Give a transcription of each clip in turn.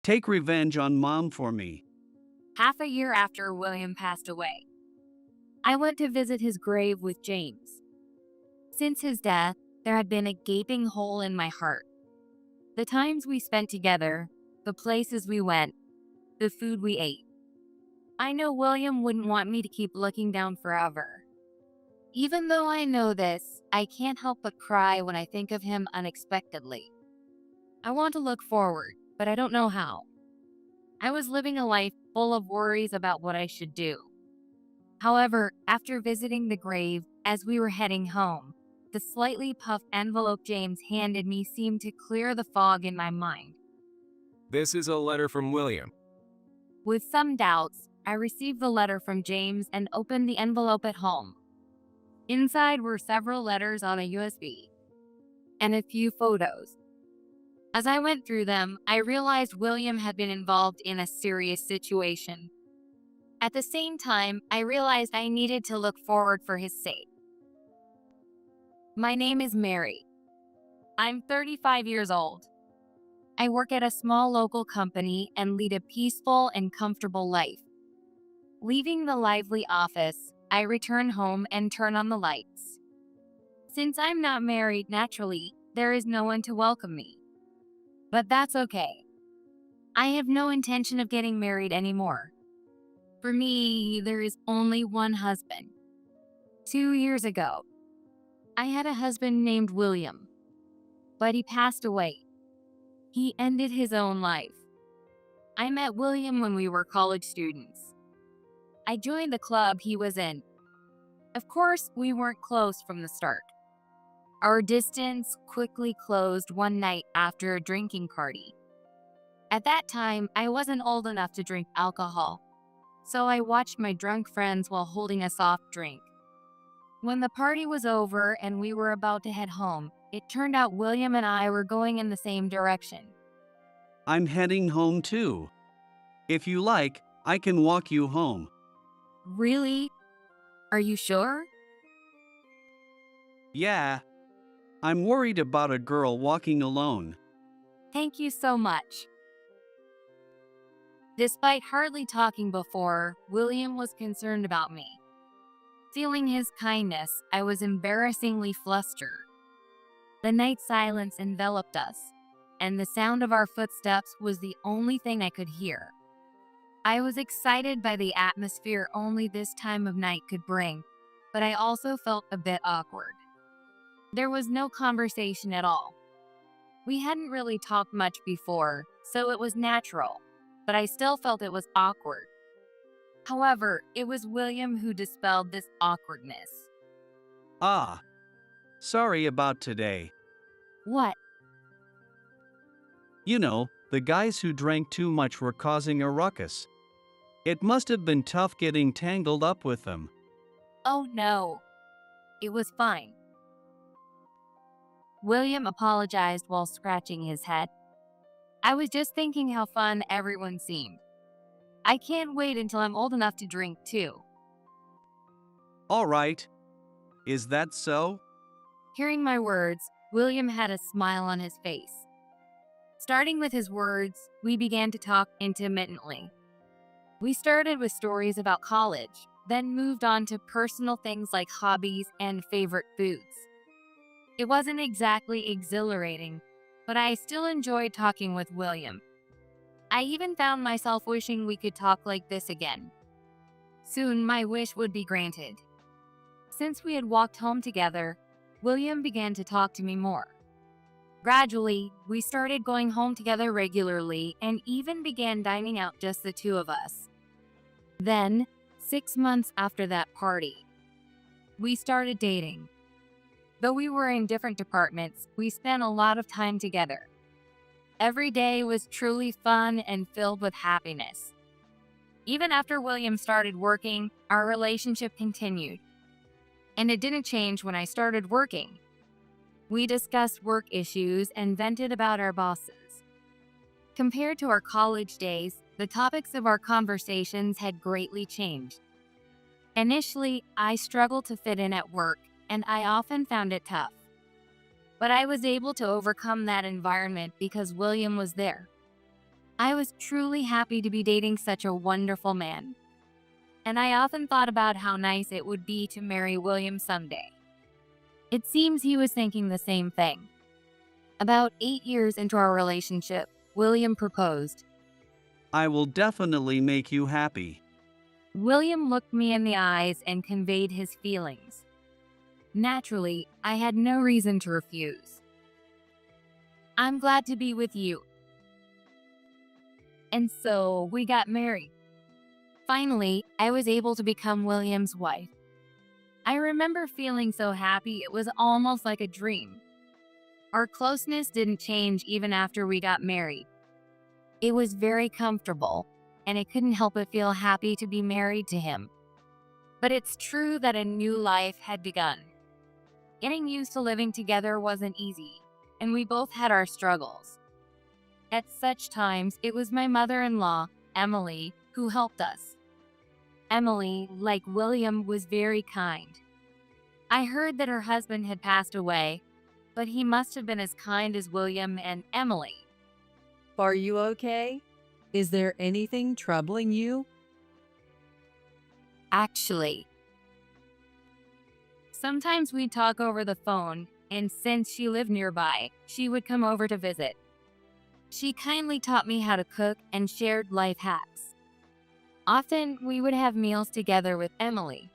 Take revenge on Mom for me. Half a year after William passed away, I went to visit his grave with James. Since his death, there had been a gaping hole in my heart. The times we spent together, the places we went, the food we ate. I know William wouldn't want me to keep looking down forever. Even though I know this, I can't help but cry when I think of him unexpectedly. I want to look forward, but I don't know how. I was living a life full of worries about what I should do. However, after visiting the grave, as we were heading home, the slightly puffed envelope James handed me seemed to clear the fog in my mind. This is a letter from William. With some doubts, I received the letter from James and opened the envelope at home. Inside were several letters on a USB and a few photos. As I went through them, I realized William had been involved in a serious situation. At the same time, I realized I needed to look forward for his sake. My name is Mary. I'm 35 years old. I work at a small local company and lead a peaceful and comfortable life. Leaving the lively office, I return home and turn on the lights. Since I'm not married, naturally, there is no one to welcome me. But that's okay. I have no intention of getting married anymore. For me, there is only one husband. 2 years ago, I had a husband named William, but he passed away. He ended his own life. I met William when we were college students. I joined the club he was in. Of course, we weren't close from the start. Our distance quickly closed one night after a drinking party. At that time, I wasn't old enough to drink alcohol, so I watched my drunk friends while holding a soft drink. When the party was over and we were about to head home, it turned out William and I were going in the same direction. I'm heading home too. If you like, I can walk you home. Really? Are you sure? Yeah. I'm worried about a girl walking alone. Thank you so much. Despite hardly talking before, William was concerned about me. Feeling his kindness, I was embarrassingly flustered. The night silence enveloped us, and the sound of our footsteps was the only thing I could hear. I was excited by the atmosphere only this time of night could bring, but I also felt a bit awkward. There was no conversation at all. We hadn't really talked much before, so it was natural, but I still felt it was awkward. However, it was William who dispelled this awkwardness. Ah. Sorry about today. What? You know, the guys who drank too much were causing a ruckus. It must have been tough getting tangled up with them. Oh no. It was fine. William apologized while scratching his head. I was just thinking how fun everyone seemed. I can't wait until I'm old enough to drink too. All right. Is that so? Hearing my words, William had a smile on his face. Starting with his words, we began to talk intermittently. We started with stories about college, then moved on to personal things like hobbies and favorite foods. It wasn't exactly exhilarating, but I still enjoyed talking with William. I even found myself wishing we could talk like this again. Soon my wish would be granted. Since we had walked home together, William began to talk to me more. Gradually, we started going home together regularly and even began dining out just the two of us. Then, 6 months after that party, we started dating. Though we were in different departments, we spent a lot of time together. Every day was truly fun and filled with happiness. Even after William started working, our relationship continued. And it didn't change when I started working. We discussed work issues and vented about our bosses. Compared to our college days, the topics of our conversations had greatly changed. Initially, I struggled to fit in at work, and I often found it tough. But I was able to overcome that environment because William was there. I was truly happy to be dating such a wonderful man. And I often thought about how nice it would be to marry William someday. It seems he was thinking the same thing. About 8 years into our relationship, William proposed. I will definitely make you happy. William looked me in the eyes and conveyed his feelings. Naturally, I had no reason to refuse. I'm glad to be with you. And so we got married. Finally, I was able to become William's wife. I remember feeling so happy it was almost like a dream. Our closeness didn't change even after we got married. It was very comfortable, and I couldn't help but feel happy to be married to him. But it's true that a new life had begun. Getting used to living together wasn't easy, and we both had our struggles. At such times, it was my mother-in-law, Emily, who helped us. Emily, like William, was very kind. I heard that her husband had passed away, but he must have been as kind as William and Emily. Are you okay? Is there anything troubling you? Actually, sometimes we'd talk over the phone, and since she lived nearby, she would come over to visit. She kindly taught me how to cook and shared life hacks. Often, we would have meals together with Emily.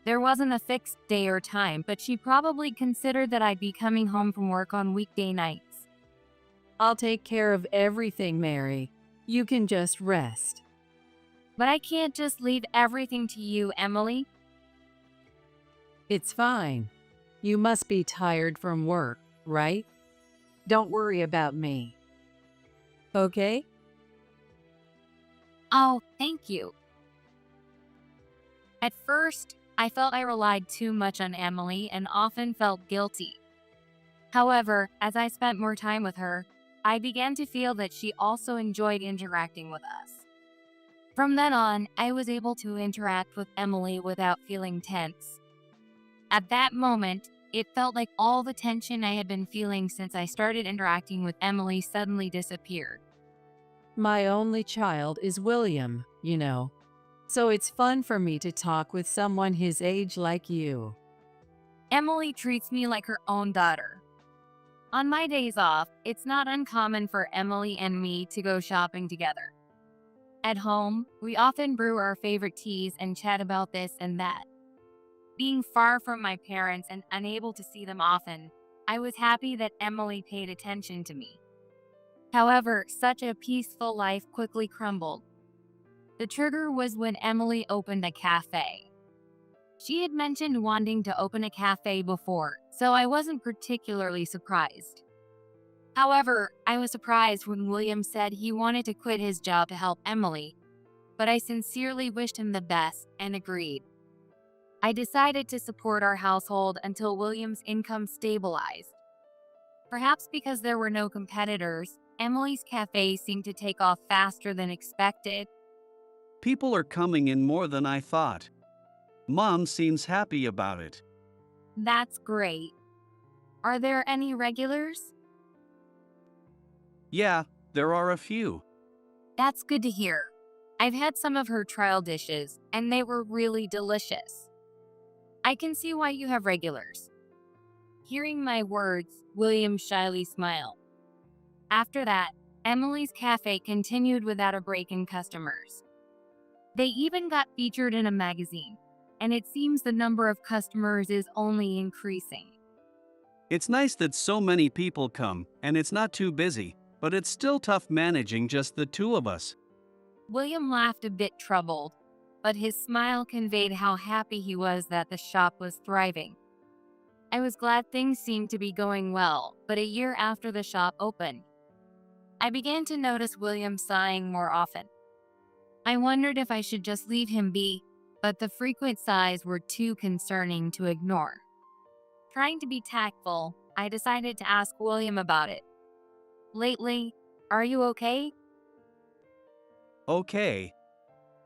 There wasn't a fixed day or time, but she probably considered that I'd be coming home from work on weekday nights. I'll take care of everything, Mary. You can just rest. But I can't just leave everything to you, Emily. It's fine. You must be tired from work, right? Don't worry about me. Okay? Oh, thank you. At first, I felt I relied too much on Emily and often felt guilty. However, as I spent more time with her, I began to feel that she also enjoyed interacting with us. From then on, I was able to interact with Emily without feeling tense. At that moment, it felt like all the tension I had been feeling since I started interacting with Emily suddenly disappeared. My only child is William, you know. So it's fun for me to talk with someone his age like you. Emily treats me like her own daughter. On my days off, it's not uncommon for Emily and me to go shopping together. At home, we often brew our favorite teas and chat about this and that. Being far from my parents and unable to see them often, I was happy that Emily paid attention to me. However, such a peaceful life quickly crumbled. The trigger was when Emily opened a cafe. She had mentioned wanting to open a cafe before, so I wasn't particularly surprised. However, I was surprised when William said he wanted to quit his job to help Emily, but I sincerely wished him the best and agreed. I decided to support our household until William's income stabilized. Perhaps because there were no competitors, Emily's cafe seemed to take off faster than expected. People are coming in more than I thought. Mom seems happy about it. That's great. Are there any regulars? Yeah, there are a few. That's good to hear. I've had some of her trial dishes, and they were really delicious. I can see why you have regulars. Hearing my words, William shyly smiled. After that, Emily's cafe continued without a break in customers. They even got featured in a magazine, and it seems the number of customers is only increasing. It's nice that so many people come, and it's not too busy, but it's still tough managing just the two of us. William laughed a bit troubled, but his smile conveyed how happy he was that the shop was thriving. I was glad things seemed to be going well, but a year after the shop opened, I began to notice William sighing more often. I wondered if I should just leave him be, but the frequent sighs were too concerning to ignore. Trying to be tactful, I decided to ask William about it. Lately, are you okay? Okay.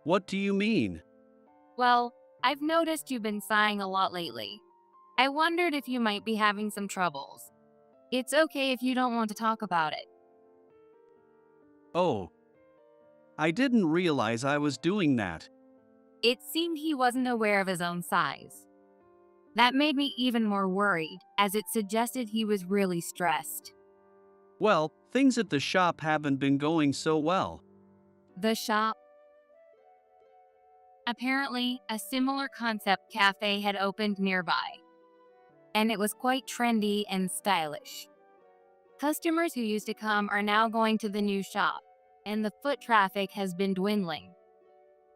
What do you mean? Well, I've noticed you've been sighing a lot lately. I wondered if you might be having some troubles. It's okay if you don't want to talk about it. Oh, I didn't realize I was doing that. It seemed he wasn't aware of his own size. That made me even more worried, as it suggested he was really stressed. Well, things at the shop haven't been going so well. The shop. Apparently, a similar concept cafe had opened nearby, and it was quite trendy and stylish. Customers who used to come are now going to the new shop, and the foot traffic has been dwindling.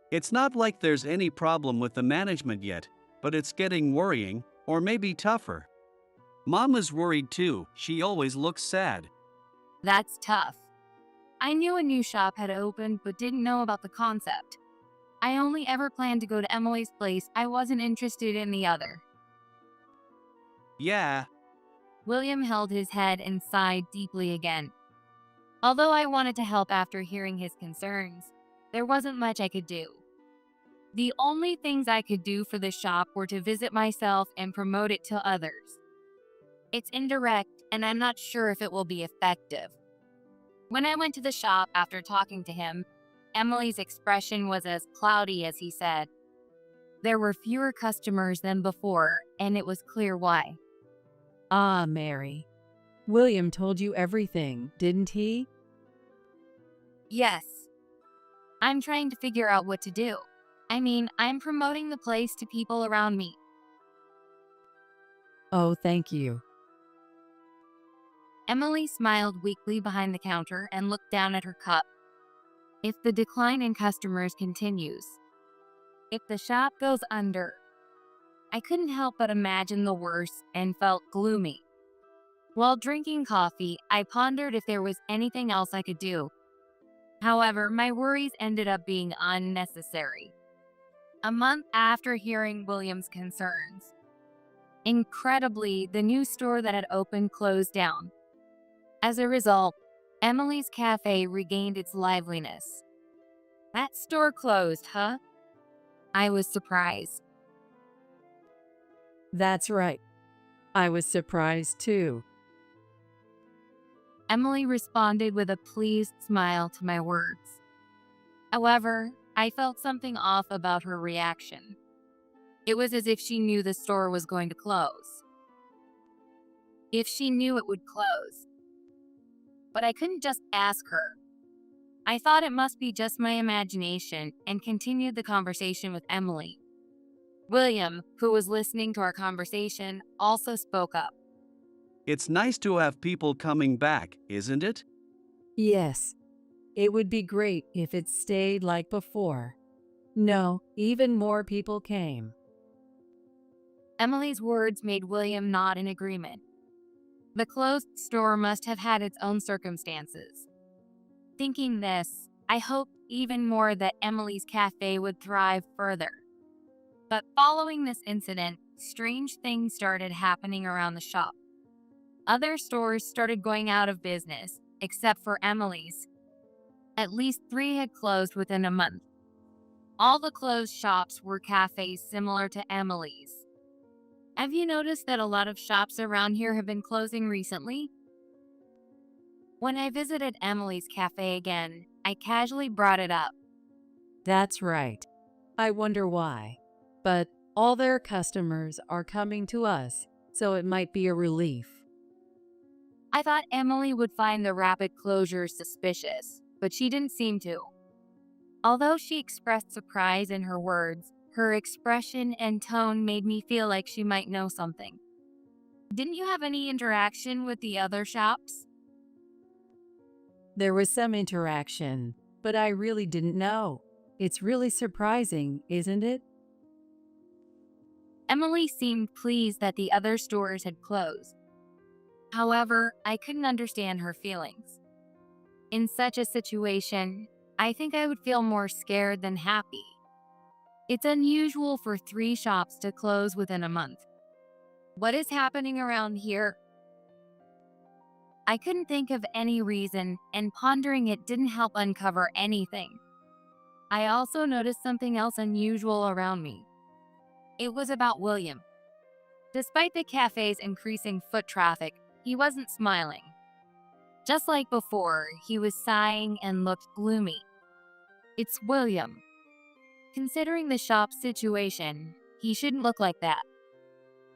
It's not like there's any problem with the management yet, but it's getting worrying, or maybe tougher. Mom is worried too, she always looks sad. That's tough. I knew a new shop had opened but didn't know about the concept. I only ever planned to go to Emily's place. I wasn't interested in the other. Yeah, William held his head and sighed deeply again. Although I wanted to help after hearing his concerns, there wasn't much I could do. The only things I could do for the shop were to visit myself and promote it to others. It's indirect, and I'm not sure if it will be effective. When I went to the shop after talking to him, Emily's expression was as cloudy as he said. There were fewer customers than before, and it was clear why. Ah, Mary. William told you everything, didn't he? Yes. I'm trying to figure out what to do. I mean, I'm promoting the place to people around me. Oh, thank you. Emily smiled weakly behind the counter and looked down at her cup. If the decline in customers continues, if the shop goes under, I couldn't help but imagine the worst and felt gloomy. While drinking coffee, I pondered if there was anything else I could do. However, my worries ended up being unnecessary. A month after hearing William's concerns, incredibly, the new store that had opened closed down. As a result, Emily's cafe regained its liveliness. That store closed, huh? I was surprised. That's right. I was surprised too. Emily responded with a pleased smile to my words. However, I felt something off about her reaction. It was as if she knew the store was going to close. If she knew it would close. But I couldn't just ask her. I thought it must be just my imagination and continued the conversation with Emily. William, who was listening to our conversation, also spoke up. it's nice to have people coming back, isn't it? Yes. It would be great if it stayed like before. No, even more people came. Emily's words made William nod in agreement. The closed store must have had its own circumstances. Thinking this, I hoped even more that Emily's cafe would thrive further. But following this incident, strange things started happening around the shop. Other stores started going out of business, except for Emily's. At least 3 had closed within a month. All the closed shops were cafes similar to Emily's. Have you noticed that a lot of shops around here have been closing recently? When I visited Emily's cafe again, I casually brought it up. That's right. I wonder why. But all their customers are coming to us, so it might be a relief. I thought Emily would find the rapid closures suspicious, but she didn't seem to. Although she expressed surprise in her words, her expression and tone made me feel like she might know something. Didn't you have any interaction with the other shops? There was some interaction, but I really didn't know. It's really surprising, isn't it? Emily seemed pleased that the other stores had closed. However, I couldn't understand her feelings. In such a situation, I think I would feel more scared than happy. It's unusual for 3 shops to close within a month. What is happening around here? I couldn't think of any reason, and pondering it didn't help uncover anything. I also noticed something else unusual around me. It was about William. Despite the cafe's increasing foot traffic, he wasn't smiling. Just like before, he was sighing and looked gloomy. It's William. Considering the shop's situation, he shouldn't look like that.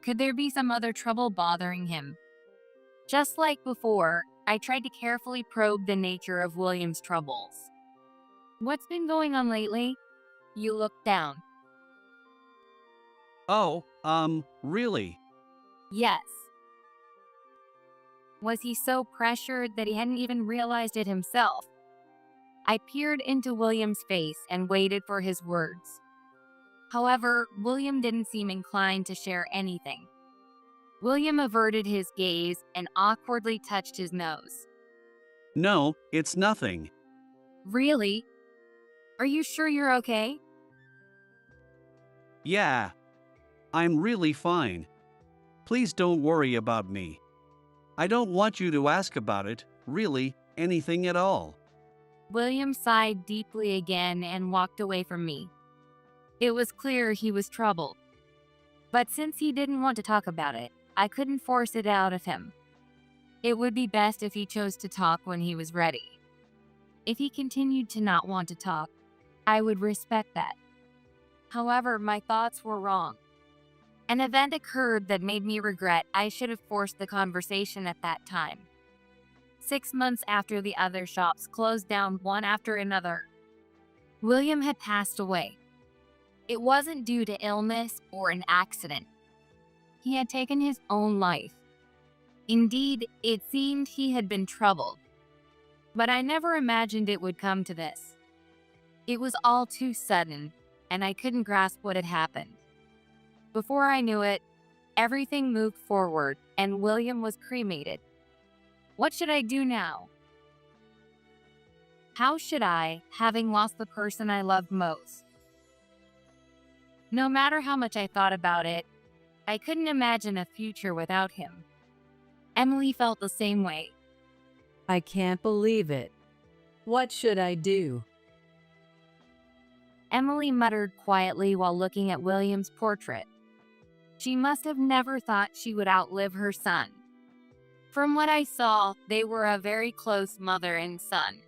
Could there be some other trouble bothering him? Just like before, I tried to carefully probe the nature of William's troubles. What's been going on lately? You looked down. Oh, really? Yes. Was he so pressured that he hadn't even realized it himself? I peered into William's face and waited for his words. However, William didn't seem inclined to share anything. William averted his gaze and awkwardly touched his nose. No, it's nothing. Really? Are you sure you're okay? Yeah. I'm really fine. Please don't worry about me. I don't want you to ask about it, really, anything at all. William sighed deeply again and walked away from me. It was clear he was troubled. But since he didn't want to talk about it, I couldn't force it out of him. It would be best if he chose to talk when he was ready. If he continued to not want to talk, I would respect that. However, my thoughts were wrong. An event occurred that made me regret I should have forced the conversation at that time. 6 months after the other shops closed down one after another, William had passed away. It wasn't due to illness or an accident. He had taken his own life. Indeed, it seemed he had been troubled. But I never imagined it would come to this. It was all too sudden, and I couldn't grasp what had happened. Before I knew it, everything moved forward, and William was cremated. What should I do now? How should I, having lost the person I loved most? No matter how much I thought about it, I couldn't imagine a future without him. Emily felt the same way. I can't believe it. What should I do? Emily muttered quietly while looking at William's portrait. She must have never thought she would outlive her son. From what I saw, they were a very close mother and son.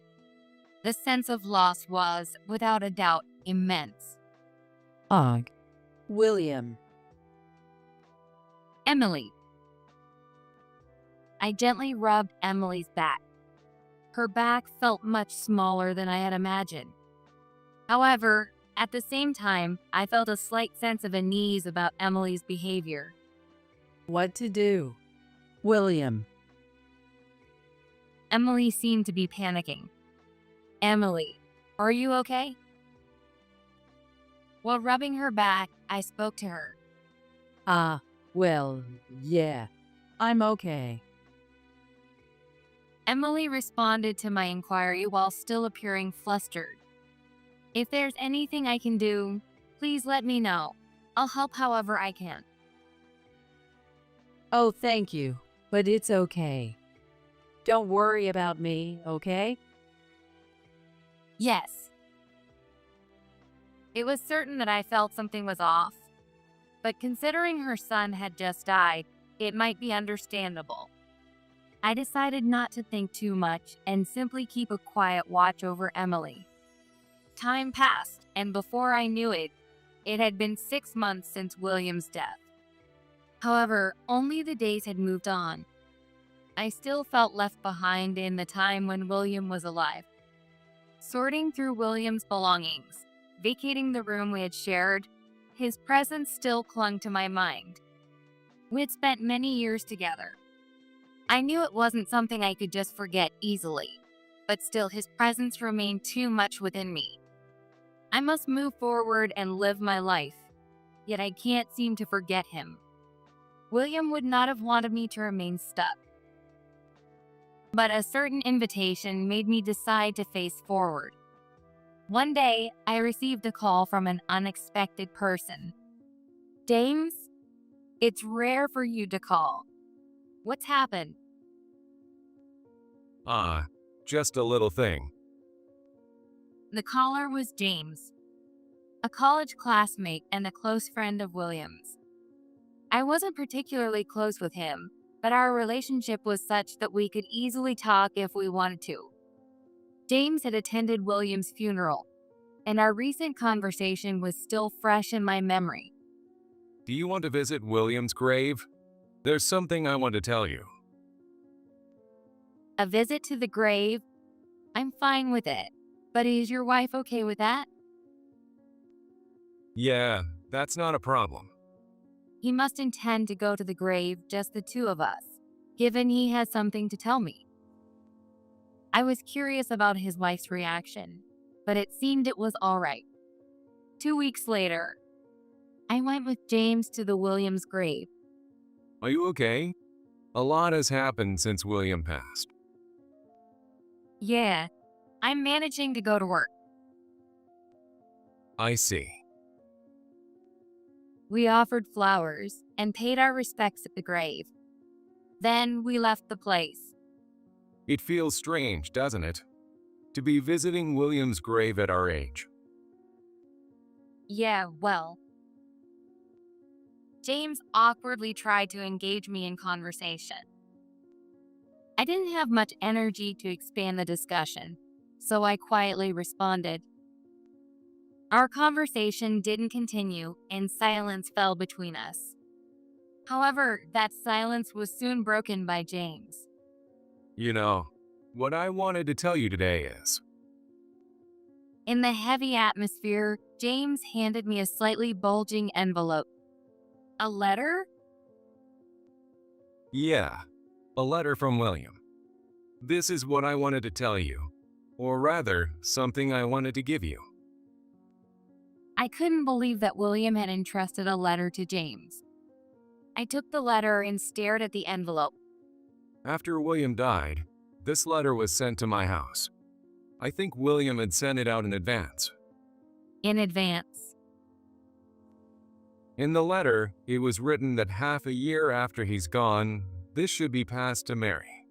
The sense of loss was, without a doubt, immense. Ugh. William. Emily. I gently rubbed Emily's back. Her back felt much smaller than I had imagined. However, at the same time, I felt a slight sense of unease about Emily's behavior. What to do? William. Emily seemed to be panicking. Emily, are you okay? While rubbing her back, I spoke to her. Well, yeah. I'm okay. Emily responded to my inquiry while still appearing flustered. If there's anything I can do, please let me know. I'll help however I can. Oh, thank you, but it's okay. Don't worry about me, okay? Yes. It was certain that I felt something was off, but considering her son had just died, it might be understandable. I decided not to think too much and simply keep a quiet watch over Emily. Time passed, and before I knew it, it had been 6 months since William's death. However, only the days had moved on. I still felt left behind in the time when William was alive. Sorting through William's belongings, vacating the room we had shared, his presence still clung to my mind. We had spent many years together. I knew it wasn't something I could just forget easily, but still his presence remained too much within me. I must move forward and live my life, yet I can't seem to forget him. William would not have wanted me to remain stuck. But a certain invitation made me decide to face forward. One day, I received a call from an unexpected person. James, it's rare for you to call. What's happened? Just a little thing. The caller was James, a college classmate and a close friend of William's. I wasn't particularly close with him, but our relationship was such that we could easily talk if we wanted to. James had attended William's funeral, and our recent conversation was still fresh in my memory. Do you want to visit William's grave? There's something I want to tell you. A visit to the grave? I'm fine with it, but is your wife okay with that? Yeah, that's not a problem. He must intend to go to the grave, just the two of us, given he has something to tell me. I was curious about his wife's reaction, but it seemed it was all right. 2 weeks later, I went with James to the Williams grave. Are you okay? A lot has happened since William passed. Yeah, I'm managing to go to work. I see. We offered flowers and paid our respects at the grave. Then we left the place. It feels strange, doesn't it? To be visiting William's grave at our age. Yeah, well. James awkwardly tried to engage me in conversation. I didn't have much energy to expand the discussion, so I quietly responded. Our conversation didn't continue, and silence fell between us. However, that silence was soon broken by James. You know, what I wanted to tell you today is, In the heavy atmosphere, James handed me a slightly bulging envelope. A letter? yeah, a letter from William. This is what I wanted to tell you, or rather, something I wanted to give you. I couldn't believe that William had entrusted a letter to James. I took the letter and stared at the envelope. After William died, this letter was sent to my house. I think William had sent it out in advance. In advance. In the letter, it was written that half a year after he's gone, this should be passed to Mary.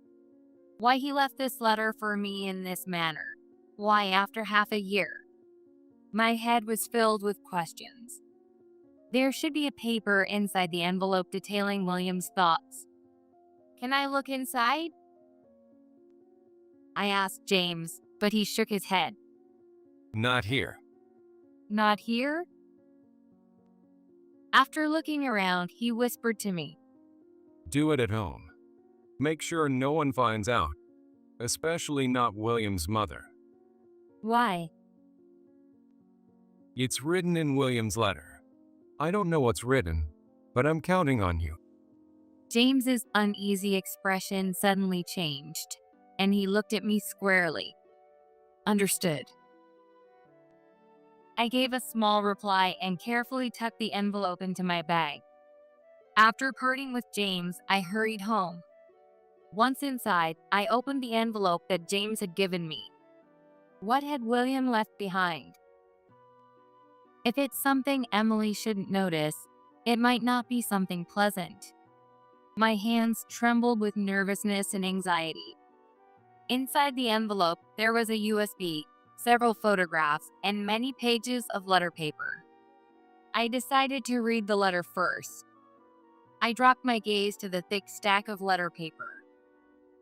Why he left this letter for me in this manner? Why after half a year? My head was filled with questions. There should be a paper inside the envelope detailing William's thoughts. Can I look inside? I asked James, but he shook his head. Not here. Not here? After looking around, he whispered to me. Do it at home. Make sure no one finds out, especially not William's mother. Why? It's written in William's letter. I don't know what's written, but I'm counting on you. James's uneasy expression suddenly changed, and he looked at me squarely. Understood. I gave a small reply and carefully tucked the envelope into my bag. After parting with James, I hurried home. Once inside, I opened the envelope that James had given me. What had William left behind? If it's something Emily shouldn't notice, it might not be something pleasant. My hands trembled with nervousness and anxiety. Inside the envelope, there was a USB, several photographs, and many pages of letter paper. I decided to read the letter first. I dropped my gaze to the thick stack of letter paper.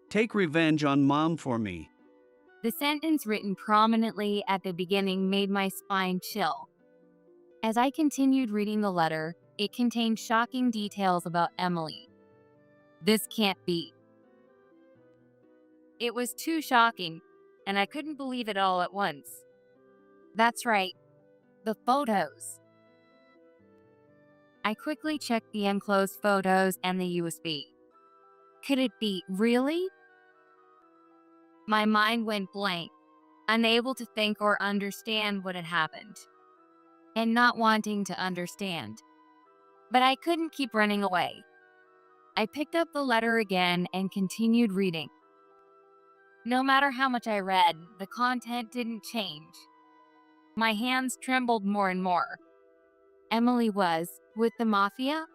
Take revenge on Mom for me. The sentence written prominently at the beginning made my spine chill. As I continued reading the letter, it contained shocking details about Emily. This can't be. It was too shocking, and I couldn't believe it all at once. That's right, the photos. I quickly checked the enclosed photos and the USB. Could it be really? My mind went blank, unable to think or understand what had happened, and not wanting to understand. But I couldn't keep running away. I picked up the letter again and continued reading. No matter how much I read, the content didn't change. My hands trembled more and more. Emily was with the mafia?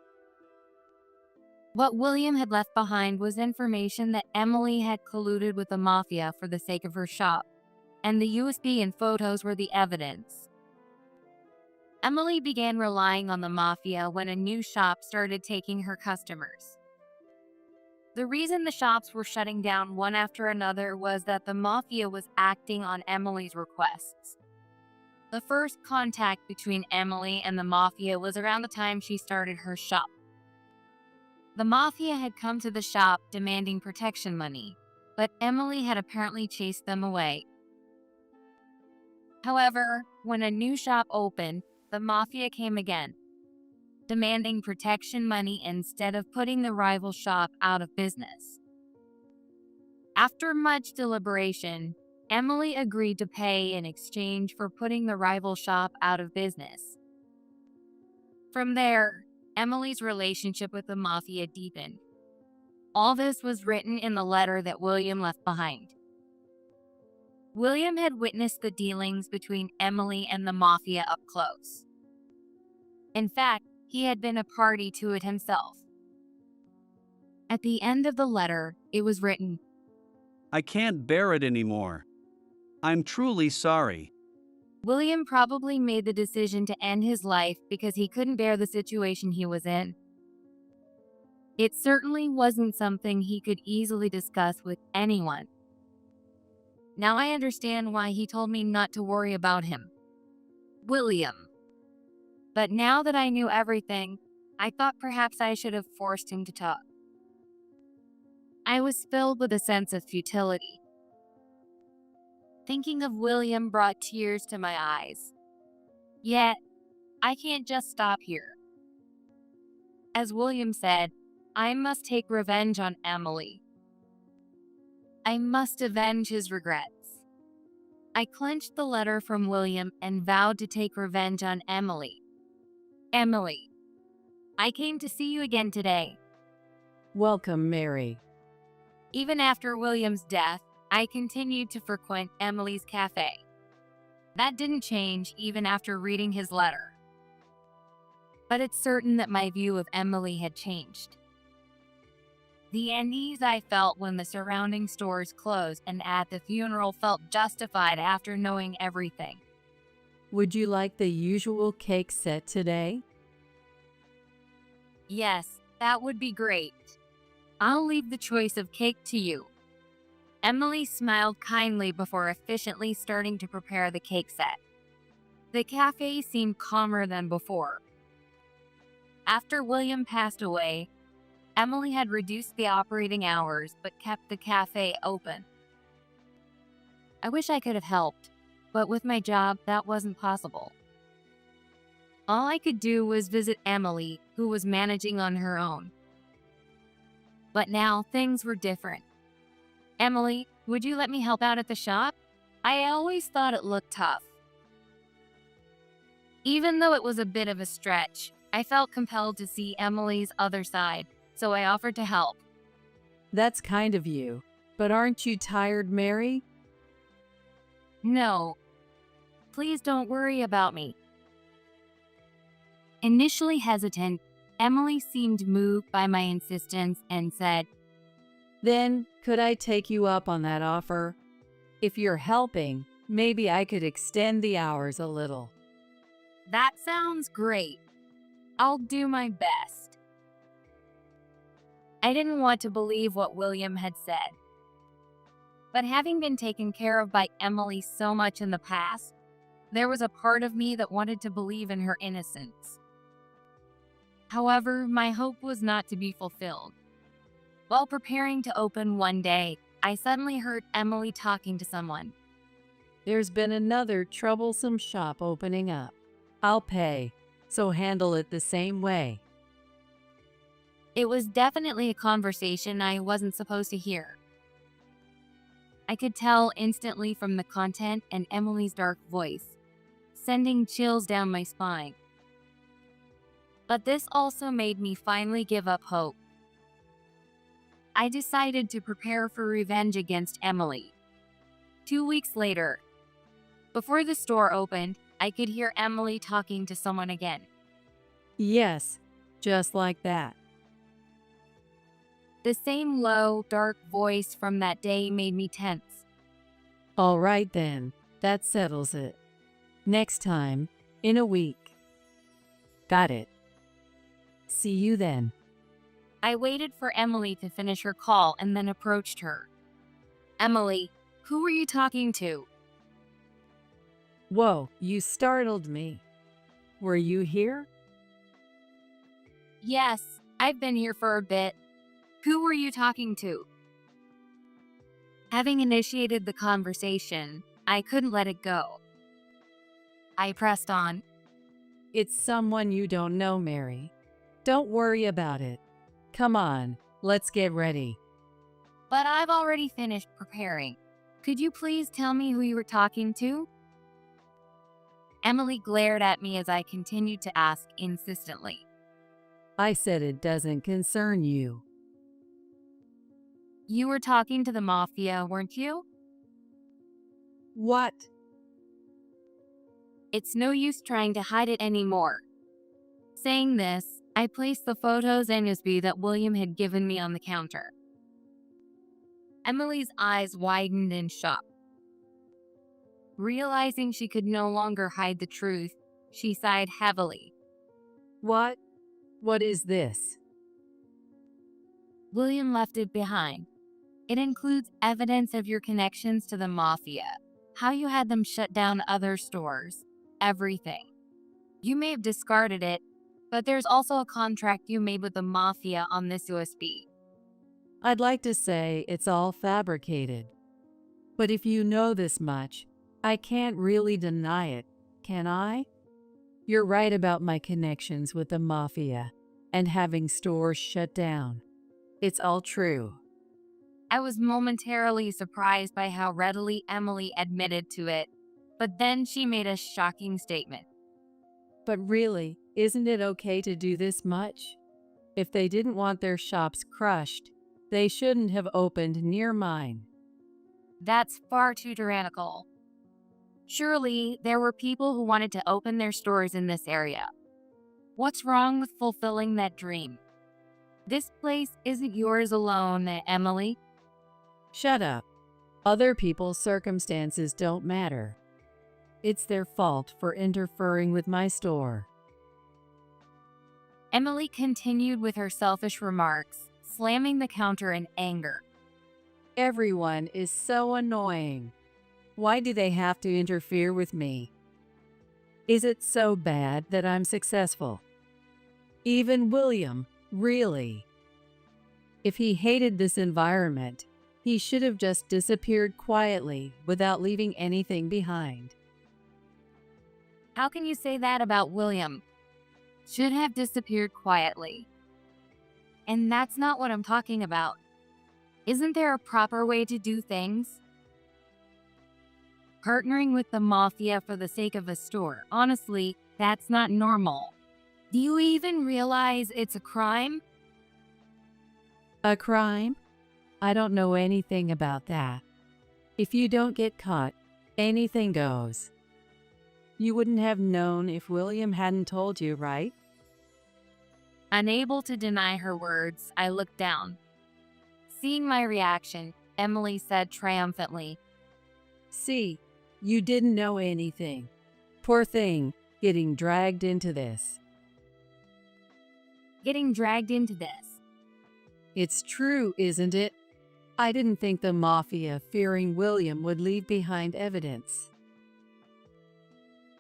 What William had left behind was information that Emily had colluded with the mafia for the sake of her shop, and the USB and photos were the evidence. Emily began relying on the mafia when a new shop started taking her customers. The reason the shops were shutting down one after another was that the mafia was acting on Emily's requests. The first contact between Emily and the mafia was around the time she started her shop. The mafia had come to the shop demanding protection money, but Emily had apparently chased them away. However, when a new shop opened, the mafia came again, demanding protection money instead of putting the rival shop out of business. After much deliberation, Emily agreed to pay in exchange for putting the rival shop out of business. From there, Emily's relationship with the mafia deepened. All this was written in the letter that William left behind. William had witnessed the dealings between Emily and the mafia up close. In fact, he had been a party to it himself. At the end of the letter, it was written, I can't bear it anymore. I'm truly sorry. William probably made the decision to end his life because he couldn't bear the situation he was in. It certainly wasn't something he could easily discuss with anyone. Now I understand why he told me not to worry about him. William. But now that I knew everything, I thought perhaps I should have forced him to talk. I was filled with a sense of futility. Thinking of William brought tears to my eyes. Yet, I can't just stop here. As William said, I must take revenge on Emily. I must avenge his regrets. I clenched the letter from William and vowed to take revenge on Emily. Emily, I came to see you again today. Welcome, Mary. Even after William's death, I continued to frequent Emily's cafe. That didn't change even after reading his letter. But it's certain that my view of Emily had changed. The unease I felt when the surrounding stores closed and at the funeral felt justified after knowing everything. Would you like the usual cake set today? Yes, that would be great. I'll leave the choice of cake to you. Emily smiled kindly before efficiently starting to prepare the cake set. The cafe seemed calmer than before. After William passed away, Emily had reduced the operating hours but kept the cafe open. I wish I could have helped, but with my job, that wasn't possible. All I could do was visit Emily, who was managing on her own. But now things were different. Emily, would you let me help out at the shop? I always thought it looked tough. Even though it was a bit of a stretch, I felt compelled to see Emily's other side, so I offered to help. That's kind of you. But aren't you tired, Mary? No. Please don't worry about me. Initially hesitant, Emily seemed moved by my insistence and said, Then, could I take you up on that offer? If you're helping, maybe I could extend the hours a little. That sounds great. I'll do my best. I didn't want to believe what William had said. But having been taken care of by Emily so much in the past, there was a part of me that wanted to believe in her innocence. However, my hope was not to be fulfilled. While preparing to open one day, I suddenly heard Emily talking to someone. There's been another troublesome shop opening up. I'll pay, so handle it the same way. It was definitely a conversation I wasn't supposed to hear. I could tell instantly from the content and Emily's dark voice, sending chills down my spine. But this also made me finally give up hope. I decided to prepare for revenge against Emily. 2 weeks later, before the store opened, I could hear Emily talking to someone again. Yes, just like that. The same low, dark voice from that day made me tense. All right then, that settles it. Next time, in a week. Got it. See you then. I waited for Emily to finish her call and then approached her. Emily, who were you talking to? Whoa, you startled me. Were you here? Yes, I've been here for a bit. Who were you talking to? Having initiated the conversation, I couldn't let it go. I pressed on. It's someone you don't know, Mary. Don't worry about it. Come on, let's get ready. But I've already finished preparing. Could you please tell me who you were talking to? Emily glared at me as I continued to ask insistently. I said it doesn't concern you. You were talking to the mafia, weren't you? What? It's no use trying to hide it anymore. Saying this, I placed the photos and USB that William had given me on the counter. Emily's eyes widened in shock. Realizing she could no longer hide the truth, she sighed heavily. What? What is this? William left it behind. It includes evidence of your connections to the mafia, how you had them shut down other stores, everything. You may have discarded it, but there's also a contract you made with the mafia on this USB. I'd like to say it's all fabricated. But if you know this much, I can't really deny it, can I? You're right about my connections with the mafia and having stores shut down. It's all true. I was momentarily surprised by how readily Emily admitted to it, but then she made a shocking statement. But really, isn't it okay to do this much? If they didn't want their shops crushed, they shouldn't have opened near mine. That's far too tyrannical. Surely, there were people who wanted to open their stores in this area. What's wrong with fulfilling that dream? This place isn't yours alone, Emily. Shut up. Other people's circumstances don't matter. It's their fault for interfering with my store. Emily continued with her selfish remarks, slamming the counter in anger. Everyone is so annoying. Why do they have to interfere with me? Is it so bad that I'm successful? Even William, really. If he hated this environment, he should have just disappeared quietly without leaving anything behind. How can you say that about William? Should have disappeared quietly. And that's not what I'm talking about. Isn't there a proper way to do things? Partnering with the mafia for the sake of a store, honestly, that's not normal. Do you even realize it's a crime? A crime? I don't know anything about that. If you don't get caught, anything goes. You wouldn't have known if William hadn't told you, right? Unable to deny her words, I looked down. Seeing my reaction, Emily said triumphantly, See, you didn't know anything. Poor thing, getting dragged into this. Getting dragged into this. It's true, isn't it? I didn't think the mafia, fearing William, would leave behind evidence.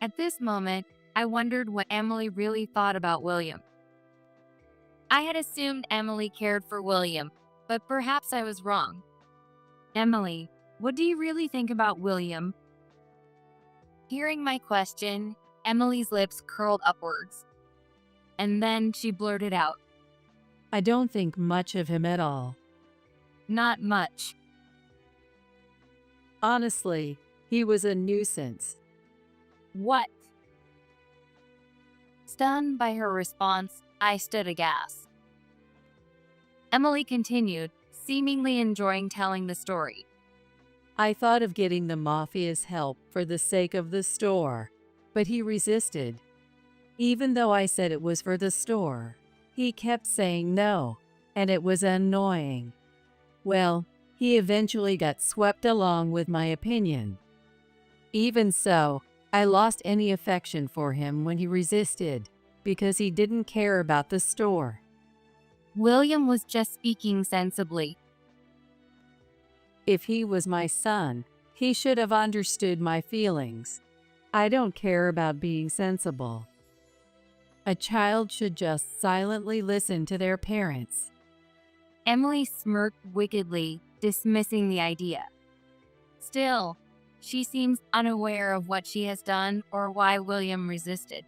At this moment, I wondered what Emily really thought about William. I had assumed Emily cared for William, but perhaps I was wrong. Emily, what do you really think about William? Hearing my question, Emily's lips curled upwards. And then she blurted out, I don't think much of him at all. Not much. Honestly, he was a nuisance. What? Stunned by her response, I stood aghast. Emily continued, seemingly enjoying telling the story. I thought of getting the mafia's help for the sake of the store, but he resisted. Even though I said it was for the store, he kept saying no, and it was annoying. Well, he eventually got swept along with my opinion. Even so, I lost any affection for him when he resisted, because he didn't care about the store. William was just speaking sensibly. If he was my son, he should have understood my feelings. I don't care about being sensible. A child should just silently listen to their parents. Emily smirked wickedly, dismissing the idea. Still, she seems unaware of what she has done or why William resisted.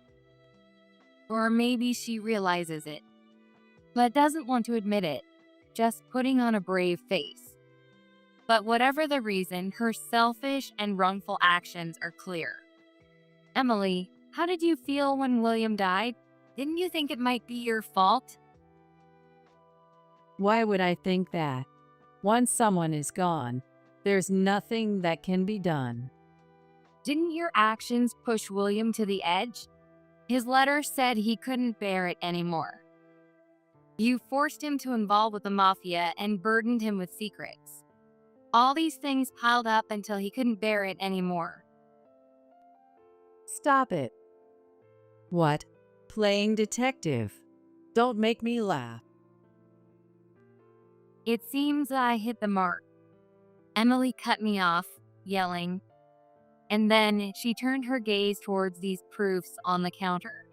Or maybe she realizes it, but doesn't want to admit it, just putting on a brave face. But whatever the reason, her selfish and wrongful actions are clear. Emily, how did you feel when William died? Didn't you think it might be your fault? Why would I think that? Once someone is gone, there's nothing that can be done. Didn't your actions push William to the edge? His letter said he couldn't bear it anymore. You forced him to involve with the mafia and burdened him with secrets. All these things piled up until he couldn't bear it anymore. Stop it. What? Playing detective? Don't make me laugh. It seems I hit the mark. Emily cut me off, yelling, and then she turned her gaze towards these proofs on the counter.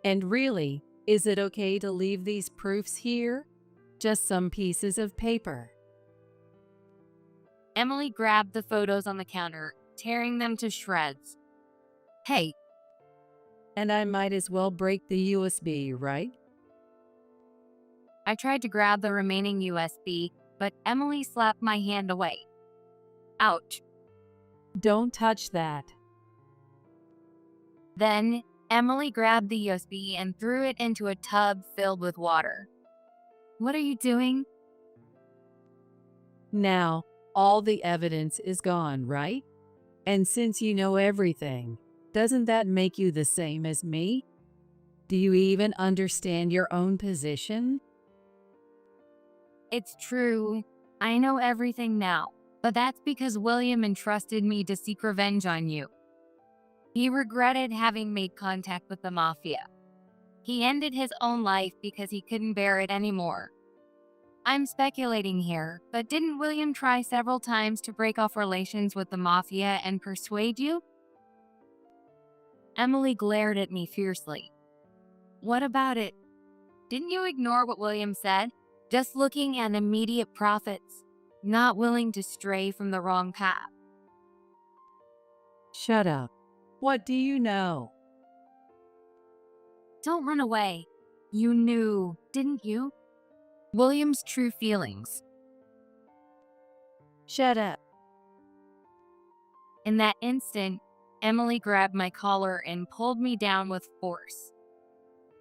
And really, is it okay to leave these proofs here? Just some pieces of paper. Emily grabbed the photos on the counter, tearing them to shreds. Hey, And I might as well break the USB, right? I tried to grab the remaining USB, but Emily slapped my hand away. Ouch. Don't touch that. Then, Emily grabbed the USB and threw it into a tub filled with water. What are you doing? Now, all the evidence is gone, right? And since you know everything, doesn't that make you the same as me? Do you even understand your own position? It's true. I know everything now, but that's because William entrusted me to seek revenge on you. He regretted having made contact with the mafia. He ended his own life because he couldn't bear it anymore. I'm speculating here, but didn't William try several times to break off relations with the mafia and persuade you? Emily glared at me fiercely. What about it? Didn't you ignore what William said? Just looking at immediate profits, not willing to stray from the wrong path. Shut up. What do you know? Don't run away. You knew, didn't you? William's true feelings. Shut up. In that instant, Emily grabbed my collar and pulled me down with force.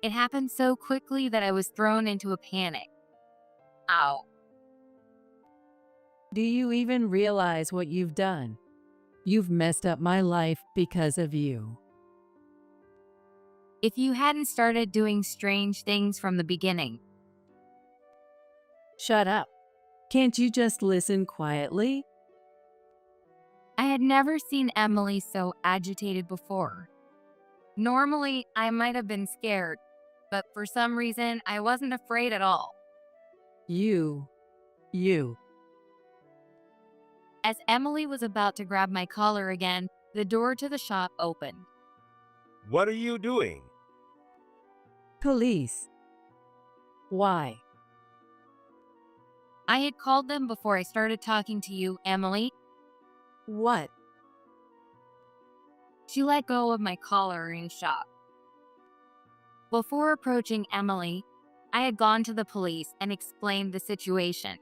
It happened so quickly that I was thrown into a panic. Ow. Do you even realize what you've done? You've messed up my life because of you. If you hadn't started doing strange things from the beginning. Shut up. Can't you just listen quietly? I had never seen Emily so agitated before. Normally, I might have been scared, but for some reason, I wasn't afraid at all. You. As Emily was about to grab my collar again, the door to the shop opened. What are you doing? Police. Why? I had called them before I started talking to you, Emily. What? She let go of my collar and shocked. Before approaching Emily, I had gone to the police and explained the situation.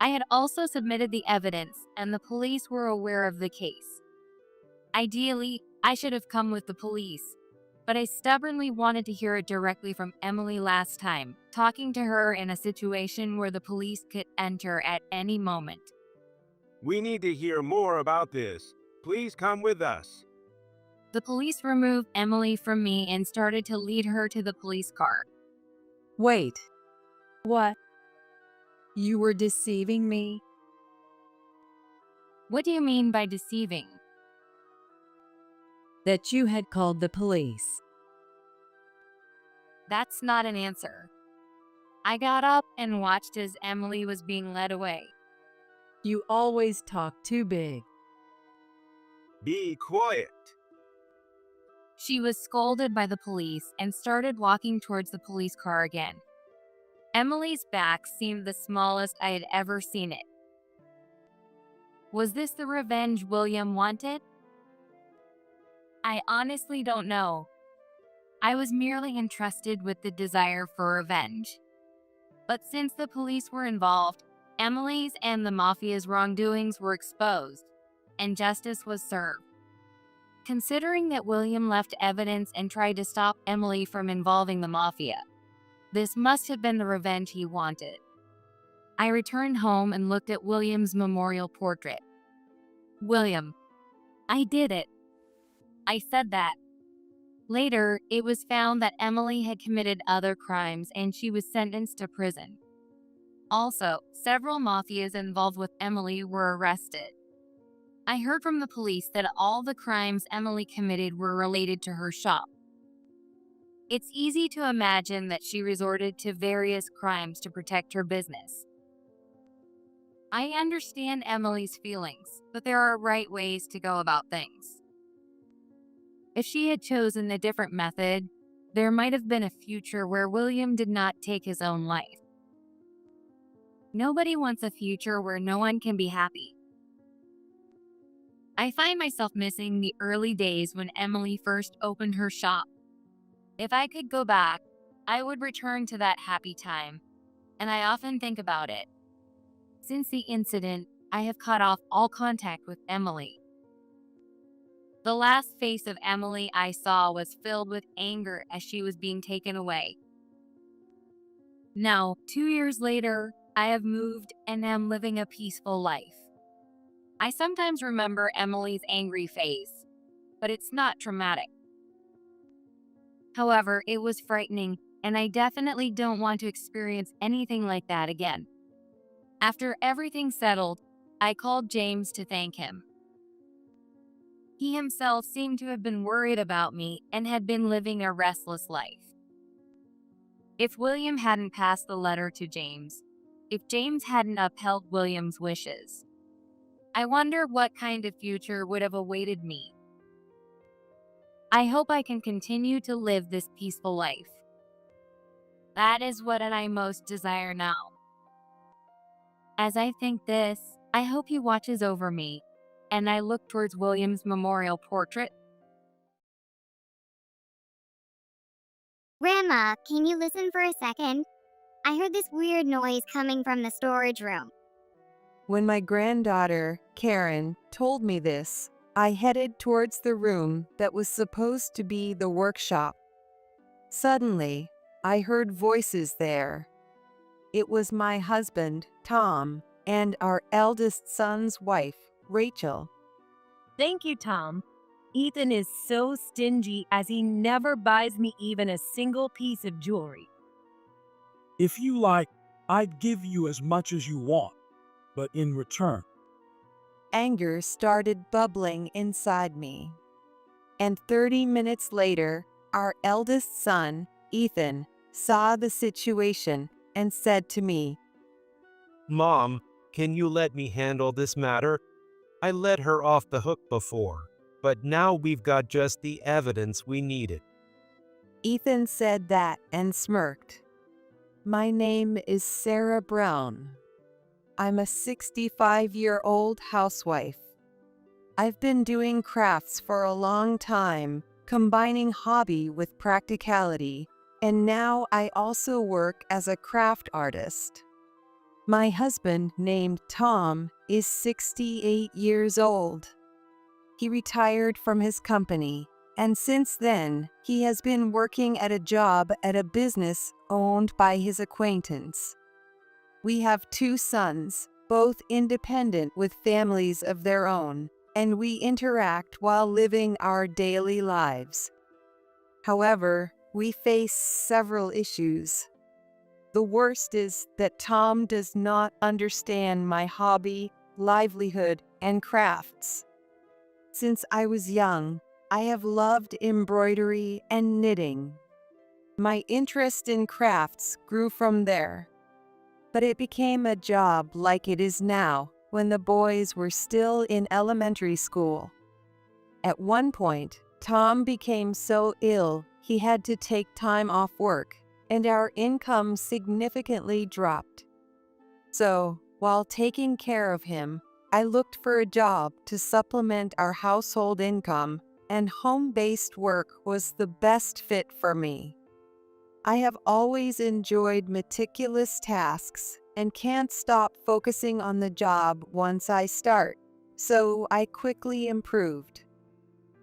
I had also submitted the evidence, and the police were aware of the case. Ideally, I should have come with the police, but I stubbornly wanted to hear it directly from Emily last time, talking to her in a situation where the police could enter at any moment. We need to hear more about this. Please come with us. The police removed Emily from me and started to lead her to the police car. Wait. What? You were deceiving me? What do you mean by deceiving? That you had called the police. That's not an answer. I got up and watched as Emily was being led away. You always talk too big. Be quiet. She was scolded by the police and started walking towards the police car again. Emily's back seemed the smallest I had ever seen it. Was this the revenge William wanted? I honestly don't know. I was merely entrusted with the desire for revenge. But since the police were involved, Emily's and the mafia's wrongdoings were exposed, and justice was served. Considering that William left evidence and tried to stop Emily from involving the mafia, this must have been the revenge he wanted. I returned home and looked at William's memorial portrait. William, I did it. I said that. Later, it was found that Emily had committed other crimes and she was sentenced to prison. Also, several mafias involved with Emily were arrested. I heard from the police that all the crimes Emily committed were related to her shop. It's easy to imagine that she resorted to various crimes to protect her business. I understand Emily's feelings, but there are right ways to go about things. If she had chosen a different method, there might have been a future where William did not take his own life. Nobody wants a future where no one can be happy. I find myself missing the early days when Emily first opened her shop. If I could go back, I would return to that happy time, and I often think about it. Since the incident, I have cut off all contact with Emily. The last face of Emily I saw was filled with anger as she was being taken away. Now, 2 years later, I have moved and am living a peaceful life. I sometimes remember Emily's angry face, but it's not traumatic. However, it was frightening, and I definitely don't want to experience anything like that again. After everything settled, I called James to thank him. He himself seemed to have been worried about me and had been living a restless life. If William hadn't passed the letter to James, if James hadn't upheld William's wishes, I wonder what kind of future would have awaited me. I hope I can continue to live this peaceful life. That is what I most desire now. As I think this, I hope he watches over me, and I look towards William's memorial portrait. Grandma, can you listen for a second? I heard this weird noise coming from the storage room. When my granddaughter, Karen, told me this, I headed towards the room that was supposed to be the workshop. Suddenly, I heard voices there. It was my husband, Tom, and our eldest son's wife, Rachel. Thank you, Tom. Ethan is so stingy as he never buys me even a single piece of jewelry. If you like, I'd give you as much as you want, but in return. Anger started bubbling inside me. And 30 minutes later, our eldest son, Ethan, saw the situation and said to me, Mom, can you let me handle this matter? I let her off the hook before, but now we've got just the evidence we needed. Ethan said that and smirked. My name is Sarah Brown. I'm a 65-year-old housewife. I've been doing crafts for a long time, combining hobby with practicality, and now I also work as a craft artist. My husband, named Tom, is 68 years old. He retired from his company, and since then, he has been working at a job at a business owned by his acquaintance. We have 2 sons, both independent with families of their own, and we interact while living our daily lives. However, we face several issues. The worst is that Tom does not understand my hobby, livelihood, and crafts. Since I was young, I have loved embroidery and knitting. My interest in crafts grew from there. But it became a job like it is now when the boys were still in elementary school. At one point, Tom became so ill he had to take time off work, and our income significantly dropped. So, while taking care of him, I looked for a job to supplement our household income, and home-based work was the best fit for me. I have always enjoyed meticulous tasks and can't stop focusing on the job once I start, so I quickly improved.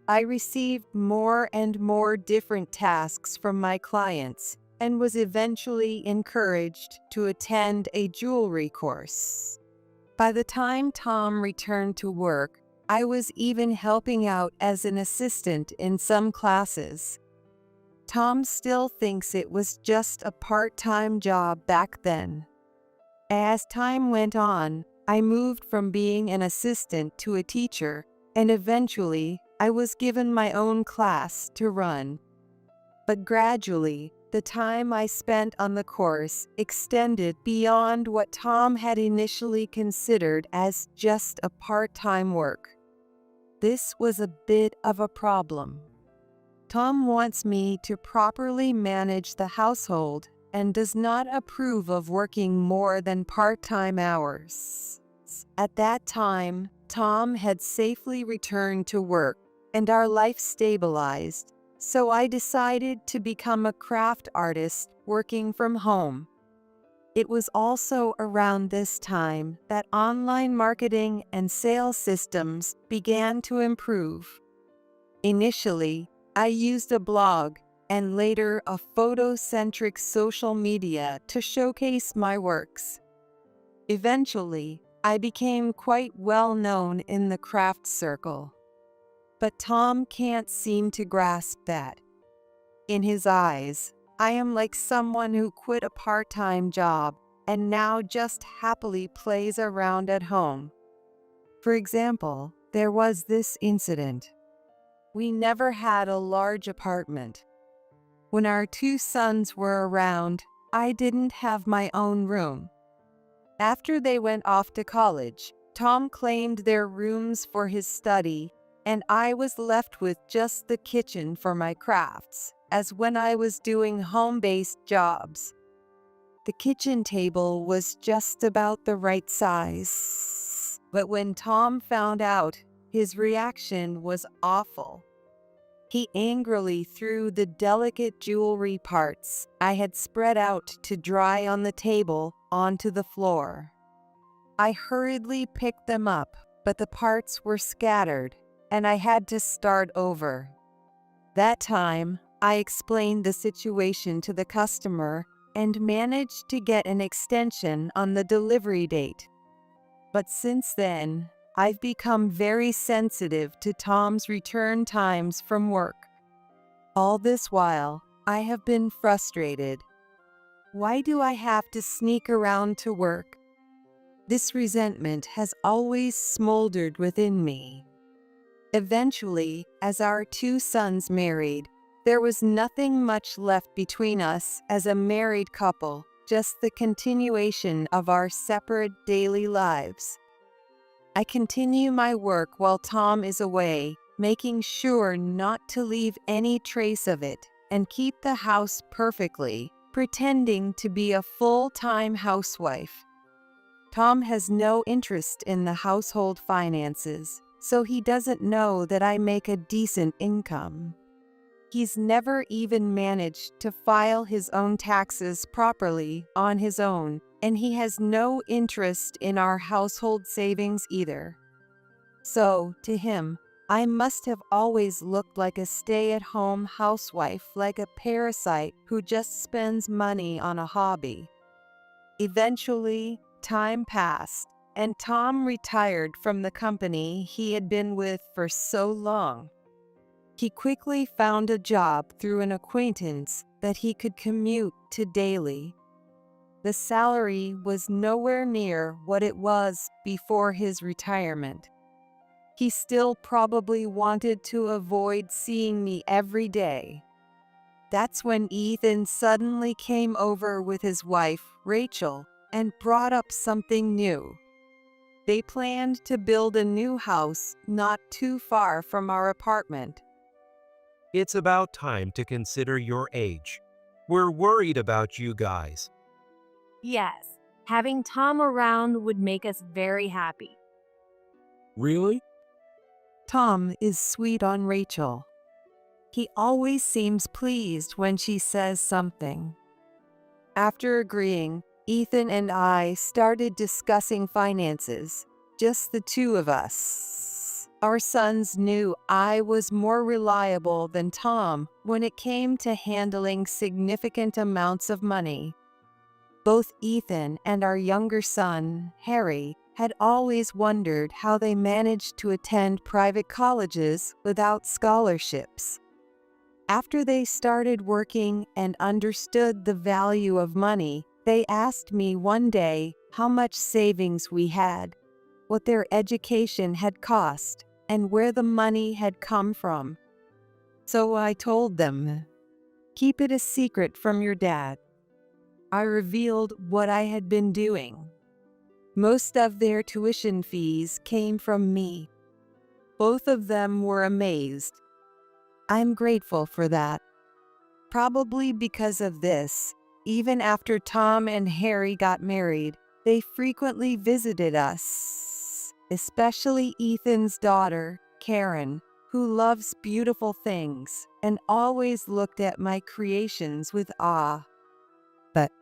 I received more and more different tasks from my clients and was eventually encouraged to attend a jewelry course. By the time Tom returned to work, I was even helping out as an assistant in some classes. Tom still thinks it was just a part-time job back then. As time went on, I moved from being an assistant to a teacher, and eventually, I was given my own class to run. But gradually, the time I spent on the course extended beyond what Tom had initially considered as just a part-time work. This was a bit of a problem. Tom wants me to properly manage the household and does not approve of working more than part-time hours. At that time, Tom had safely returned to work and our life stabilized, so I decided to become a craft artist working from home. It was also around this time that online marketing and sales systems began to improve. Initially, I used a blog and later a photo-centric social media to showcase my works. Eventually, I became quite well known in the craft circle. But Tom can't seem to grasp that. In his eyes, I am like someone who quit a part-time job and now just happily plays around at home. For example, there was this incident. We never had a large apartment. When our two sons were around, I didn't have my own room. After they went off to college, Tom claimed their rooms for his study, and I was left with just the kitchen for my crafts, as when I was doing home-based jobs. The kitchen table was just about the right size. But when Tom found out, his reaction was awful. He angrily threw the delicate jewelry parts I had spread out to dry on the table onto the floor. I hurriedly picked them up, but the parts were scattered, and I had to start over. That time, I explained the situation to the customer and managed to get an extension on the delivery date. But since then, I've become very sensitive to Tom's return times from work. All this while, I have been frustrated. Why do I have to sneak around to work? This resentment has always smoldered within me. Eventually, as our two sons married, there was nothing much left between us as a married couple, just the continuation of our separate daily lives. I continue my work while Tom is away, making sure not to leave any trace of it, and keep the house perfectly, pretending to be a full-time housewife. Tom has no interest in the household finances, so he doesn't know that I make a decent income. He's never even managed to file his own taxes properly on his own, and he has no interest in our household savings either. So, to him, I must have always looked like a stay-at-home housewife, like a parasite who just spends money on a hobby. Eventually, time passed, and Tom retired from the company he had been with for so long. He quickly found a job through an acquaintance that he could commute to daily. The salary was nowhere near what it was before his retirement. He still probably wanted to avoid seeing me every day. That's when Ethan suddenly came over with his wife, Rachel, and brought up something new. They planned to build a new house not too far from our apartment. It's about time to consider your age. We're worried about you guys. Yes, having Tom around would make us very happy. Really? Tom is sweet on Rachel. He always seems pleased when she says something. After agreeing, Ethan and I started discussing finances, just the two of us. Our sons knew I was more reliable than Tom when it came to handling significant amounts of money. Both Ethan and our younger son, Harry, had always wondered how they managed to attend private colleges without scholarships. After they started working and understood the value of money, they asked me one day how much savings we had, what their education had cost, and where the money had come from. So I told them, "Keep it a secret from your dad." I revealed what I had been doing. Most of their tuition fees came from me. Both of them were amazed. I'm grateful for that. Probably because of this, even after Tom and Harry got married, they frequently visited us, especially Ethan's daughter, Karen, who loves beautiful things and always looked at my creations with awe. But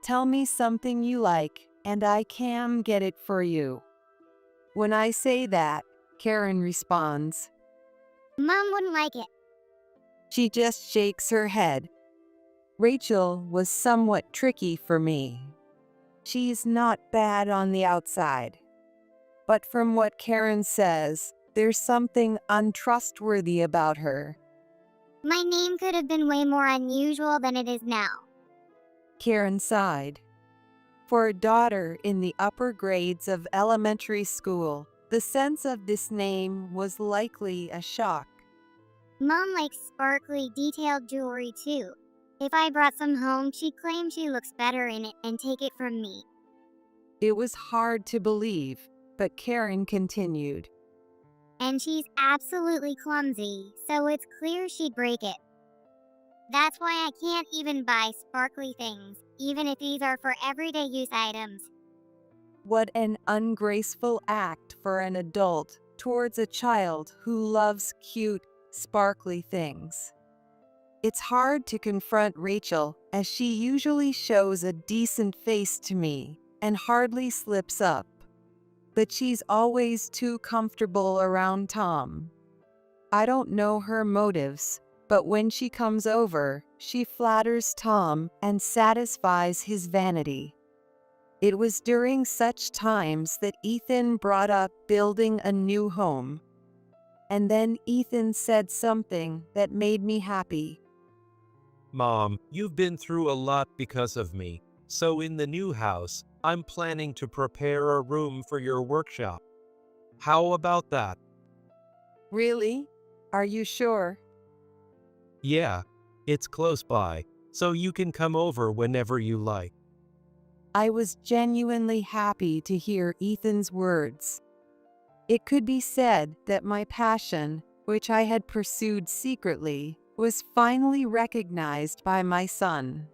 tell me something you like, and I can get it for you. When I say that, Karen responds, Mom wouldn't like it. She just shakes her head. Rachel was somewhat tricky for me. She's not bad on the outside. But from what Karen says, there's something untrustworthy about her. My name could have been way more unusual than it is now. Karen sighed. For a daughter in the upper grades of elementary school, the sense of this name was likely a shock. Mom likes sparkly, detailed jewelry too. If I brought some home, she'd claim she looks better in it and take it from me. It was hard to believe, but Karen continued. And she's absolutely clumsy, so it's clear she'd break it. That's why I can't even buy sparkly things, even if these are for everyday use items. What an ungraceful act for an adult towards a child who loves cute, sparkly things. It's hard to confront Rachel, as she usually shows a decent face to me and hardly slips up. But she's always too comfortable around Tom. I don't know her motives, but when she comes over, she flatters Tom and satisfies his vanity. It was during such times that Ethan brought up building a new home. And then Ethan said something that made me happy. Mom, you've been through a lot because of me. So in the new house, I'm planning to prepare a room for your workshop. How about that? Really? Are you sure? Yeah, it's close by, so you can come over whenever you like. I was genuinely happy to hear Ethan's words. It could be said that my passion, which I had pursued secretly, was finally recognized by my son.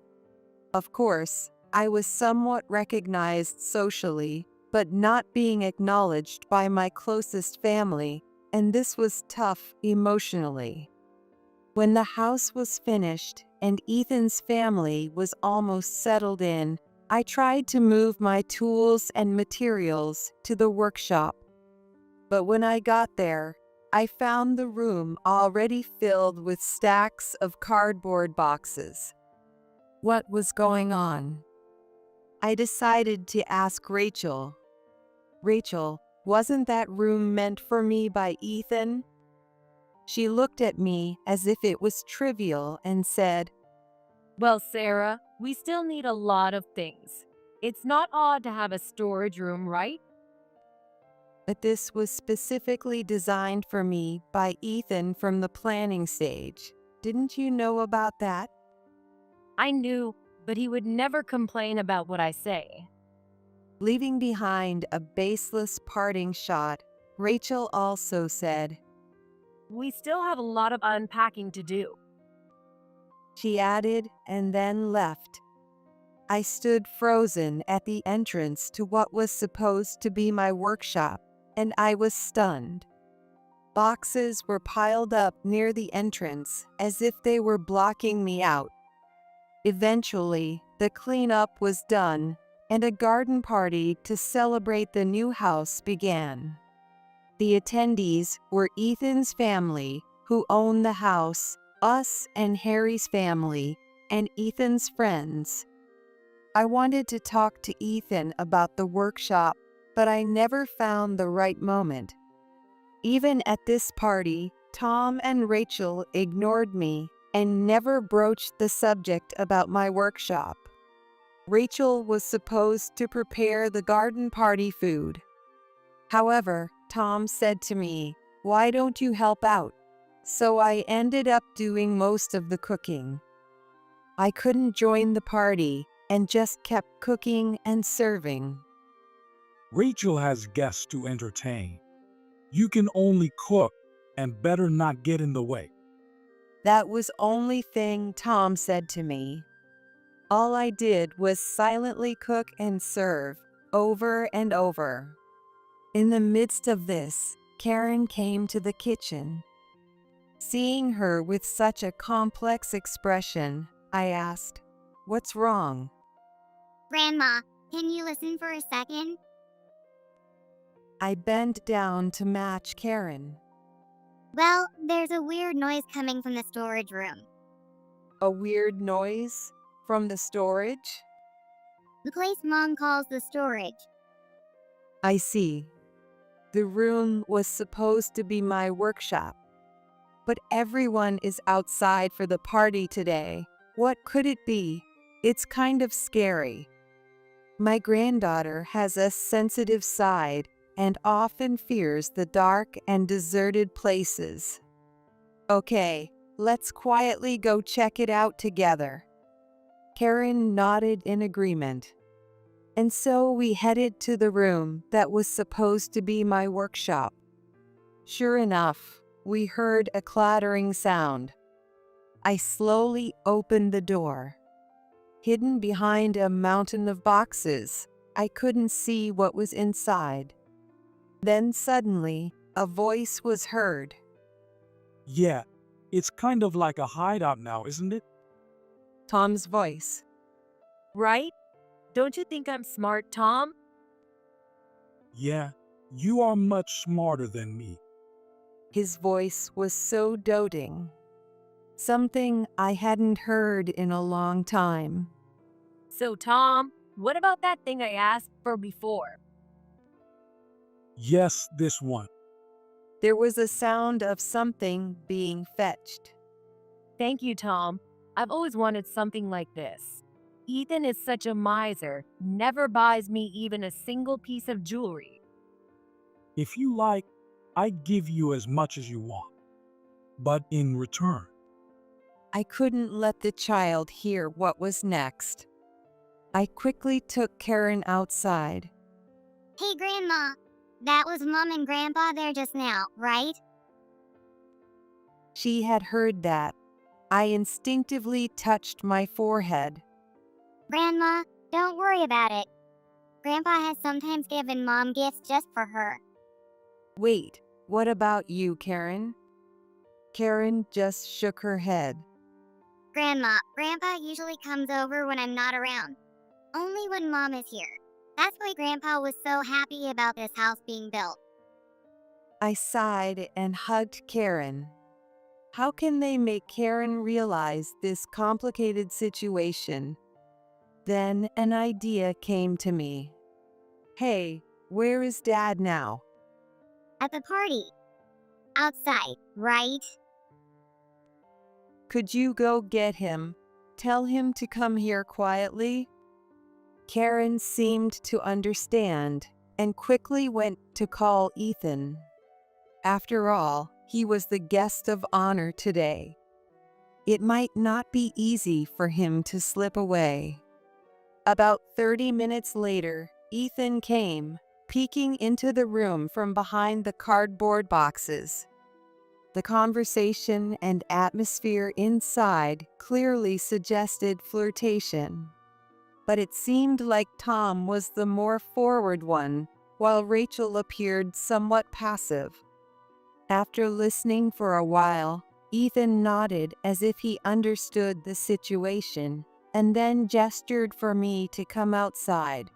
Of course, I was somewhat recognized socially, but not being acknowledged by my closest family, and this was tough emotionally. When the house was finished and Ethan's family was almost settled in, I tried to move my tools and materials to the workshop. But when I got there, I found the room already filled with stacks of cardboard boxes. What was going on? I decided to ask Rachel. Rachel, wasn't that room meant for me by Ethan? She looked at me as if it was trivial and said, Well, Sarah, we still need a lot of things. It's not odd to have a storage room, right? But this was specifically designed for me by Ethan from the planning stage. Didn't you know about that? I knew, but he would never complain about what I say. Leaving behind a baseless parting shot, Rachel also said, We still have a lot of unpacking to do. she added, and then left. I stood frozen at the entrance to what was supposed to be my workshop, and I was stunned. Boxes were piled up near the entrance as if they were blocking me out. Eventually, the cleanup was done, and a garden party to celebrate the new house began. The attendees were Ethan's family, who owned the house, us and Harry's family, and Ethan's friends. I wanted to talk to Ethan about the workshop, but I never found the right moment. Even at this party, Tom and Rachel ignored me and never broached the subject about my workshop. Rachel was supposed to prepare the garden party food. However, Tom said to me, "Why don't you help out?" So I ended up doing most of the cooking. I couldn't join the party and just kept cooking and serving. Rachel has guests to entertain. You can only cook and better not get in the way. That was only thing Tom said to me. All I did was silently cook and serve, over and over. In the midst of this, Karen came to the kitchen. Seeing her with such a complex expression, I asked, "What's wrong?" Grandma, can you listen for a second? I bent down to match Karen. Well, there's a weird noise coming from the storage room. A weird noise from the storage? The place Mom calls the storage. I see. The room was supposed to be my workshop. But everyone is outside for the party today. What could it be? It's kind of scary. My granddaughter has a sensitive side and often fears the dark and deserted places. Okay, let's quietly go check it out together. Karen nodded in agreement. And so we headed to the room that was supposed to be my workshop. Sure enough, we heard a clattering sound. I slowly opened the door. Hidden behind a mountain of boxes, I couldn't see what was inside. Then suddenly, a voice was heard. Yeah, it's kind of like a hideout now, isn't it? Tom's voice. Right? Don't you think I'm smart, Tom? Yeah, you are much smarter than me. His voice was so doting. Something I hadn't heard in a long time. So, Tom, what about that thing I asked for before? Yes, this one. There was a sound of something being fetched. Thank you, Tom. I've always wanted something like this. Ethan is such a miser, never buys me even a single piece of jewelry. If you like, I'd give you as much as you want. But in return, I couldn't let the child hear what was next. I quickly took Karen outside. Hey, Grandma. That was Mom and Grandpa there just now, right? She had heard that. I instinctively touched my forehead. Grandma, don't worry about it. Grandpa has sometimes given Mom gifts just for her. Wait, what about you, Karen? Karen just shook her head. Grandma, Grandpa usually comes over when I'm not around. Only when Mom is here. That's why Grandpa was so happy about this house being built. I sighed and hugged Karen. How can they make Karen realize this complicated situation? Then an idea came to me. Hey, where is Dad now? At the party. Outside, right? Could you go get him? Tell him to come here quietly? Karen seemed to understand and quickly went to call Ethan. After all, he was the guest of honor today. It might not be easy for him to slip away. About 30 minutes later, Ethan came, peeking into the room from behind the cardboard boxes. The conversation and atmosphere inside clearly suggested flirtation. But it seemed like Tom was the more forward one, while Rachel appeared somewhat passive. After listening for a while, Ethan nodded as if he understood the situation, and then gestured for me to come outside.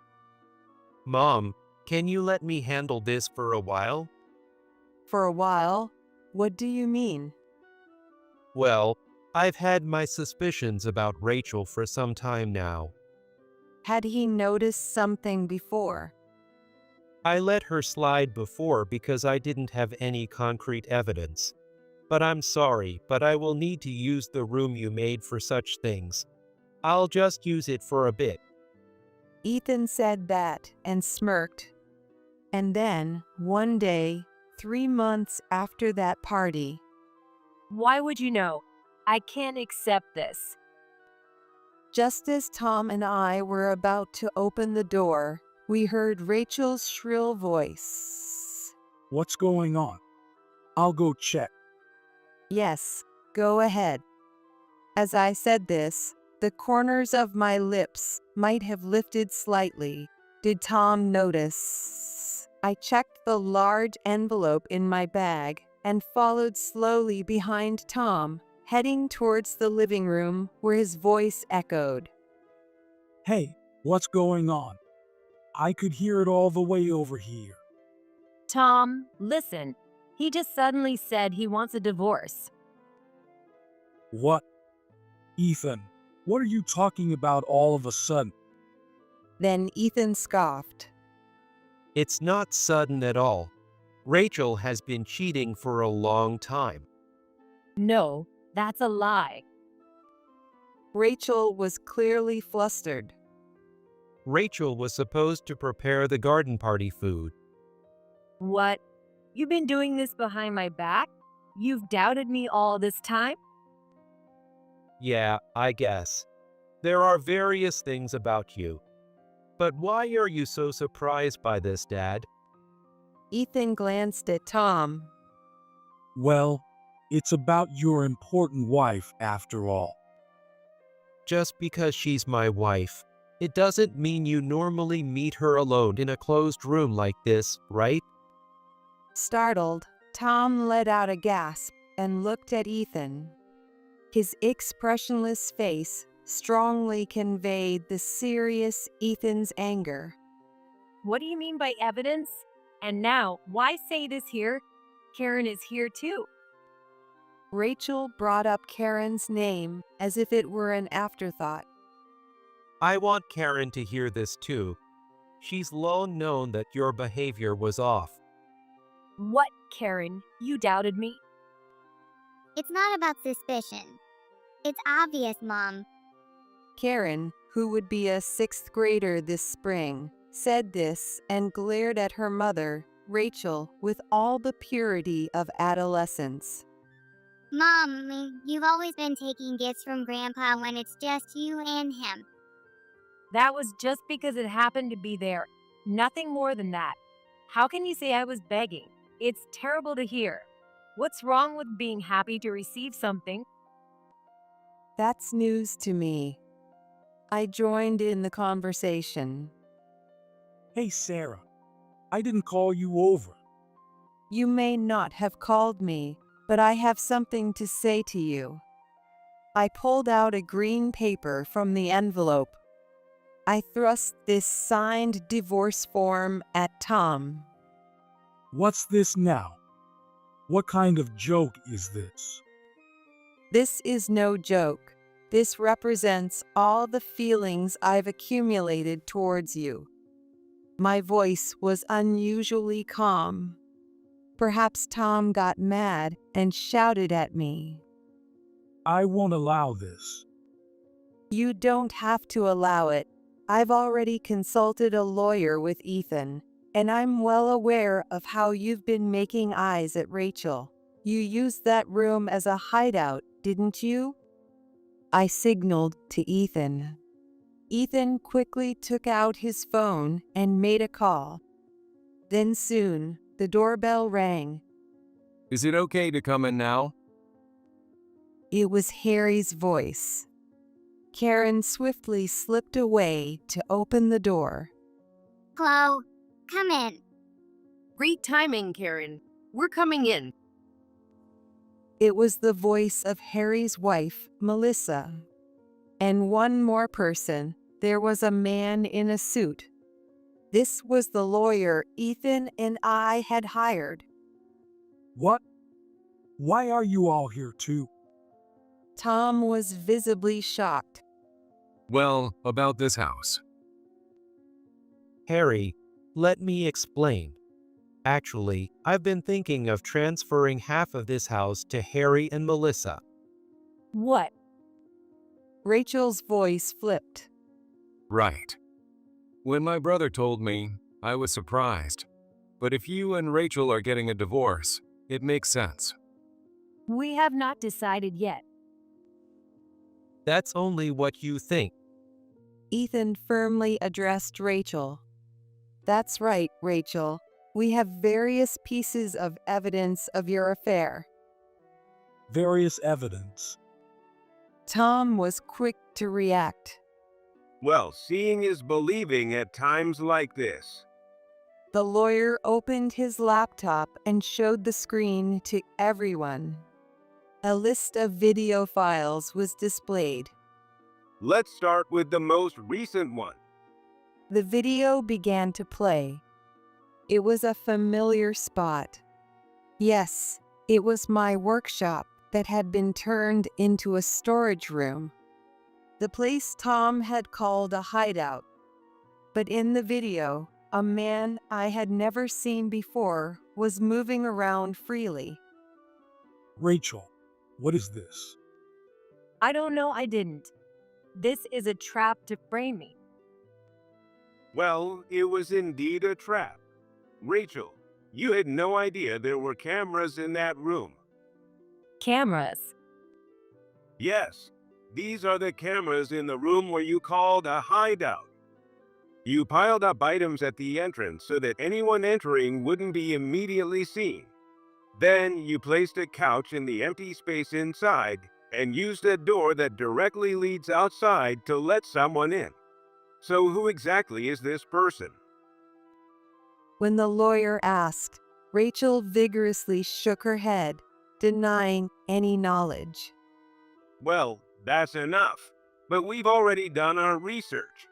Mom, can you let me handle this for a while? For a while? What do you mean? Well, I've had my suspicions about Rachel for some time now. Had he noticed something before? I let her slide before because I didn't have any concrete evidence. But I'm sorry, but I will need to use the room you made for such things. I'll just use it for a bit. Ethan said that and smirked. And then, one day, 3 months after that party, Why would you know? I can't accept this. just as Tom and I were about to open the door, we heard Rachel's shrill voice. What's going on? I'll go check. Yes, go ahead. As I said this, the corners of my lips might have lifted slightly. Did Tom notice? I checked the large envelope in my bag and followed slowly behind Tom, heading towards the living room where his voice echoed. Hey, what's going on? I could hear it all the way over here. Tom, listen. He just suddenly said he wants a divorce. What? Ethan, what are you talking about all of a sudden? Then Ethan scoffed. It's not sudden at all. Rachel has been cheating for a long time. No, that's a lie. Rachel was clearly flustered. Rachel was supposed to prepare the garden party food. What? You've been doing this behind my back? You've doubted me all this time? Yeah, I guess. There are various things about you. But why are you so surprised by this, Dad? Ethan glanced at Tom. Well, it's about your important wife after all. Just because she's my wife, it doesn't mean you normally meet her alone in a closed room like this, right? Startled, Tom let out a gasp and looked at Ethan. His expressionless face strongly conveyed the serious Ethan's anger. What do you mean by evidence? And now, why say this here? Karen is here too. Rachel brought up Karen's name as if it were an afterthought. I want Karen to hear this too. She's long known that your behavior was off. What, Karen? You doubted me? It's not about suspicion. It's obvious, Mom. Karen, who would be a 6th grader this spring, said this and glared at her mother, Rachel, with all the purity of adolescence. Mom, you've always been taking gifts from Grandpa when it's just you and him. That was just because it happened to be there. Nothing more than that. How can you say I was begging? It's terrible to hear. What's wrong with being happy to receive something? That's news to me. I joined in the conversation. Hey, Sarah, I didn't call you over. You may not have called me, but I have something to say to you. I pulled out a green paper from the envelope. I thrust this signed divorce form at Tom. What's this now? What kind of joke is this? This is no joke. This represents all the feelings I've accumulated towards you. My voice was unusually calm. Perhaps Tom got mad and shouted at me. I won't allow this. You don't have to allow it. I've already consulted a lawyer with Ethan, and I'm well aware of how you've been making eyes at Rachel. You used that room as a hideout, didn't you? I signaled to Ethan. Ethan quickly took out his phone and made a call. Then soon, the doorbell rang. Is it okay to come in now? It was Harry's voice. Karen swiftly slipped away to open the door. Chloe, come in. Great timing, Karen. We're coming in. It was the voice of Harry's wife, Melissa. And one more person. There was a man in a suit. This was the lawyer Ethan and I had hired. What? Why are you all here too? Tom was visibly shocked. Well, about this house. Harry, let me explain. Actually, I've been thinking of transferring half of this house to Harry and Melissa. What? Rachel's voice flipped. Right. When my brother told me, I was surprised. But if you and Rachel are getting a divorce, it makes sense. We have not decided yet. That's only what you think. Ethan firmly addressed Rachel. That's right, Rachel. We have various pieces of evidence of your affair. Various evidence. Tom was quick to react. Well, seeing is believing at times like this. The lawyer opened his laptop and showed the screen to everyone. A list of video files was displayed. Let's start with the most recent one. The video began to play. It was a familiar spot. Yes, it was my workshop that had been turned into a storage room. The place Tom had called a hideout. But in the video, a man I had never seen before was moving around freely. Rachel, what is this? I don't know, I didn't. This is a trap to frame me. Well, it was indeed a trap. Rachel, you had no idea there were cameras in that room. Cameras. Yes, these are the cameras in the room where you called a hideout. You piled up items at the entrance so that anyone entering wouldn't be immediately seen. Then you placed a couch in the empty space inside and used a door that directly leads outside to let someone in. So who exactly is this person? When the lawyer asked, Rachel vigorously shook her head, denying any knowledge. Well, that's enough. But we've already done our research.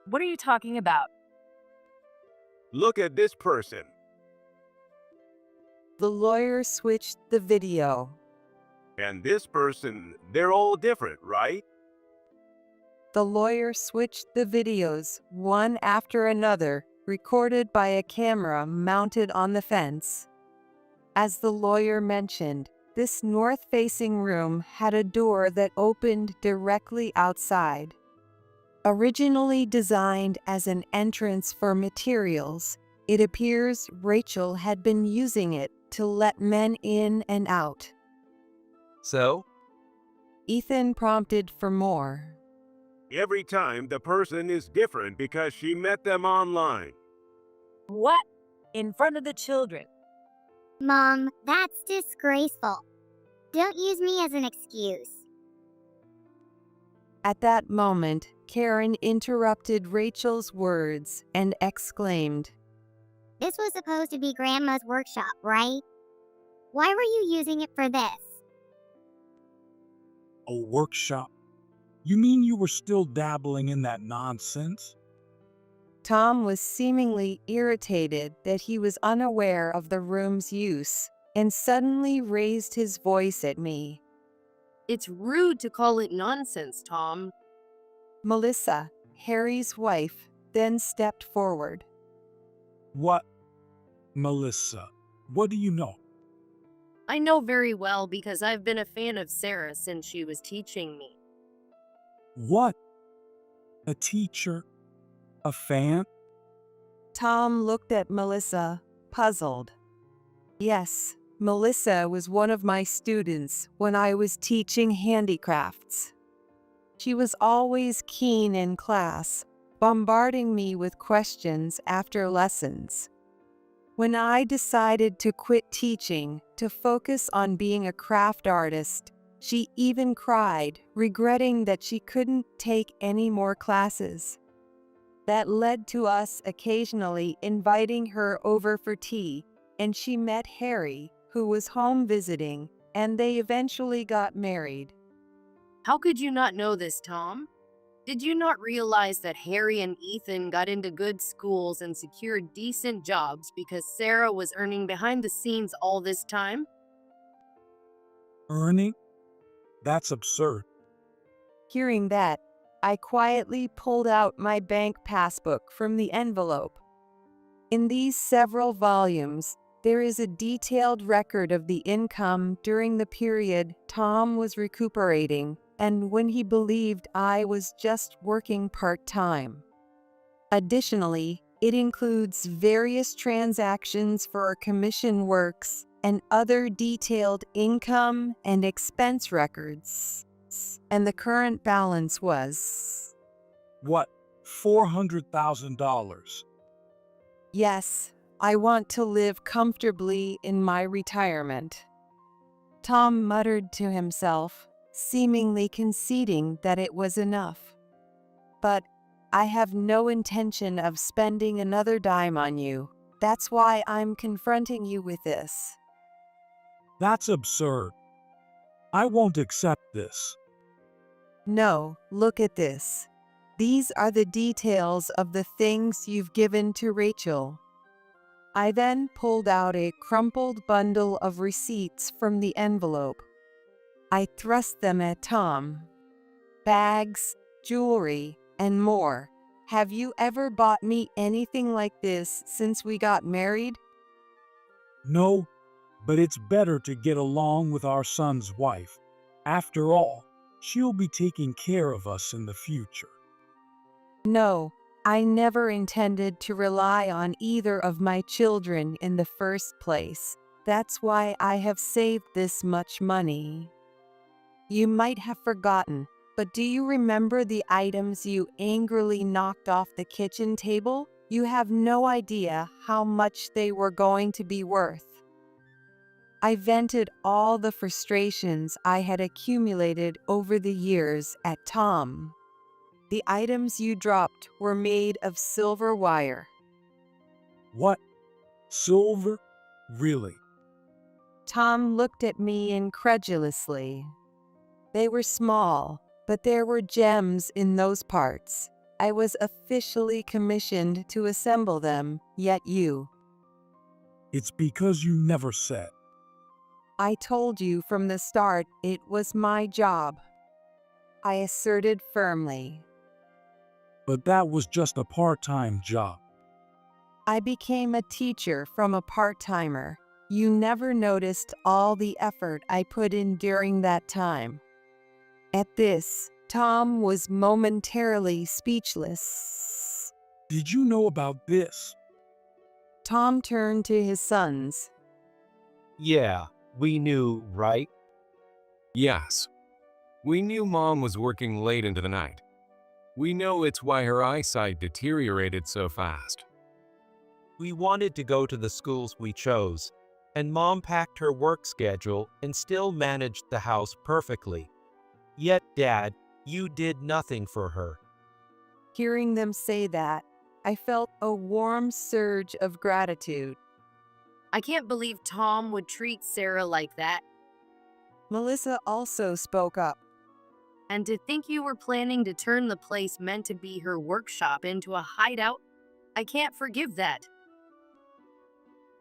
What are you talking about? Look at this person. The lawyer switched the video. And this person, they're all different, right? The lawyer switched the videos, one after another, recorded by a camera mounted on the fence. As the lawyer mentioned, this north-facing room had a door that opened directly outside. Originally designed as an entrance for materials, it appears Rachel had been using it to let men in and out. So? Ethan prompted for more. Every time the person is different because she met them online. What? In front of the children. Mom, that's disgraceful. Don't use me as an excuse. At that moment, Karen interrupted Rachel's words and exclaimed, This was supposed to be Grandma's workshop, right? Why were you using it for this? A workshop? You mean you were still dabbling in that nonsense? Tom was seemingly irritated that he was unaware of the room's use and suddenly raised his voice at me. It's rude to call it nonsense, Tom. Melissa, Harry's wife, then stepped forward. What? Melissa, what do you know? I know very well because I've been a fan of Sarah since she was teaching me. What? A teacher? A fan? Tom looked at Melissa, puzzled. Yes, Melissa was one of my students when I was teaching handicrafts. She was always keen in class, bombarding me with questions after lessons. When I decided to quit teaching to focus on being a craft artist, she even cried, regretting that she couldn't take any more classes. That led to us occasionally inviting her over for tea, and she met Harry, who was home visiting, and they eventually got married. How could you not know this, Tom? Did you not realize that Harry and Ethan got into good schools and secured decent jobs because Sarah was earning behind the scenes all this time? Earning? That's absurd. Hearing that, I quietly pulled out my bank passbook from the envelope. In these several volumes, there is a detailed record of the income during the period Tom was recuperating and when he believed I was just working part-time. Additionally, it includes various transactions for commission works and other detailed income and expense records. And the current balance was... What? $400,000. Yes, I want to live comfortably in my retirement. Tom muttered to himself, seemingly conceding that it was enough. But I have no intention of spending another dime on you. That's why I'm confronting you with this. That's absurd. I won't accept this. No, look at this. These are the details of the things you've given to Rachel. I then pulled out a crumpled bundle of receipts from the envelope. I thrust them at Tom. Bags, jewelry, and more. Have you ever bought me anything like this since we got married? No, but it's better to get along with our son's wife. After all, she'll be taking care of us in the future. No, I never intended to rely on either of my children in the first place. That's why I have saved this much money. You might have forgotten, but do you remember the items you angrily knocked off the kitchen table? You have no idea how much they were going to be worth. I vented all the frustrations I had accumulated over the years at Tom. The items you dropped were made of silver wire. What? Silver? Really? Tom looked at me incredulously. They were small, but there were gems in those parts. I was officially commissioned to assemble them, yet you. It's because you never said. I told you from the start it was my job, I asserted firmly. But that was just a part-time job. I became a teacher from a part-timer. You never noticed all the effort I put in during that time. At this, Tom was momentarily speechless. Did you know about this? Tom turned to his sons. Yeah, we knew, right? Yes. We knew Mom was working late into the night. We know it's why her eyesight deteriorated so fast. We wanted to go to the schools we chose, and Mom packed her work schedule and still managed the house perfectly. Yet, Dad, you did nothing for her. Hearing them say that, I felt a warm surge of gratitude. I can't believe Tom would treat Sarah like that. Melissa also spoke up. And to think you were planning to turn the place meant to be her workshop into a hideout? I can't forgive that.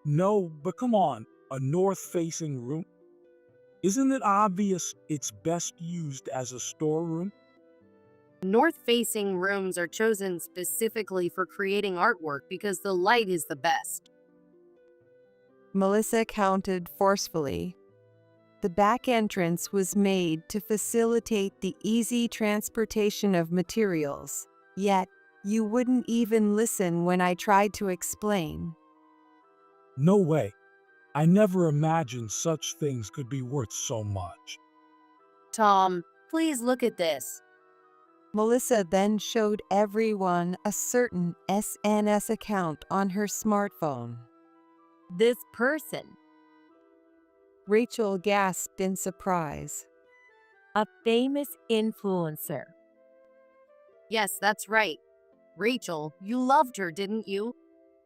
No, but come on, a north-facing room? Isn't it obvious it's best used as a storeroom? North-facing rooms are chosen specifically for creating artwork because the light is the best. Melissa counted forcefully. The back entrance was made to facilitate the easy transportation of materials, yet you wouldn't even listen when I tried to explain. No way. I never imagined such things could be worth so much. Tom, please look at this. Melissa then showed everyone a certain SNS account on her smartphone. This person, Rachel gasped in surprise. a famous influencer. Yes, that's right. Rachel, you loved her, didn't you?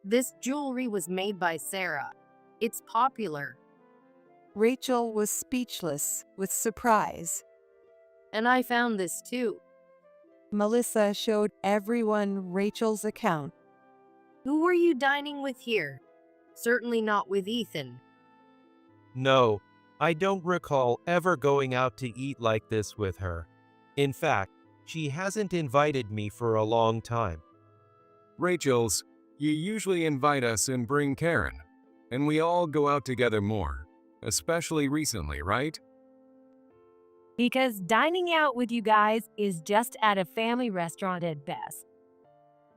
This jewelry was made by Sarah. It's popular. Rachel was speechless with surprise. And I found this too. Melissa showed everyone Rachel's account. Who were you dining with here? Certainly not with Ethan. No, I don't recall ever going out to eat like this with her. In fact, she hasn't invited me for a long time. Rachel's, you usually invite us and bring Karen, and we all go out together more, especially recently, right? Because dining out with you guys is just at a family restaurant at best.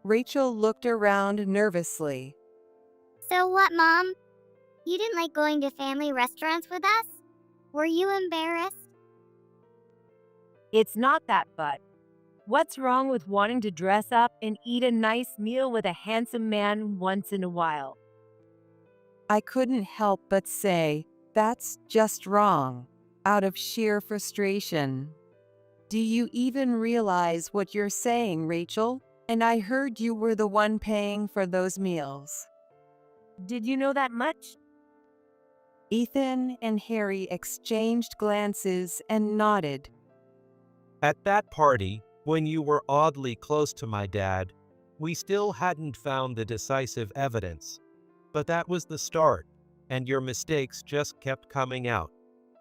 Rachel looked around nervously. So what, Mom? You didn't like going to family restaurants with us? Were you embarrassed? It's not that, but what's wrong with wanting to dress up and eat a nice meal with a handsome man once in a while? I couldn't help but say, that's just wrong, out of sheer frustration. Do you even realize what you're saying, Rachel? And I heard you were the one paying for those meals. Did you know that much? Ethan and Harry exchanged glances and nodded. At that party, when you were oddly close to my dad, we still hadn't found the decisive evidence. But that was the start, and your mistakes just kept coming out.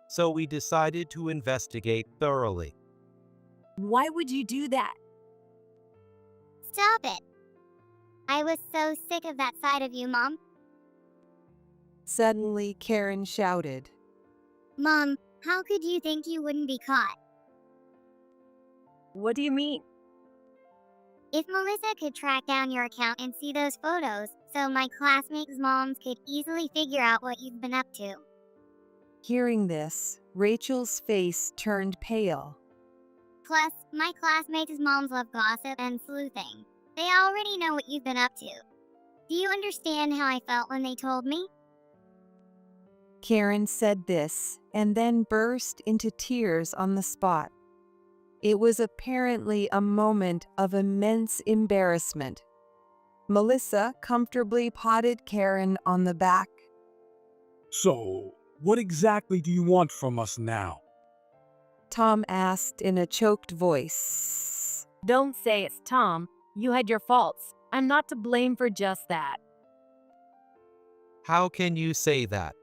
So we decided to investigate thoroughly. Why would you do that? Stop it. I was so sick of that side of you, Mom. Suddenly, Karen shouted. Mom, how could you think you wouldn't be caught? What do you mean? If Melissa could track down your account and see those photos, so my classmates' moms could easily figure out what you've been up to. Hearing this, Rachel's face turned pale. Plus, my classmates' moms love gossip and sleuthing. They already know what you've been up to. Do you understand how I felt when they told me? Karen said this and then burst into tears on the spot. It was apparently a moment of immense embarrassment. Melissa comfortably patted Karen on the back. So, what exactly do you want from us now? Tom asked in a choked voice. Don't say it's Tom. You had your faults. I'm not to blame for just that. How can you say that?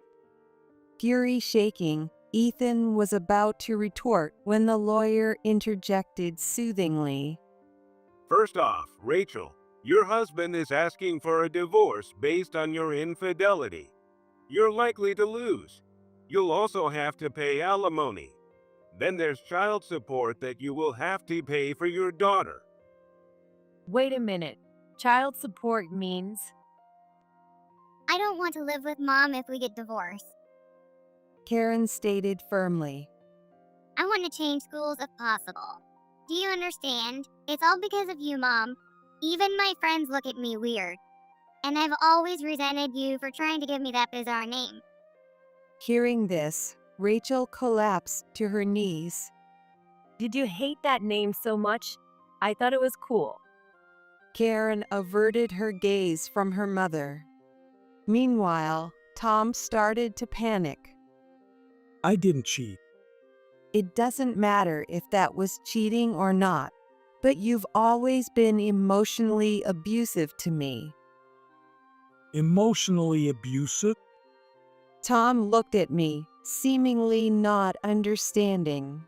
Fury shaking, Ethan was about to retort when the lawyer interjected soothingly. First off, Rachel, your husband is asking for a divorce based on your infidelity. You're likely to lose. You'll also have to pay alimony. Then there's child support that you will have to pay for your daughter. Wait a minute. Child support means? I don't want to live with Mom if we get divorced. Karen stated firmly. I want to change schools if possible. Do you understand? It's all because of you, Mom. Even my friends look at me weird. And I've always resented you for trying to give me that bizarre name. Hearing this, Rachel collapsed to her knees. Did you hate that name so much? I thought it was cool. Karen averted her gaze from her mother. Meanwhile, Tom started to panic. I didn't cheat. It doesn't matter if that was cheating or not, but you've always been emotionally abusive to me. Emotionally abusive? Tom looked at me, seemingly not understanding.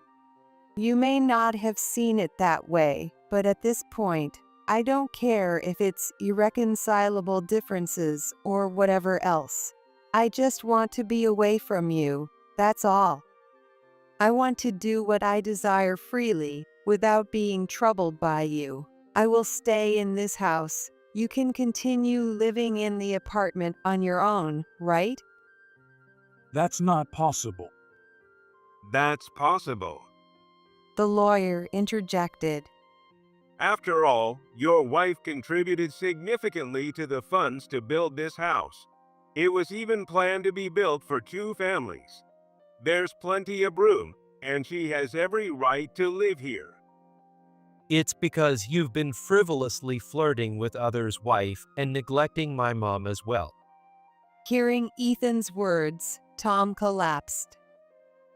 You may not have seen it that way, but at this point, I don't care if it's irreconcilable differences or whatever else. I just want to be away from you, that's all. I want to do what I desire freely, without being troubled by you. I will stay in this house. You can continue living in the apartment on your own, right? That's not possible. That's possible. The lawyer interjected. After all, your wife contributed significantly to the funds to build this house. It was even planned to be built for 2 families. There's plenty of room, and she has every right to live here. It's because you've been frivolously flirting with others' wife and neglecting my mom as well. Hearing Ethan's words, Tom collapsed.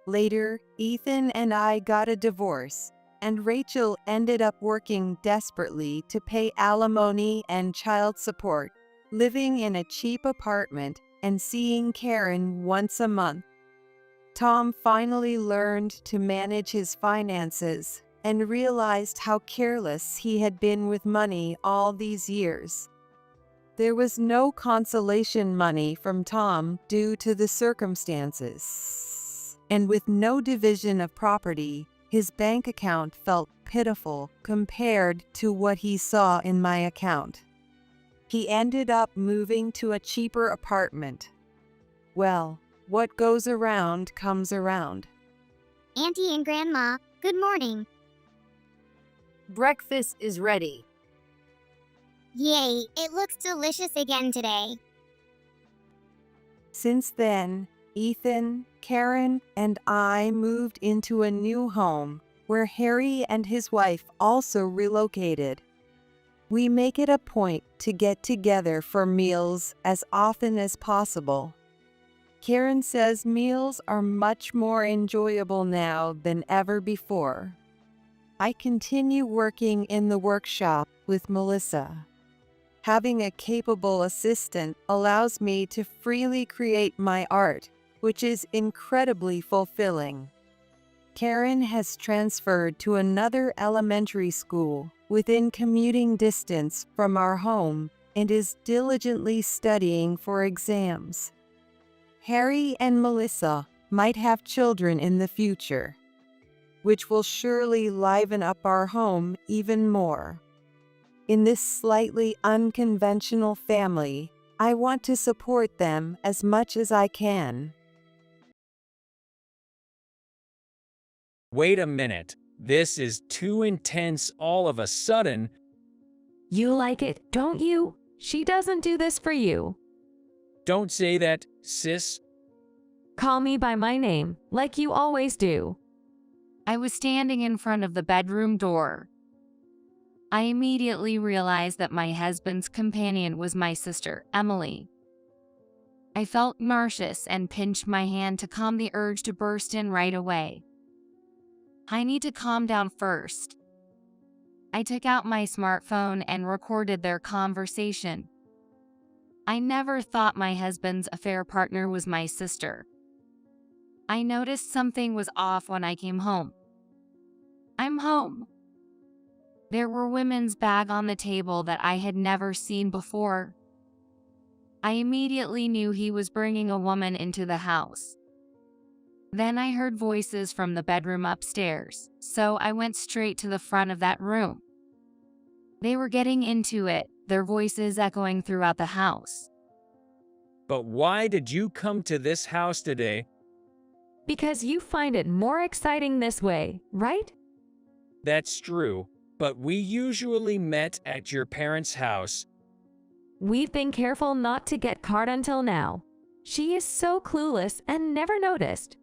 Later, Ethan and I got a divorce, and Rachel ended up working desperately to pay alimony and child support, living in a cheap apartment and seeing Karen once a month. Tom finally learned to manage his finances and realized how careless he had been with money all these years. There was no consolation money from Tom due to the circumstances, and with no division of property, his bank account felt pitiful compared to what he saw in my account. He ended up moving to a cheaper apartment. Well, what goes around comes around. Auntie and Grandma, good morning. Breakfast is ready. Yay, it looks delicious again today. Since then, Ethan, Karen, and I moved into a new home where Harry and his wife also relocated. We make it a point to get together for meals as often as possible. Karen says meals are much more enjoyable now than ever before. I continue working in the workshop with Melissa. Having a capable assistant allows me to freely create my art, which is incredibly fulfilling. Karen has transferred to another elementary school within commuting distance from our home and is diligently studying for exams. Harry and Melissa might have children in the future, which will surely liven up our home even more. In this slightly unconventional family, I want to support them as much as I can. Wait a minute, this is too intense all of a sudden. You like it, don't you? She doesn't do this for you. Don't say that, sis. Call me by my name, like you always do. I was standing in front of the bedroom door. I immediately realized that my husband's companion was my sister, Emily. I felt nauseous and pinched my hand to calm the urge to burst in right away. I need to calm down first. I took out my smartphone and recorded their conversation. I never thought my husband's affair partner was my sister. I noticed something was off when I came home. I'm home. There were women's bags on the table that I had never seen before. I immediately knew he was bringing a woman into the house. Then I heard voices from the bedroom upstairs, so I went straight to the front of that room. They were getting into it, their voices echoing throughout the house. But why did you come to this house today? Because you find it more exciting this way, right? That's true, but we usually met at your parents' house. We've been careful not to get caught until now. She is so clueless and never noticed.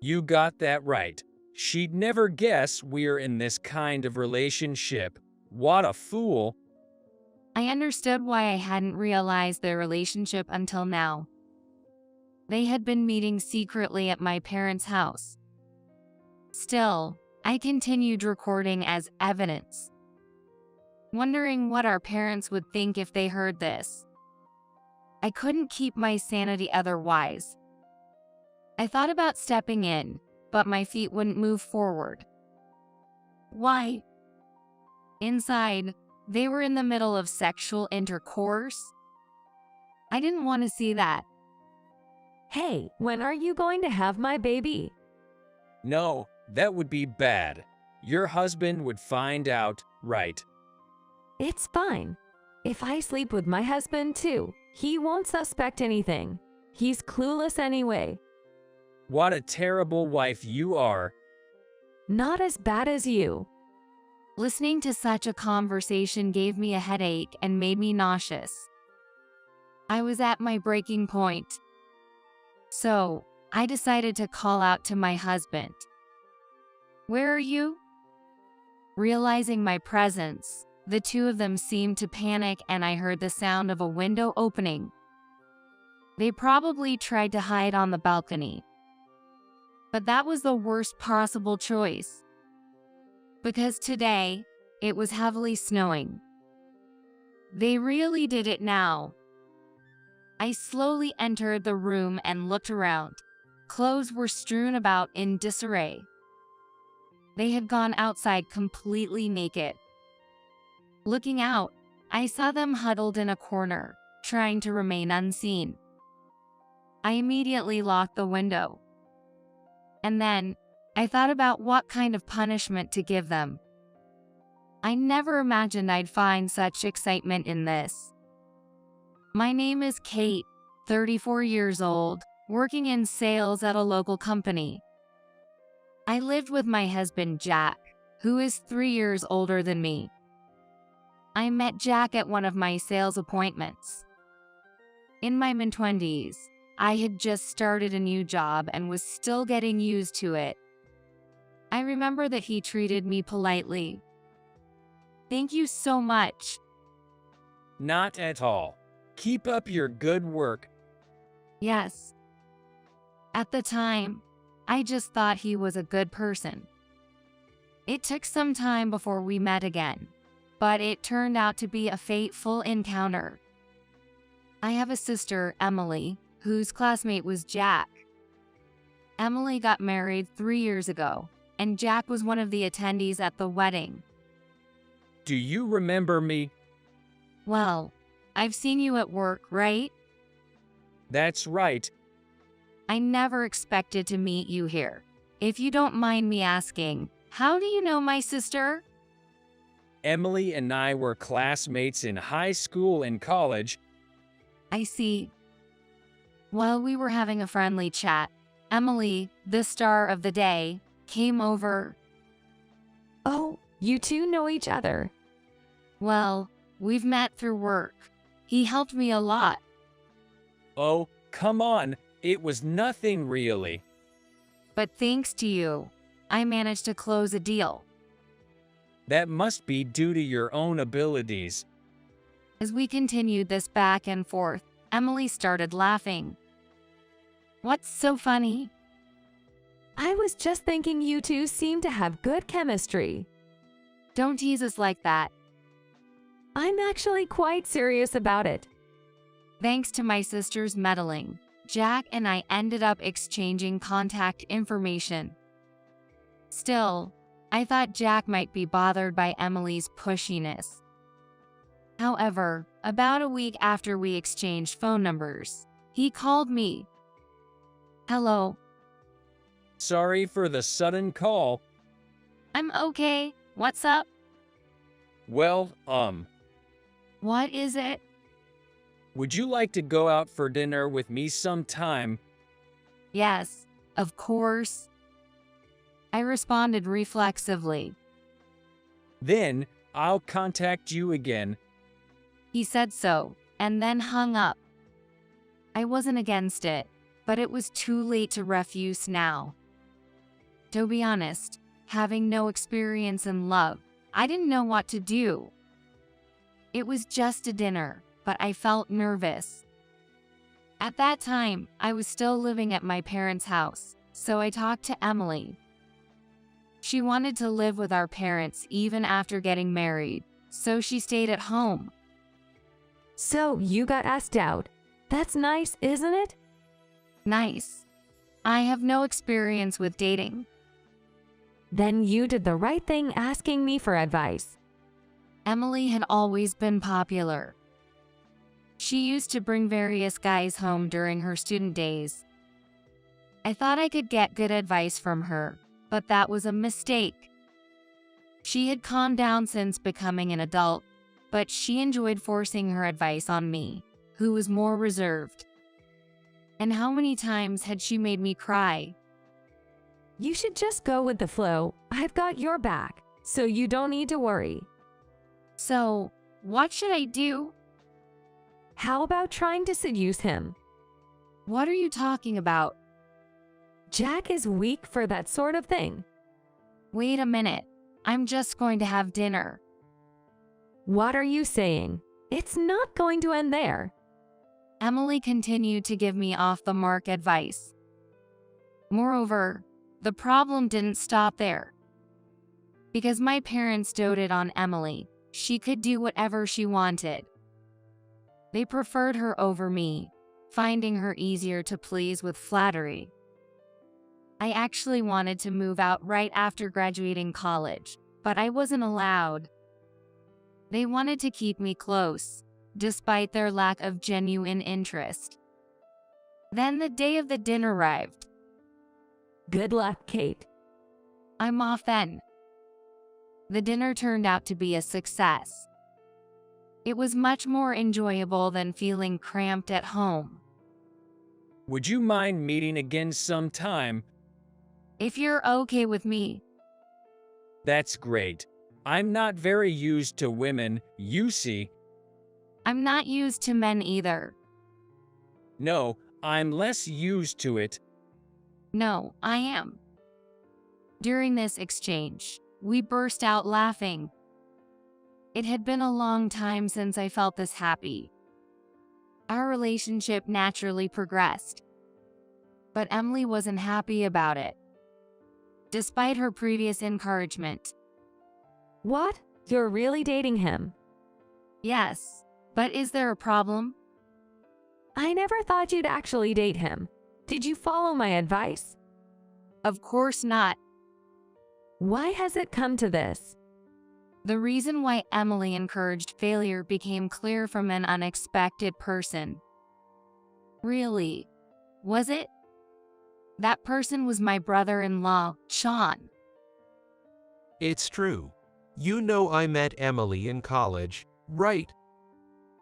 You got that right. She'd never guess we're in this kind of relationship. What a fool. I understood why I hadn't realized their relationship until now. They had been meeting secretly at my parents' house. Still, I continued recording as evidence, wondering what our parents would think if they heard this. I couldn't keep my sanity otherwise. I thought about stepping in, but my feet wouldn't move forward. Why? Inside, they were in the middle of sexual intercourse. I didn't want to see that. Hey, when are you going to have my baby? No, that would be bad. Your husband would find out, right? It's fine. If I sleep with my husband too, he won't suspect anything. He's clueless anyway. What a terrible wife you are. Not as bad as you. Listening to such a conversation gave me a headache and made me nauseous. I was at my breaking point. So, I decided to call out to my husband. "Where are you?" Realizing my presence, the two of them seemed to panic and I heard the sound of a window opening. They probably tried to hide on the balcony. But that was the worst possible choice. Because today, it was heavily snowing. They really did it now. I slowly entered the room and looked around. Clothes were strewn about in disarray. They had gone outside completely naked. Looking out, I saw them huddled in a corner, trying to remain unseen. I immediately locked the window. And then, I thought about what kind of punishment to give them. I never imagined I'd find such excitement in this. My name is Kate, 34 years old, working in sales at a local company. I lived with my husband Jack, who is 3 years older than me. I met Jack at one of my sales appointments. In my mid-20s, I had just started a new job and was still getting used to it. I remember that he treated me politely. "Thank you so much." Not at all. Keep up your good work. Yes. At the time, I just thought he was a good person. It took some time before we met again, but it turned out to be a fateful encounter. I have a sister, Emily, whose classmate was Jack. Emily got married 3 years ago, and Jack was one of the attendees at the wedding. Do you remember me? Well, I've seen you at work, right? That's right. I never expected to meet you here. If you don't mind me asking, how do you know my sister? Emily and I were classmates in high school and college. I see. While we were having a friendly chat, Emily, the star of the day, came over. "Oh, you two know each other." "Well, we've met through work. He helped me a lot." Oh, come on. It was nothing really. "But thanks to you, I managed to close a deal." That must be due to your own abilities. As we continued this back and forth, Emily started laughing. "What's so funny?" "I was just thinking you two seem to have good chemistry." "Don't tease us like that." "I'm actually quite serious about it." Thanks to my sister's meddling, Jack and I ended up exchanging contact information. Still, I thought Jack might be bothered by Emily's pushiness. However, about a week after we exchanged phone numbers, he called me. "Hello." Sorry for the sudden call. "I'm okay. What's up?" Well, "What is it?" would you like to go out for dinner with me sometime? "Yes, of course." I responded reflexively. Then, I'll contact you again. He said so, and then hung up. I wasn't against it, but it was too late to refuse now. To be honest, having no experience in love, I didn't know what to do. It was just a dinner, but I felt nervous. At that time, I was still living at my parents' house, so I talked to Emily. She wanted to live with our parents even after getting married, so she stayed at home. "So you got asked out. That's nice, isn't it?" Nice. I have no experience with dating. "Then you did the right thing asking me for advice." Emily had always been popular. She used to bring various guys home during her student days. I thought I could get good advice from her, but that was a mistake. She had calmed down since becoming an adult, but she enjoyed forcing her advice on me, who was more reserved. And how many times had she made me cry? "You should just go with the flow. I've got your back." so you don't need to worry. So, what should I do? How about trying to seduce him? What are you talking about? Jack is weak for that sort of thing. Wait a minute. I'm just going to have dinner. What are you saying? It's not going to end there. Emily continued to give me off-the-mark advice. Moreover, the problem didn't stop there. Because my parents doted on Emily, she could do whatever she wanted. They preferred her over me, finding her easier to please with flattery. I actually wanted to move out right after graduating college, but I wasn't allowed. They wanted to keep me close, despite their lack of genuine interest. Then the day of the dinner arrived. Good luck, Kate. I'm off then. The dinner turned out to be a success. It was much more enjoyable than feeling cramped at home. Would you mind meeting again sometime? If you're okay with me. That's great. I'm not very used to women, you see. I'm not used to men either. No, I'm less used to it. No, I am. During this exchange, we burst out laughing. It had been a long time since I felt this happy. Our relationship naturally progressed. But Emily wasn't happy about it, despite her previous encouragement. What? You're really dating him? Yes, but is there a problem? I never thought you'd actually date him. Did you follow my advice? Of course not. Why has it come to this? The reason why Emily encouraged failure became clear from an unexpected person. Really? Was it? That person was my brother-in-law, Sean. It's true. You know I met Emily in college, right?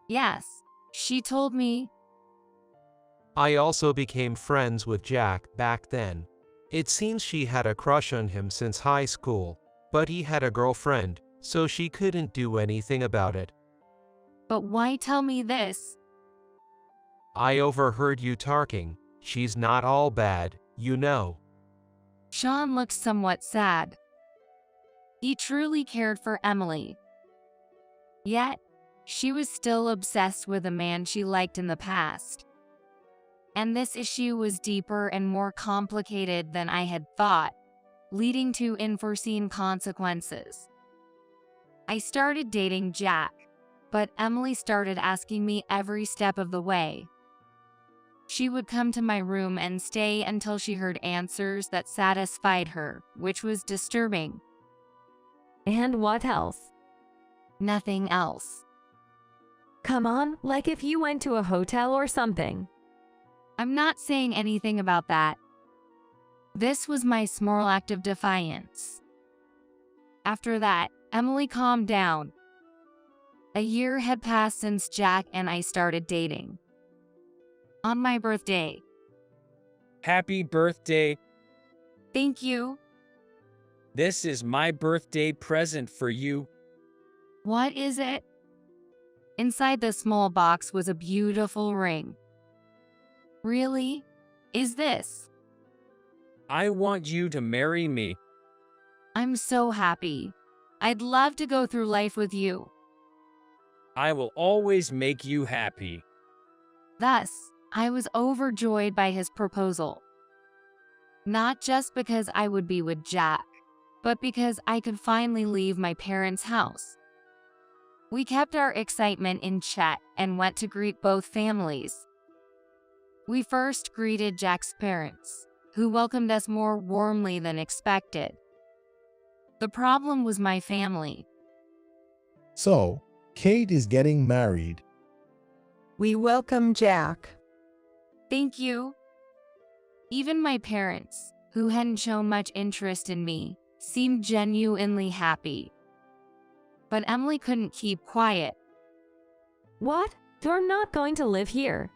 Yes, she told me. I also became friends with Jack back then. It seems she had a crush on him since high school, but he had a girlfriend, so she couldn't do anything about it. But why tell me this? I overheard you talking. She's not all bad, you know. Sean looked somewhat sad. He truly cared for Emily. Yet, she was still obsessed with a man she liked in the past. And this issue was deeper and more complicated than I had thought, leading to unforeseen consequences. I started dating Jack, but Emily started asking me every step of the way. She would come to my room and stay until she heard answers that satisfied her, which was disturbing. And what else? Nothing else. Come on, like if you went to a hotel or something. I'm not saying anything about that. This was my small act of defiance. After that, Emily calmed down. A year had passed since Jack and I started dating. On my birthday. Happy birthday. Thank you. This is my birthday present for you. What is it? Inside the small box was a beautiful ring. Really? Is this? I want you to marry me. I'm so happy. I'd love to go through life with you. I will always make you happy. Thus, I was overjoyed by his proposal. Not just because I would be with Jack, but because I could finally leave my parents' house. We kept our excitement in check and went to greet both families. We first greeted Jack's parents, who welcomed us more warmly than expected. The problem was my family. So, Kate is getting married. We welcome Jack. Thank you. Even my parents, who hadn't shown much interest in me, seemed genuinely happy. But Emily couldn't keep quiet. What? You're not going to live here.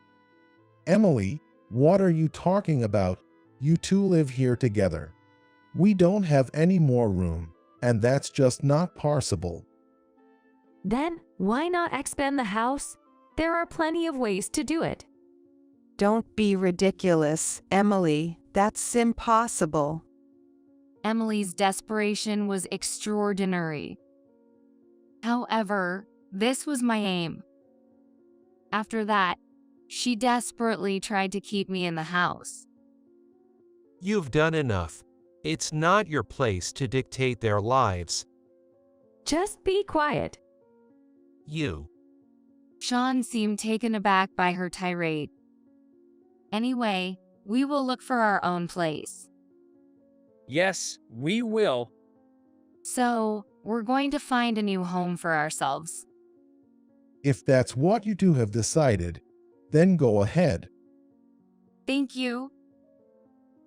Emily, what are you talking about? You two live here together. We don't have any more room, and that's just not possible. Then, why not expand the house? There are plenty of ways to do it. Don't be ridiculous, Emily. That's impossible. Emily's desperation was extraordinary. However, this was my aim. After that, she desperately tried to keep me in the house. You've done enough. It's not your place to dictate their lives. Just be quiet. You. Sean seemed taken aback by her tirade. Anyway, we will look for our own place. Yes, we will. So, we're going to find a new home for ourselves. If that's what you two have decided, then go ahead. Thank you.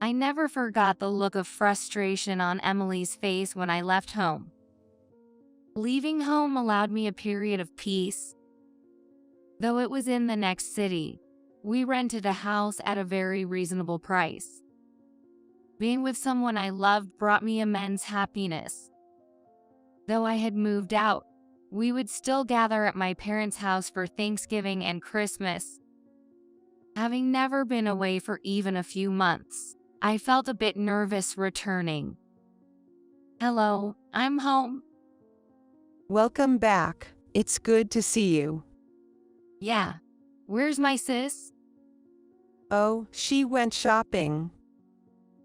I never forgot the look of frustration on Emily's face when I left home. Leaving home allowed me a period of peace. Though it was in the next city, we rented a house at a very reasonable price. Being with someone I loved brought me immense happiness. Though I had moved out, we would still gather at my parents' house for Thanksgiving and Christmas. Having never been away for even a few months, I felt a bit nervous returning. Hello, I'm home. Welcome back. It's good to see you. Yeah. Where's my sis? Oh, she went shopping.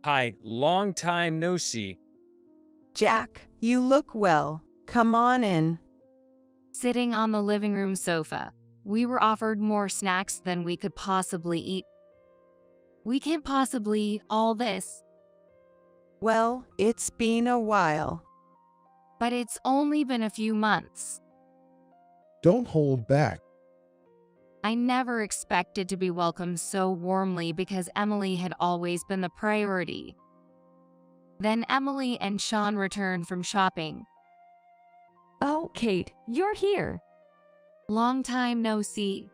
Hi, long time no see. Jack, you look well. Come on in. Sitting on the living room sofa, we were offered more snacks than we could possibly eat. We can't possibly eat all this. Well, it's been a while. But it's only been a few months. Don't hold back. I never expected to be welcomed so warmly because Emily had always been the priority. Then Emily and Sean returned from shopping. Oh, Kate, you're here. Long time no see.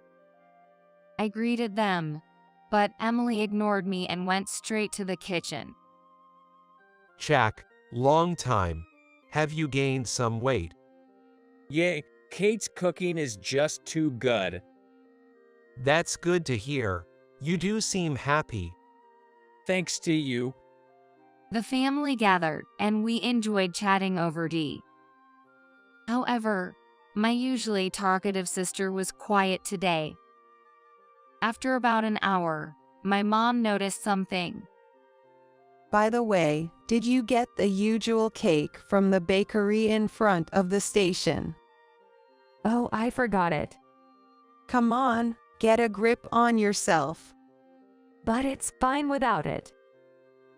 I greeted them, but Emily ignored me and went straight to the kitchen. Jack, long time. Have you gained some weight? Yay, Kate's cooking is just too good. That's good to hear. You do seem happy. Thanks to you. The family gathered, and we enjoyed chatting over tea. However, my usually talkative sister was quiet today. After about an hour, my mom noticed something. By the way, did you get the usual cake from the bakery in front of the station? Oh, I forgot it. Come on, get a grip on yourself. But it's fine without it.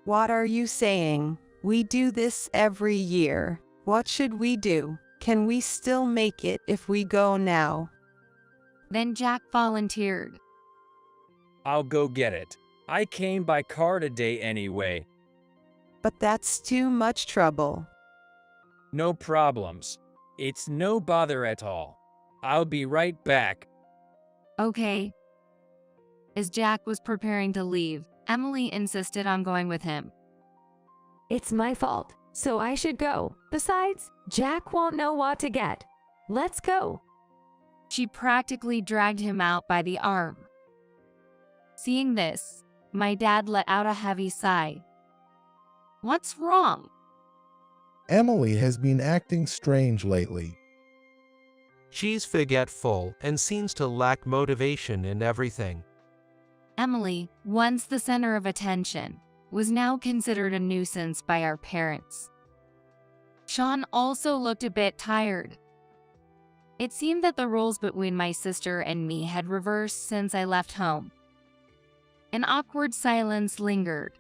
What are you saying? We do this every year. What should we do? Can we still make it if we go now? Then Jack volunteered. I'll go get it. I came by car today anyway. But that's too much trouble. No problems. It's no bother at all. I'll be right back. Okay. As Jack was preparing to leave, Emily insisted on going with him. It's my fault, so I should go. Besides, Jack won't know what to get. Let's go. She practically dragged him out by the arm. Seeing this, my dad let out a heavy sigh. What's wrong? Emily has been acting strange lately. She's forgetful and seems to lack motivation in everything. Emily, once the center of attention, was now considered a nuisance by our parents. Sean also looked a bit tired. It seemed that the roles between my sister and me had reversed since I left home. An awkward silence lingered.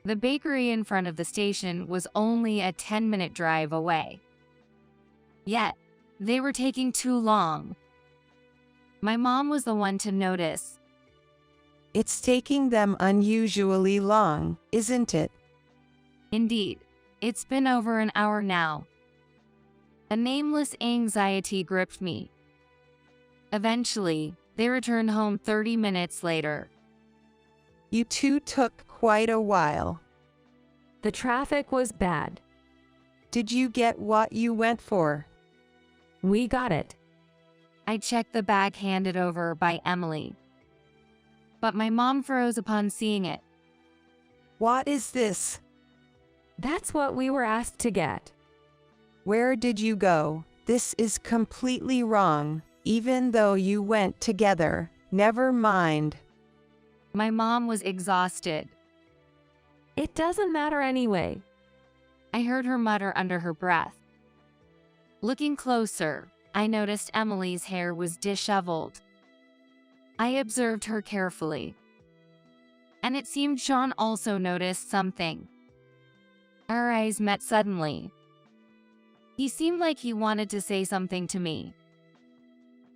The bakery in front of the station was only a 10-minute drive away. Yet, they were taking too long. My mom was the one to notice. It's taking them unusually long, isn't it? Indeed, it's been over an hour now. A nameless anxiety gripped me. Eventually, they returned home 30 minutes later. You two took quite a while. The traffic was bad. Did you get what you went for? We got it. I checked the bag handed over by Emily. But my mom froze upon seeing it. What is this? That's what we were asked to get. Where did you go? This is completely wrong, even though you went together. Never mind. My mom was exhausted. It doesn't matter anyway. I heard her mutter under her breath. Looking closer, I noticed Emily's hair was disheveled. I observed her carefully. And it seemed Sean also noticed something. Our eyes met suddenly. He seemed like he wanted to say something to me.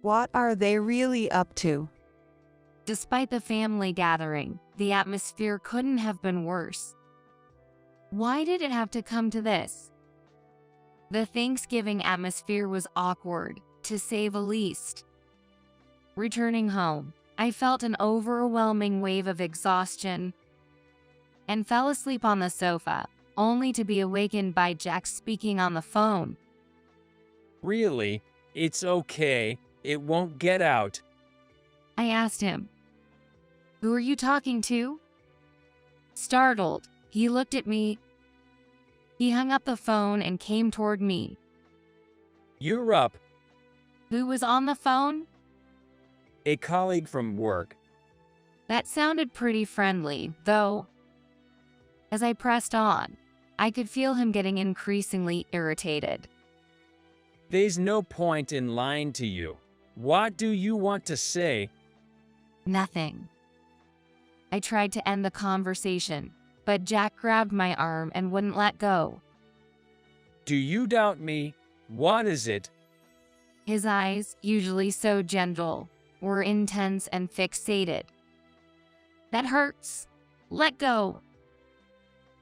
What are they really up to? Despite the family gathering, the atmosphere couldn't have been worse. Why did it have to come to this? The Thanksgiving atmosphere was awkward, to say the least. Returning home, I felt an overwhelming wave of exhaustion and fell asleep on the sofa, only to be awakened by Jack speaking on the phone. Really? It's okay. It won't get out. I asked him, "Who are you talking to?" Startled, he looked at me. He hung up the phone and came toward me. You're up. Who was on the phone? A colleague from work. That sounded pretty friendly, though. As I pressed on, I could feel him getting increasingly irritated. There's no point in lying to you. What do you want to say? Nothing. I tried to end the conversation, but Jack grabbed my arm and wouldn't let go. Do you doubt me? What is it? His eyes, usually so gentle, were intense and fixated. That hurts. Let go.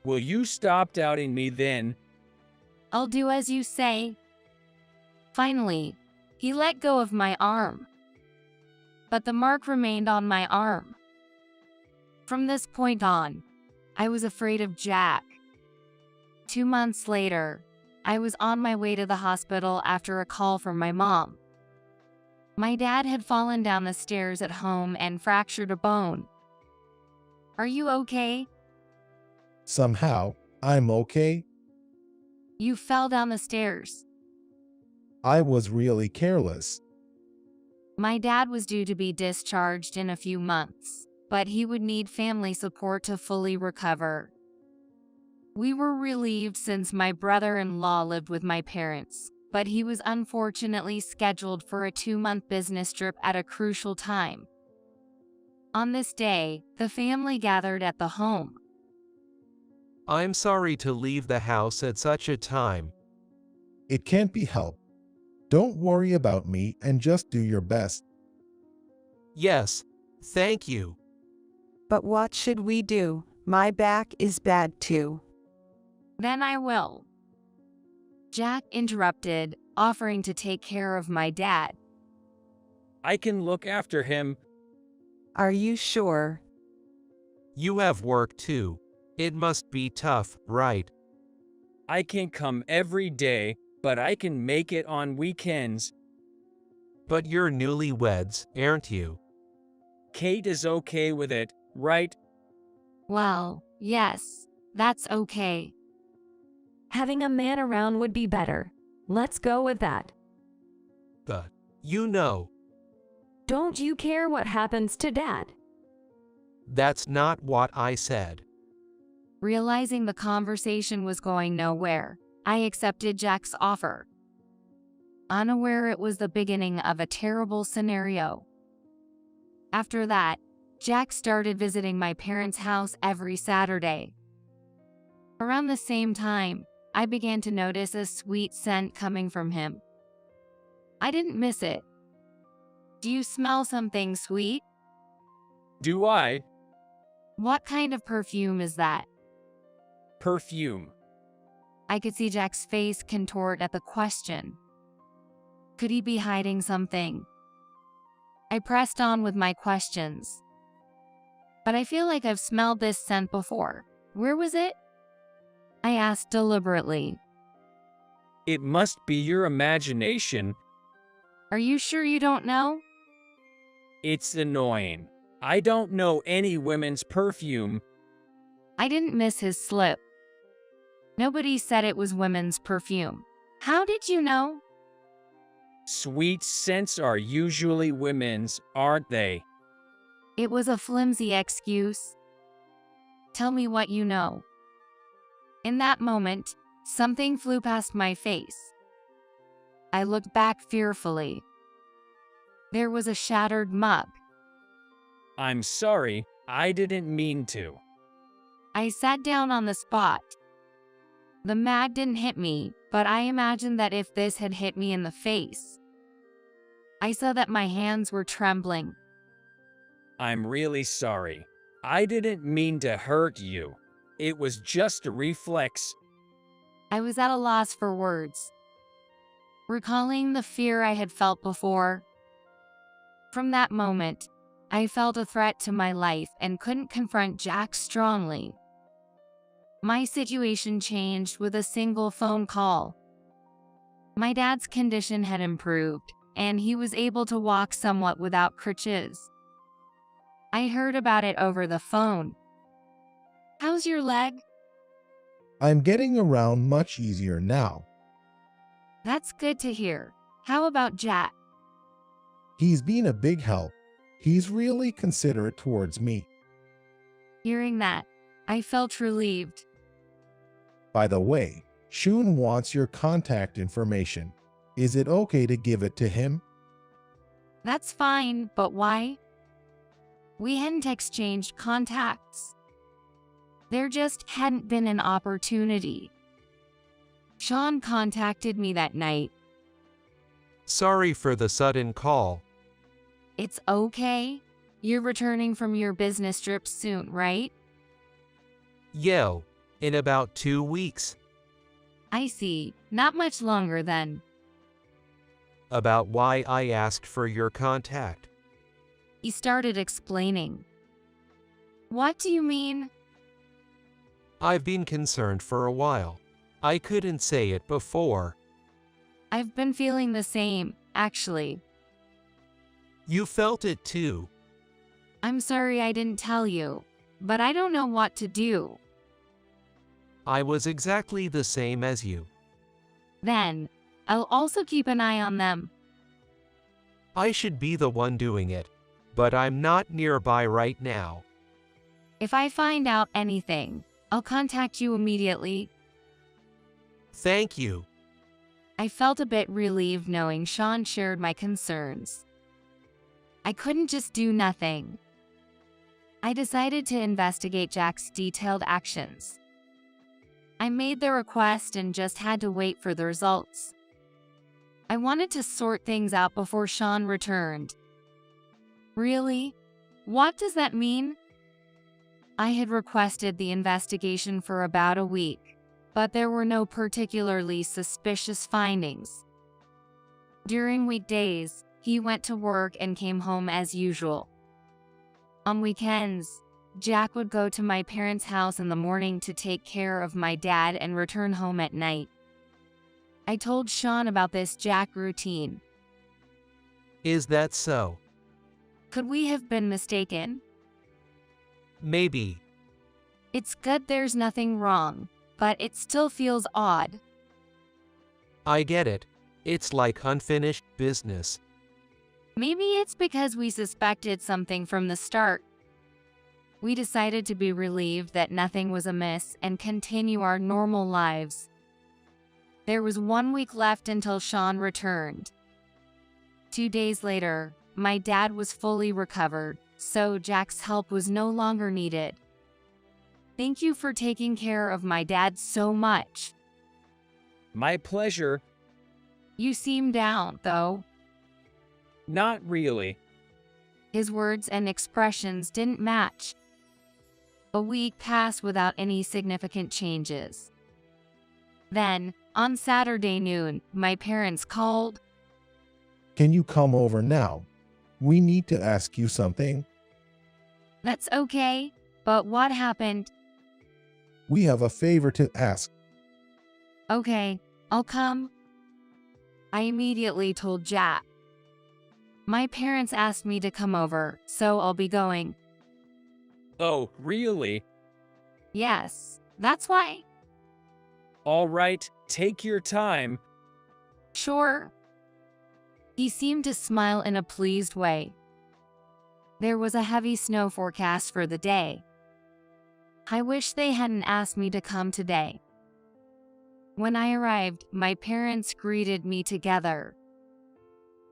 Will you stop doubting me then? I'll do as you say. Finally, he let go of my arm. But the mark remained on my arm. From this point on, I was afraid of Jack. 2 months later, I was on my way to the hospital after a call from my mom. My dad had fallen down the stairs at home and fractured a bone. Are you okay? Somehow, I'm okay. You fell down the stairs. I was really careless. My dad was due to be discharged in a few months, but he would need family support to fully recover. We were relieved since my brother-in-law lived with my parents, but he was unfortunately scheduled for a 2-month business trip at a crucial time. On this day, the family gathered at the home. I'm sorry to leave the house at such a time. It can't be helped. Don't worry about me and just do your best. Yes, thank you. But what should we do? My back is bad too. Then I will. Jack interrupted, offering to take care of my dad. I can look after him. Are you sure? You have work too. It must be tough, right? I can come every day, but I can make it on weekends. But you're newlyweds, aren't you? Kate is okay with it, right? Well, yes, that's okay. Having a man around would be better. Let's go with that. But, you know, Don't you care what happens to Dad? that's not what I said. Realizing the conversation was going nowhere, I accepted Jack's offer, unaware it was the beginning of a terrible scenario. After that, Jack started visiting my parents' house every Saturday. Around the same time, I began to notice a sweet scent coming from him. I didn't miss it. Do you smell something sweet? Do I? What kind of perfume is that? Perfume. I could see Jack's face contort at the question. Could he be hiding something? I pressed on with my questions. But I feel like I've smelled this scent before. Where was it? I asked deliberately. It must be your imagination. Are you sure you don't know? It's annoying. I don't know any women's perfume. I didn't miss his slip. Nobody said it was women's perfume. How did you know? Sweet scents are usually women's, aren't they? It was a flimsy excuse. Tell me what you know. In that moment, something flew past my face. I looked back fearfully. There was a shattered mug. I'm sorry, I didn't mean to. I sat down on the spot. The mag didn't hit me, but I imagined that if this had hit me in the face. I saw that my hands were trembling. I'm really sorry. I didn't mean to hurt you. It was just a reflex. I was at a loss for words. Recalling the fear I had felt before. From that moment, I felt a threat to my life and couldn't confront Jack strongly. My situation changed with a single phone call. My dad's condition had improved, and he was able to walk somewhat without crutches. I heard about it over the phone. How's your leg? I'm getting around much easier now. That's good to hear. How about Jack? He's been a big help. He's really considerate towards me. Hearing that, I felt relieved. By the way, Shun wants your contact information. Is it okay to give it to him? That's fine, but why? We hadn't exchanged contacts. There just hadn't been an opportunity. Sean contacted me that night. Sorry for the sudden call. It's okay. You're returning from your business trip soon, right? Yo, in about 2 weeks. I see. Not much longer then. About why I asked for your contact. He started explaining. What do you mean? I've been concerned for a while. I couldn't say it before. I've been feeling the same, actually. You felt it too. I'm sorry I didn't tell you, but I don't know what to do. I was exactly the same as you. Then, I'll also keep an eye on them. I should be the one doing it, but I'm not nearby right now. If I find out anything, I'll contact you immediately. Thank you. I felt a bit relieved knowing Sean shared my concerns. I couldn't just do nothing. I decided to investigate Jack's detailed actions. I made the request and just had to wait for the results. I wanted to sort things out before Sean returned. Really? What does that mean? I had requested the investigation for about a week, but there were no particularly suspicious findings. During weekdays, he went to work and came home as usual. On weekends, Jack would go to my parents' house in the morning to take care of my dad and return home at night. I told Sean about this Jack routine. Is that so? Could we have been mistaken? Maybe. It's good there's nothing wrong, but it still feels odd. I get it. It's like unfinished business. Maybe it's because we suspected something from the start. We decided to be relieved that nothing was amiss and continue our normal lives. There was 1 week left until Sean returned. 2 days later, my dad was fully recovered, so Jack's help was no longer needed. Thank you for taking care of my dad so much. My pleasure. You seem down, though. Not really. His words and expressions didn't match. A week passed without any significant changes. Then, on Saturday noon, my parents called. Can you come over now? We need to ask you something. That's okay, but what happened? We have a favor to ask. Okay, I'll come. I immediately told Jack. My parents asked me to come over, so I'll be going. Oh, really? Yes, that's why. All right, take your time. Sure. He seemed to smile in a pleased way. There was a heavy snow forecast for the day. I wish they hadn't asked me to come today. When I arrived, my parents greeted me together.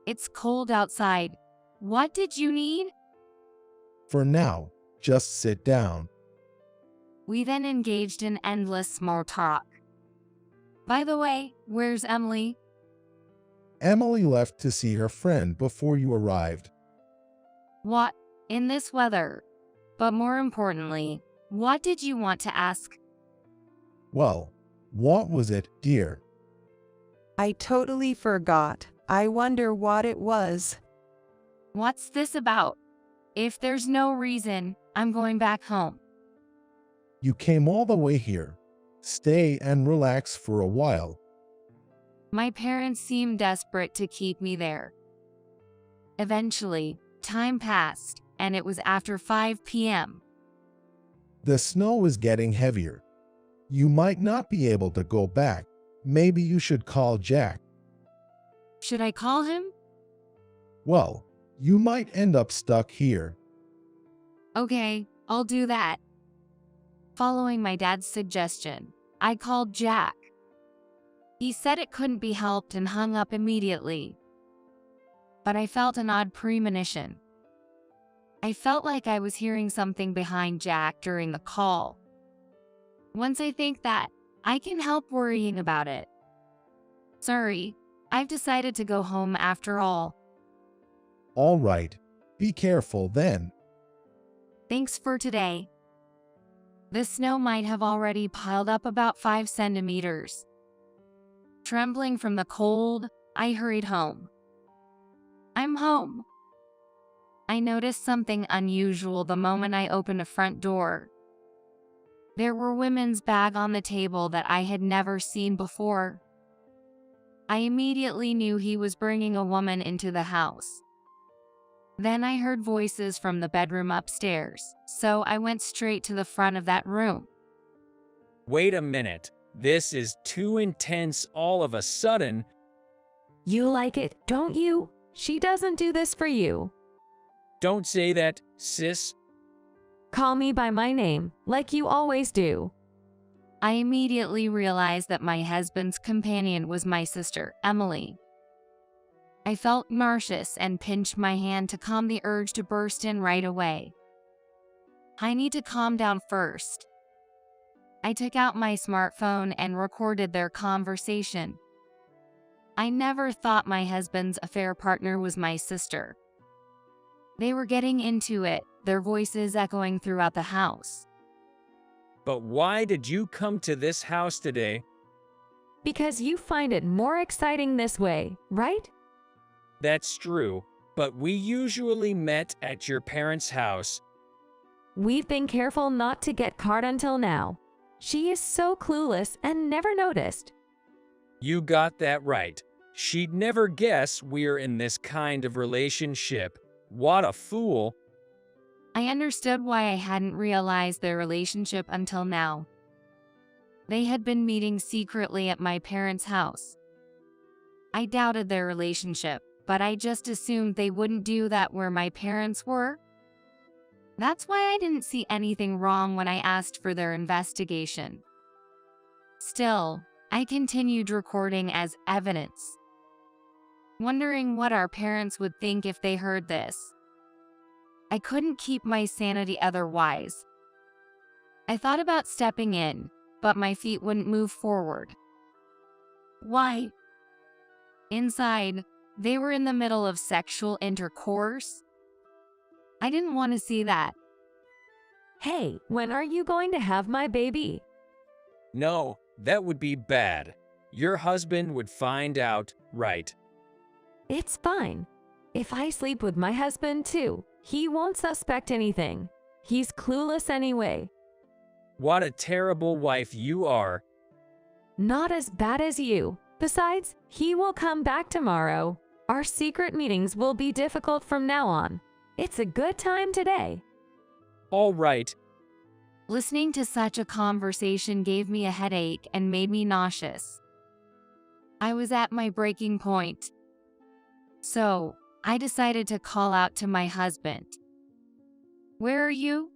It's cold outside. What did you need? For now, just sit down. We then engaged in endless small talk. By the way, where's Emily? Emily left to see her friend before you arrived. What? In this weather? But more importantly, what did you want to ask? Well, what was it, dear? I totally forgot. I wonder what it was. What's this about? If there's no reason, I'm going back home. You came all the way here. Stay and relax for a while. My parents seemed desperate to keep me there. Eventually, time passed, and it was after 5 p.m. The snow is getting heavier. You might not be able to go back. Maybe you should call Jack. Should I call him? Well, you might end up stuck here. Okay, I'll do that. Following my dad's suggestion, I called Jack. He said it couldn't be helped and hung up immediately. But I felt an odd premonition. I felt like I was hearing something behind Jack during the call. Once I think that, I can help worrying about it. Sorry, I've decided to go home after all. All right, be careful then. Thanks for today. The snow might have already piled up about 5 centimeters. Trembling from the cold, I hurried home. I'm home. I noticed something unusual the moment I opened the front door. There were women's bags on the table that I had never seen before. I immediately knew he was bringing a woman into the house. Then I heard voices from the bedroom upstairs, so I went straight to the front of that room. Wait a minute. This is too intense all of a sudden. You like it, don't you? She doesn't do this for you. Don't say that, sis. Call me by my name, like you always do. I immediately realized that my husband's companion was my sister, Emily. I felt nauseous and pinched my hand to calm the urge to burst in right away. I need to calm down first. I took out my smartphone and recorded their conversation. I never thought my husband's affair partner was my sister. They were getting into it, their voices echoing throughout the house. But why did you come to this house today? Because you find it more exciting this way, right? That's true, but we usually met at your parents' house. We've been careful not to get caught until now. She is so clueless and never noticed. You got that right. She'd never guess we're in this kind of relationship. What a fool. I understood why I hadn't realized their relationship until now. They had been meeting secretly at my parents' house. I doubted their relationship, but I just assumed they wouldn't do that where my parents were. That's why I didn't see anything wrong when I asked for their investigation. Still, I continued recording as evidence, wondering what our parents would think if they heard this. I couldn't keep my sanity otherwise. I thought about stepping in, but my feet wouldn't move forward. Why? Inside, they were in the middle of sexual intercourse. I didn't want to see that. Hey, when are you going to have my baby? No, that would be bad. Your husband would find out, right? It's fine. If I sleep with my husband too, he won't suspect anything. He's clueless anyway. What a terrible wife you are. Not as bad as you, Besides, he will come back tomorrow. Our secret meetings will be difficult from now on. It's a good time today. All right. Listening to such a conversation gave me a headache and made me nauseous. I was at my breaking point. So, I decided to call out to my husband. "Where are you?"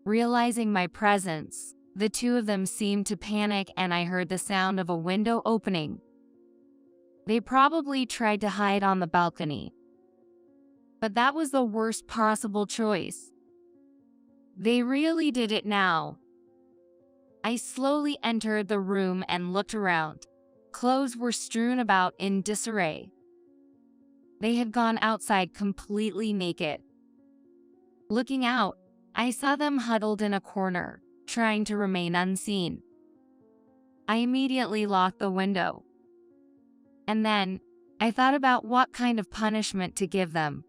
Realizing my presence, the two of them seemed to panic and I heard the sound of a window opening. They probably tried to hide on the balcony. But that was the worst possible choice. They really did it now. I slowly entered the room and looked around. Clothes were strewn about in disarray. They had gone outside completely naked. Looking out, I saw them huddled in a corner, trying to remain unseen. I immediately locked the window. And then, I thought about what kind of punishment to give them.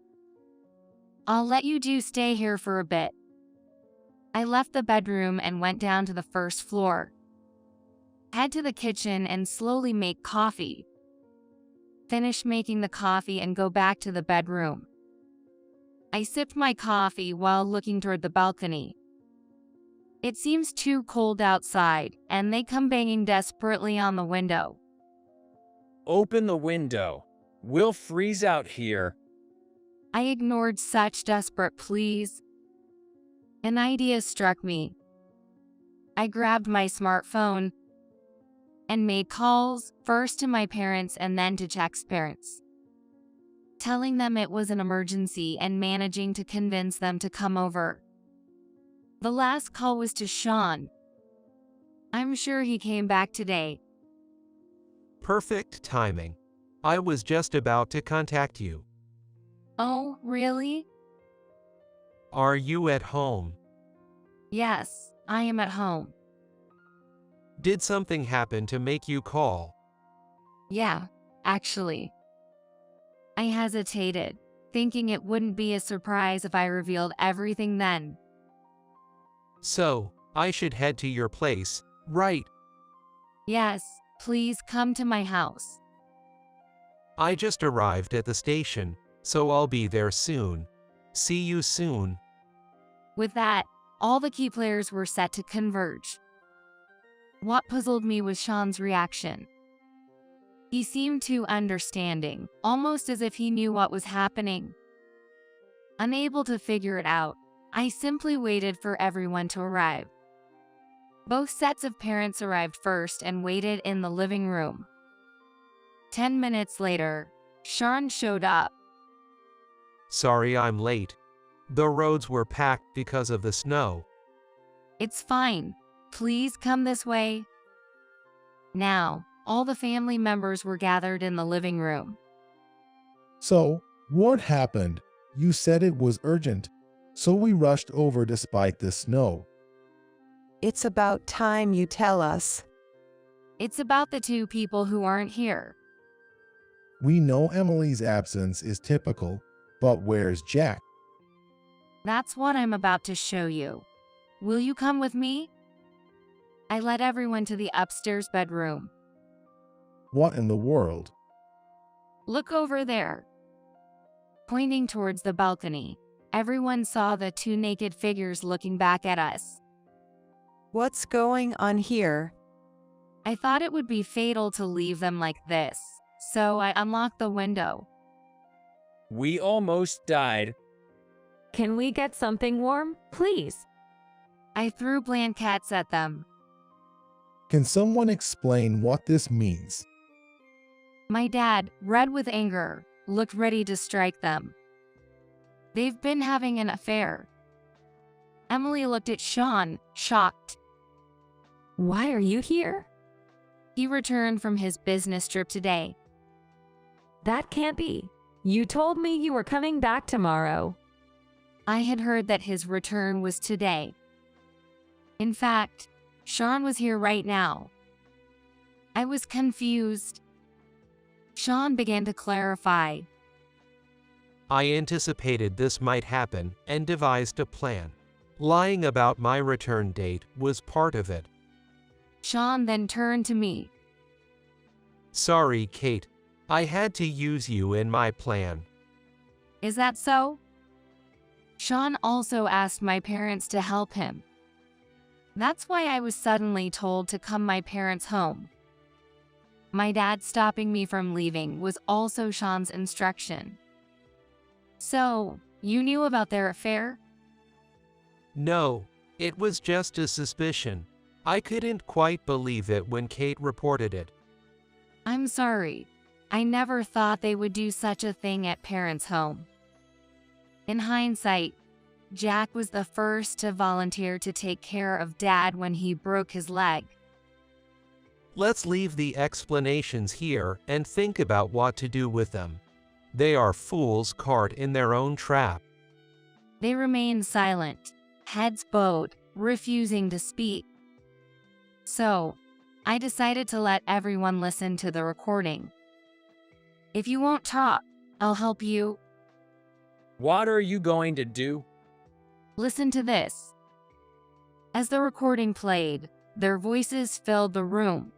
"I'll let you two stay here for a bit." I left the bedroom and went down to the first floor. Head to the kitchen and slowly make coffee. Finish making the coffee and go back to the bedroom. I sipped my coffee while looking toward the balcony. It seems too cold outside, and they come banging desperately on the window. Open the window. We'll freeze out here. I ignored such desperate pleas. An idea struck me. I grabbed my smartphone and made calls, first to my parents and then to Jack's parents, telling them it was an emergency and managing to convince them to come over. The last call was to Sean. I'm sure he came back today. Perfect timing. I was just about to contact you. Oh, really? Are you at home? Yes, I am at home. Did something happen to make you call? Yeah, actually. I hesitated, thinking it wouldn't be a surprise if I revealed everything then. So, I should head to your place, right? Yes, please come to my house. I just arrived at the station, so I'll be there soon. See you soon. With that, all the key players were set to converge. What puzzled me was Sean's reaction. He seemed too understanding, almost as if he knew what was happening. Unable to figure it out, I simply waited for everyone to arrive. Both sets of parents arrived first and waited in the living room. 10 minutes later, Sean showed up. Sorry I'm late. The roads were packed because of the snow. It's fine. Please come this way. Now, all the family members were gathered in the living room. So, what happened? You said it was urgent, so we rushed over despite the snow. It's about time you tell us. It's about the two people who aren't here. We know Emily's absence is typical, but where's Jack? That's what I'm about to show you. Will you come with me? I led everyone to the upstairs bedroom. What in the world? Look over there. Pointing towards the balcony, everyone saw the two naked figures looking back at us. What's going on here? I thought it would be fatal to leave them like this, so I unlocked the window. We almost died. Can we get something warm, please? I threw blankets at them. Can someone explain what this means? My dad, red with anger, looked ready to strike them. They've been having an affair. Emily looked at Sean, shocked. Why are you here? He returned from his business trip today. That can't be. You told me you were coming back tomorrow. I had heard that his return was today. In fact, Sean was here right now. I was confused. Sean began to clarify. I anticipated this might happen and devised a plan. Lying about my return date was part of it. Sean then turned to me. Sorry, Kate. I had to use you in my plan. Is that so? Sean also asked my parents to help him. That's why I was suddenly told to come my parents' home. My dad stopping me from leaving was also Sean's instruction. So, you knew about their affair? No, it was just a suspicion. I couldn't quite believe it when Kate reported it. I'm sorry. I never thought they would do such a thing at parents' home. In hindsight, Jack was the first to volunteer to take care of Dad when he broke his leg. Let's leave the explanations here and think about what to do with them. They are fools caught in their own trap. They remained silent, heads bowed, refusing to speak. So, I decided to let everyone listen to the recording. If you won't talk, I'll help you. What are you going to do? Listen to this. As the recording played, their voices filled the room.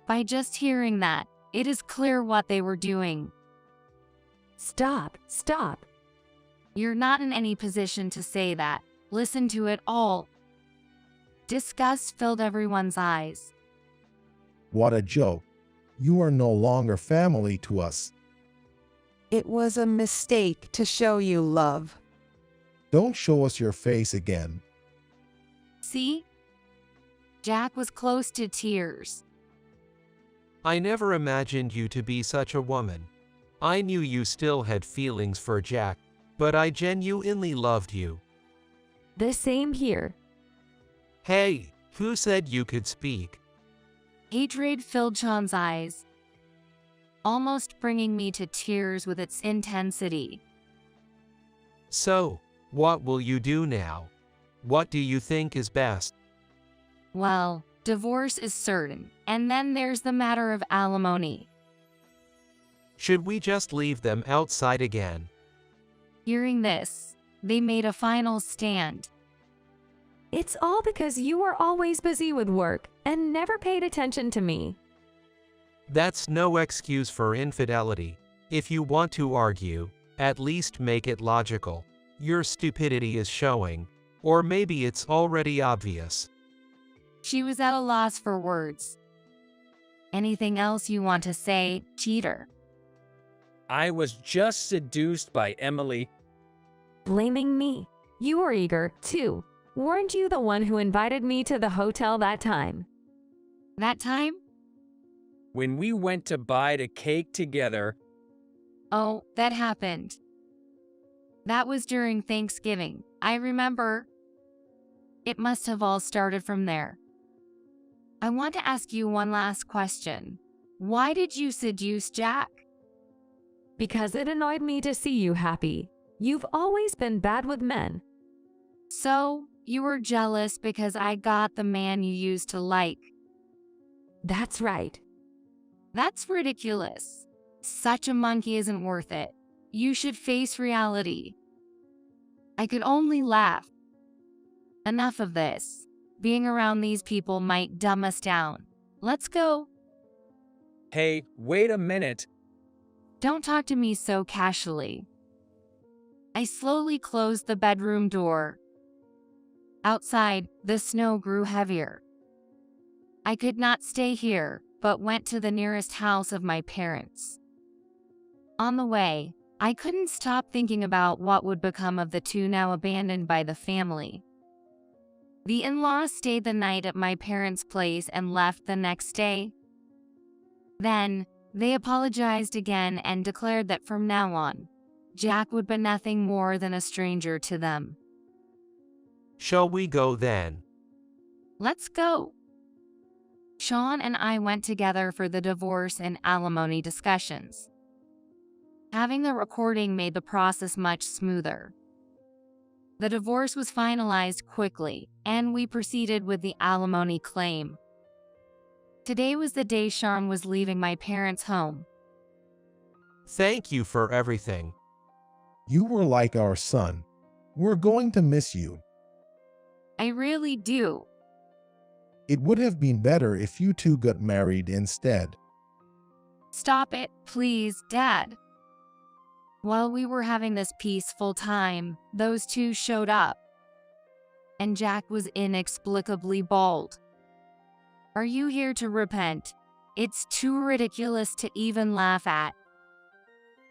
By just hearing that, it is clear what they were doing. Stop, stop. You're not in any position to say that. Listen to it all. Disgust filled everyone's eyes. What a joke. You are no longer family to us. It was a mistake to show you love. Don't show us your face again. See? Jack was close to tears. I never imagined you to be such a woman. I knew you still had feelings for Jack, but I genuinely loved you. The same here. Hey, who said you could speak? Hatred filled Sean's eyes, almost bringing me to tears with its intensity. So, what will you do now? What do you think is best? Well, divorce is certain, and then there's the matter of alimony. Should we just leave them outside again? Hearing this, they made a final stand. It's all because you were always busy with work and never paid attention to me. That's no excuse for infidelity. If you want to argue, at least make it logical. Your stupidity is showing, or maybe it's already obvious. She was at a loss for words. Anything else you want to say, cheater? I was just seduced by Emily. Blaming me. You were eager, too. Weren't you the one who invited me to the hotel that time? That time? When we went to buy the cake together. Oh, that happened. That was during Thanksgiving. I remember. It must have all started from there. I want to ask you one last question. Why did you seduce Jack? Because it annoyed me to see you happy. You've always been bad with men. So, you were jealous because I got the man you used to like. That's right. That's ridiculous. Such a monkey isn't worth it. You should face reality. I could only laugh. Enough of this. Being around these people might dumb us down. Let's go. Hey, wait a minute. Don't talk to me so casually. I slowly closed the bedroom door. Outside, the snow grew heavier. I could not stay here, but went to the nearest house of my parents. On the way, I couldn't stop thinking about what would become of the two now abandoned by the family. The in-laws stayed the night at my parents' place and left the next day. Then, they apologized again and declared that from now on, Jack would be nothing more than a stranger to them. Shall we go then? Let's go. Sean and I went together for the divorce and alimony discussions. Having the recording made the process much smoother. The divorce was finalized quickly, and we proceeded with the alimony claim. Today was the day Sean was leaving my parents' home. Thank you for everything. You were like our son. We're going to miss you. I really do. It would have been better if you two got married instead. Stop it, please, Dad. While we were having this peaceful time, those two showed up. And Jack was inexplicably bald. Are you here to repent? It's too ridiculous to even laugh at.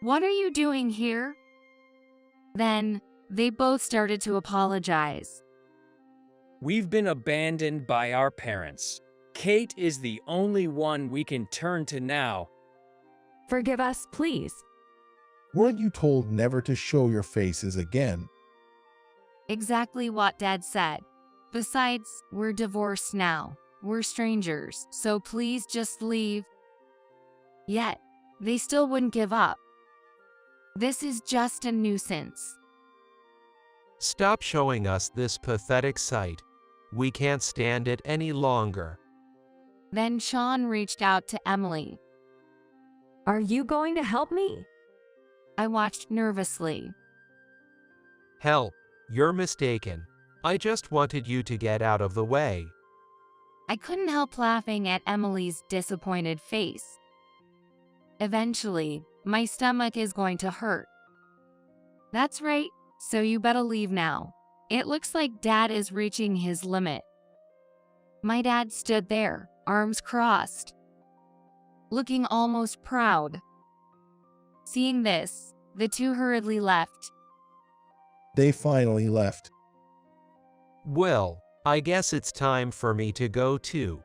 What are you doing here? Then, they both started to apologize. We've been abandoned by our parents. Kate is the only one we can turn to now. Forgive us, please. Weren't you told never to show your faces again? Exactly what Dad said. Besides, we're divorced now. We're strangers, so please just leave. Yet, they still wouldn't give up. This is just a nuisance. Stop showing us this pathetic sight. We can't stand it any longer. Then Sean reached out to Emily. Are you going to help me? I watched nervously. Help, you're mistaken. I just wanted you to get out of the way. I couldn't help laughing at Emily's disappointed face. Eventually, my stomach is going to hurt. That's right, so you better leave now. It looks like Dad is reaching his limit. My dad stood there, arms crossed, looking almost proud. Seeing this, the two hurriedly left. They finally left. Well, I guess it's time for me to go too.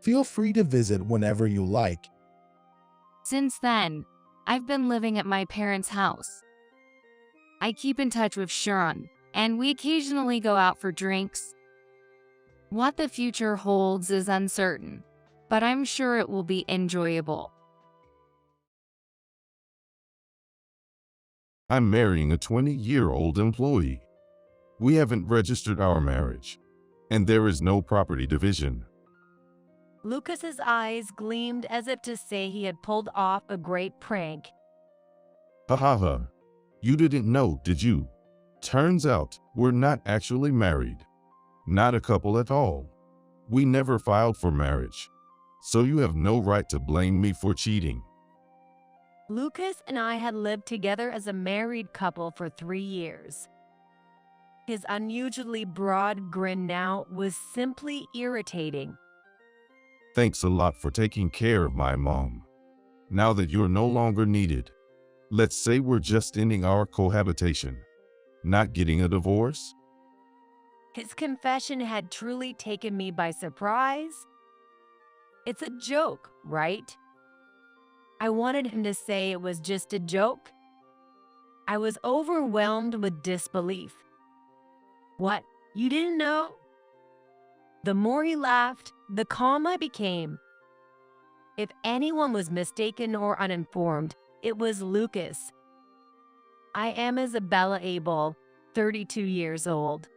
Feel free to visit whenever you like. Since then, I've been living at my parents' house. I keep in touch with Sean, and we occasionally go out for drinks. What the future holds is uncertain, but I'm sure it will be enjoyable. I'm marrying a 20-year-old employee. We haven't registered our marriage, and there is no property division. Lucas's eyes gleamed as if to say he had pulled off a great prank. Ha ha ha. You didn't know, did you? Turns out, we're not actually married. Not a couple at all. We never filed for marriage. So you have no right to blame me for cheating. Lucas and I had lived together as a married couple for 3 years. His unusually broad grin now was simply irritating. Thanks a lot for taking care of my mom. Now that you're no longer needed, let's say we're just ending our cohabitation. Not getting a divorce? His confession had truly taken me by surprise. It's a joke, right? I wanted him to say it was just a joke. I was overwhelmed with disbelief. What? You didn't know? The more he laughed, the calmer I became. If anyone was mistaken or uninformed, it was Lucas. I am Isabella Abel, 32 years old.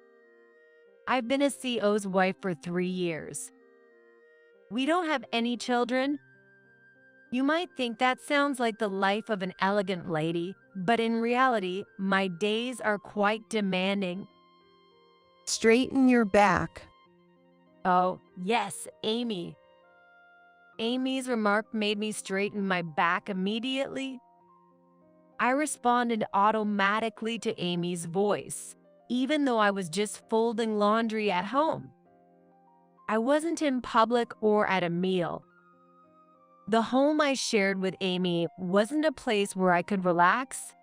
I've been a CO's wife for 3 years. We don't have any children. You might think that sounds like the life of an elegant lady, but in reality, my days are quite demanding. Straighten your back. Oh, yes, Amy. Amy's remark made me straighten my back immediately. I responded automatically to Amy's voice, even though I was just folding laundry at home. I wasn't in public or at a meal. The home I shared with Amy wasn't a place where I could relax.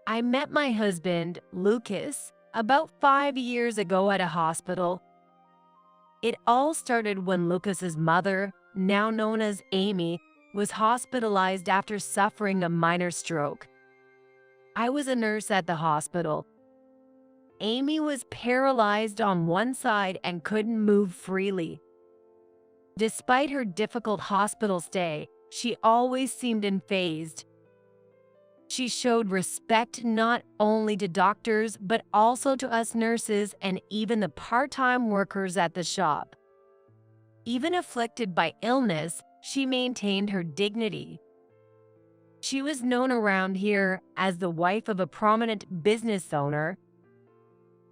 I met my husband, Lucas, about 5 years ago at a hospital. It all started when Lucas's mother, now known as Amy, was hospitalized after suffering a minor stroke. I was a nurse at the hospital. Amy was paralyzed on one side and couldn't move freely. Despite her difficult hospital stay, she always seemed unfazed. She showed respect not only to doctors, but also to us nurses and even the part-time workers at the shop. Even afflicted by illness, she maintained her dignity. She was known around here as the wife of a prominent business owner.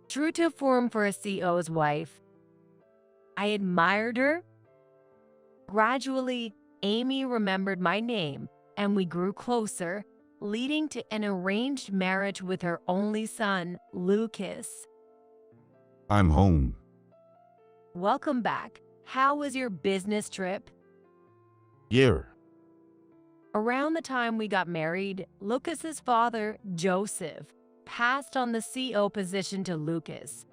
True to form for a CO's wife, I admired her. Gradually, Amy remembered my name and we grew closer, leading to an arranged marriage with her only son, Lucas. I'm home. Welcome back. How was your business trip? Yeah. Around the time we got married, Lucas's father, Joseph, passed on the CO position to Lucas.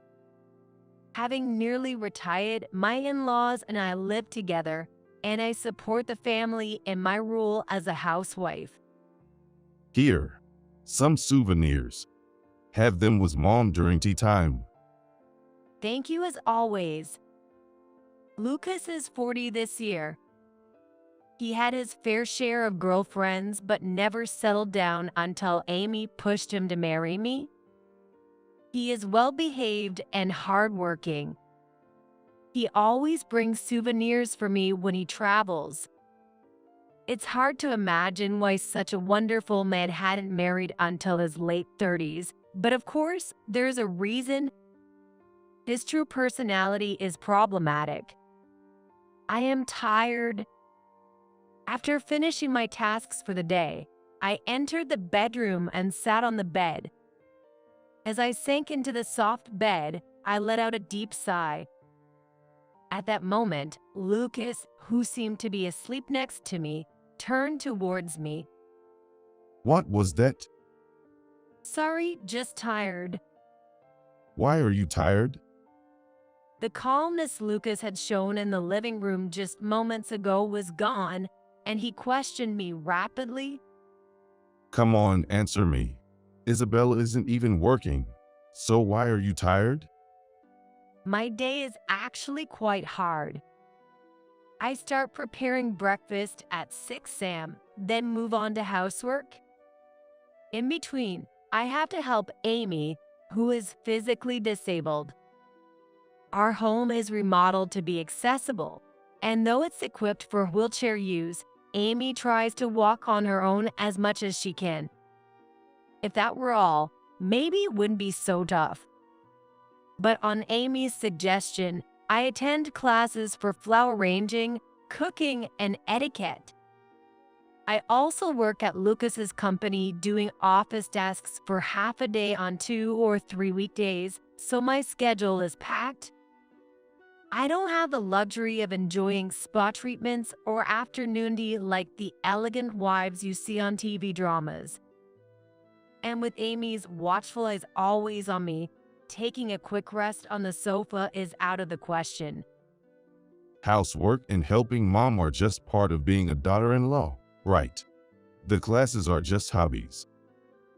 Having nearly retired, my in-laws and I live together, and I support the family in my role as a housewife. Here. Some souvenirs. Have them with Mom during tea time. Thank you as always. Lucas is 40 this year. He had his fair share of girlfriends, but never settled down until Amy pushed him to marry me. He is well-behaved and hardworking. He always brings souvenirs for me when he travels. It's hard to imagine why such a wonderful man hadn't married until his late 30s, but of course, there's a reason. His true personality is problematic. I am tired. After finishing my tasks for the day, I entered the bedroom and sat on the bed. As I sank into the soft bed, I let out a deep sigh. At that moment, Lucas, who seemed to be asleep next to me, turned towards me. What was that? Sorry, just tired. Why are you tired? The calmness Lucas had shown in the living room just moments ago was gone, and he questioned me rapidly. Come on, answer me. Isabella isn't even working. So why are you tired? My day is actually quite hard. I start preparing breakfast at 6 a.m., then move on to housework. In between, I have to help Amy, who is physically disabled. Our home is remodeled to be accessible, and though it's equipped for wheelchair use, Amy tries to walk on her own as much as she can. If that were all, maybe it wouldn't be so tough. But on Amy's suggestion, I attend classes for flower arranging, cooking, and etiquette. I also work at Lucas's company doing office tasks for half a day on 2 or 3 weekdays, so my schedule is packed. I don't have the luxury of enjoying spa treatments or afternoon tea like the elegant wives you see on TV dramas. And with Amy's watchful eyes always on me, taking a quick rest on the sofa is out of the question. Housework and helping Mom are just part of being a daughter-in-law, right? The classes are just hobbies.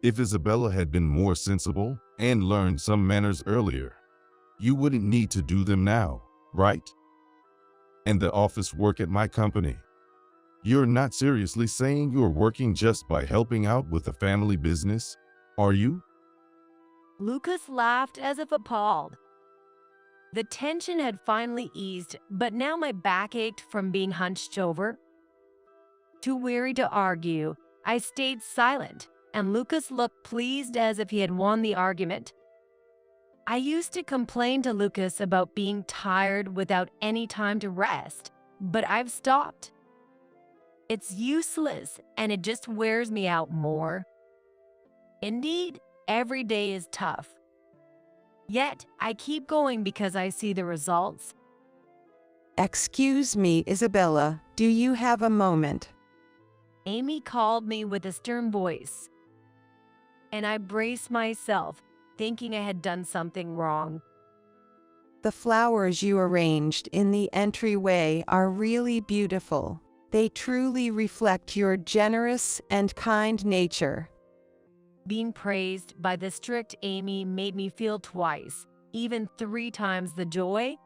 If Isabella had been more sensible and learned some manners earlier, you wouldn't need to do them now, right? And the office work at my company. You're not seriously saying you're working just by helping out with the family business, are you? Lucas laughed as if appalled. The tension had finally eased, but now my back ached from being hunched over. Too weary to argue, I stayed silent, and Lucas looked pleased as if he had won the argument. I used to complain to Lucas about being tired without any time to rest, but I've stopped. It's useless, and it just wears me out more. Indeed, every day is tough. Yet, I keep going because I see the results. Excuse me, Isabella, do you have a moment? Amy called me with a stern voice, and I braced myself, thinking I had done something wrong. The flowers you arranged in the entryway are really beautiful. They truly reflect your generous and kind nature. Being praised by the strict Amy made me feel twice, even 3 times the joy.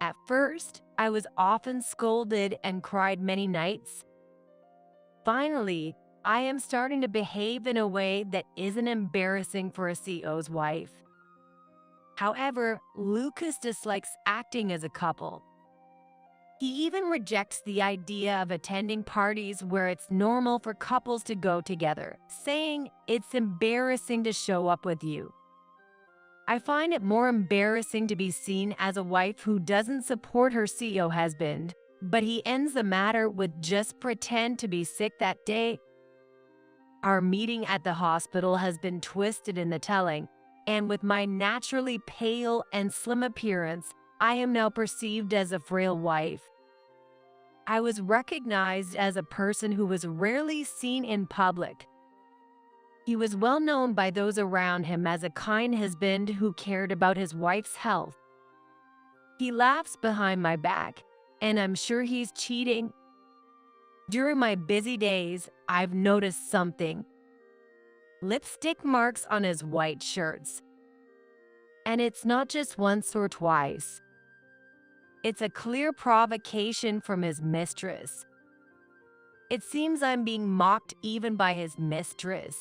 At first, I was often scolded and cried many nights. Finally, I am starting to behave in a way that isn't embarrassing for a CO's wife. However, Lucas dislikes acting as a couple. He even rejects the idea of attending parties where it's normal for couples to go together, saying it's embarrassing to show up with you. I find it more embarrassing to be seen as a wife who doesn't support her CO husband, but he ends the matter with just pretend to be sick that day. Our meeting at the hospital has been twisted in the telling, and with my naturally pale and slim appearance, I am now perceived as a frail wife. I was recognized as a person who was rarely seen in public. He was well known by those around him as a kind husband who cared about his wife's health. He laughs behind my back, and I'm sure he's cheating. During my busy days, I've noticed something. Lipstick marks on his white shirts. And it's not just once or twice. It's a clear provocation from his mistress. It seems I'm being mocked even by his mistress.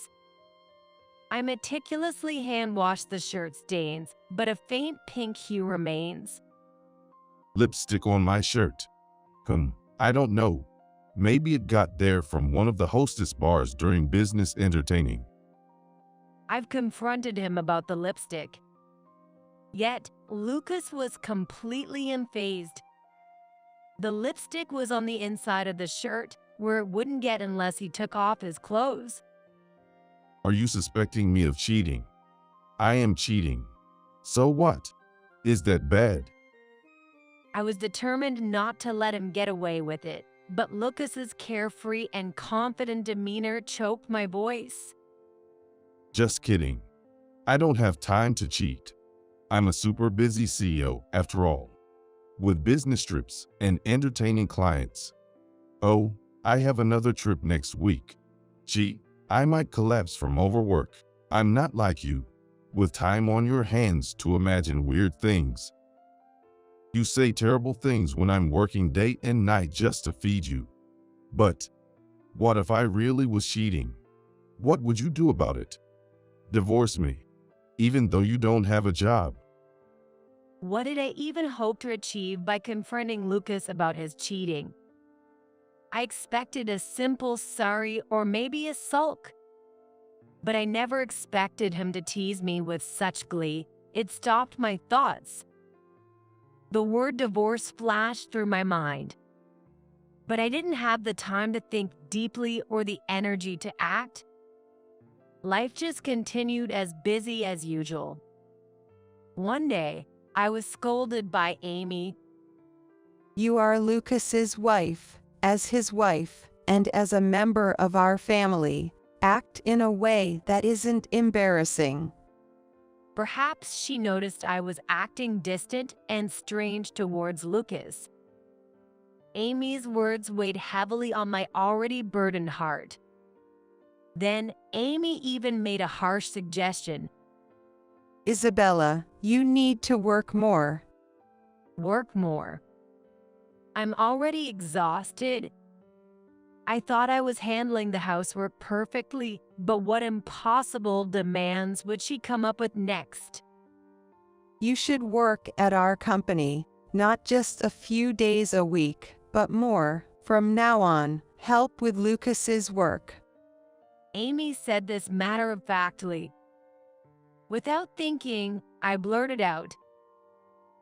I meticulously hand-wash the shirt stains, but a faint pink hue remains. Lipstick on my shirt. I don't know. Maybe it got there from one of the hostess bars during business entertaining. I've confronted him about the lipstick. Yet, Lucas was completely unfazed. The lipstick was on the inside of the shirt, where it wouldn't get unless he took off his clothes. Are you suspecting me of cheating? I am cheating. So what? Is that bad? I was determined not to let him get away with it, but Lucas's carefree and confident demeanor choked my voice. Just kidding. I don't have time to cheat. I'm a super busy CEO, after all, with business trips and entertaining clients. Oh, I have another trip next week. Gee, I might collapse from overwork. I'm not like you, with time on your hands to imagine weird things. You say terrible things when I'm working day and night just to feed you. But what if I really was cheating? What would you do about it? Divorce me, even though you don't have a job. What did I even hope to achieve by confronting Lucas about his cheating? I expected a simple sorry or maybe a sulk. But I never expected him to tease me with such glee. It stopped my thoughts. The word divorce flashed through my mind. But I didn't have the time to think deeply or the energy to act. Life just continued as busy as usual. One day, I was scolded by Amy. You are Lucas's wife. As his wife, and as a member of our family, act in a way that isn't embarrassing. Perhaps she noticed I was acting distant and strange towards Lucas. Amy's words weighed heavily on my already burdened heart. Then Amy even made a harsh suggestion. Isabella, you need to work more. Work more? I'm already exhausted. I thought I was handling the housework perfectly, but what impossible demands would she come up with next? You should work at our company, not just a few days a week, but more. From now on, help with Lucas's work. Amy said this matter-of-factly. Without thinking, I blurted out,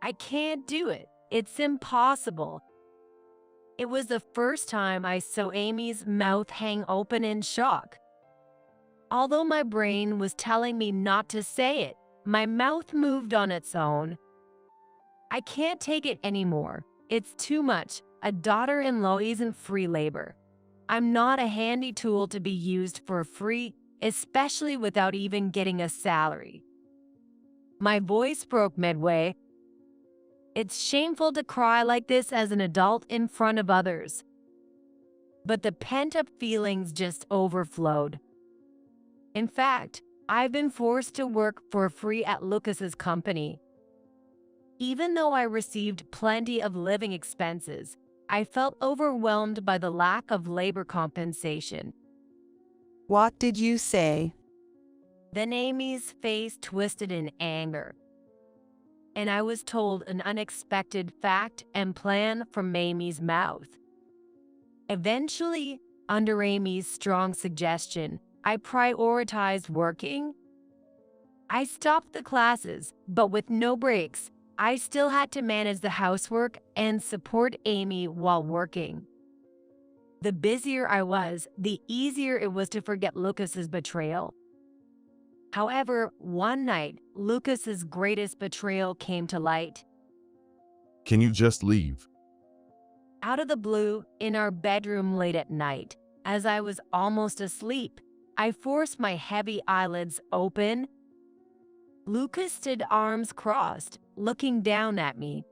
I can't do it. It's impossible. It was the first time I saw Amy's mouth hang open in shock. Although my brain was telling me not to say it, my mouth moved on its own. I can't take it anymore. It's too much. A daughter-in-law isn't free labor. I'm not a handy tool to be used for free, especially without even getting a salary. My voice broke midway. It's shameful to cry like this as an adult in front of others. But the pent-up feelings just overflowed. In fact, I've been forced to work for free at Lucas's company. Even though I received plenty of living expenses, I felt overwhelmed by the lack of labor compensation. What did you say? Then Amy's face twisted in anger. And I was told an unexpected fact and plan from Amy's mouth. Eventually, under Amy's strong suggestion, I prioritized working. I stopped the classes, but with no breaks. I still had to manage the housework and support Amy while working. The busier I was, the easier it was to forget Lucas's betrayal. However, one night, Lucas's greatest betrayal came to light. Can you just leave? Out of the blue, in our bedroom late at night, as I was almost asleep, I forced my heavy eyelids open. Lucas stood arms crossed, looking down at me.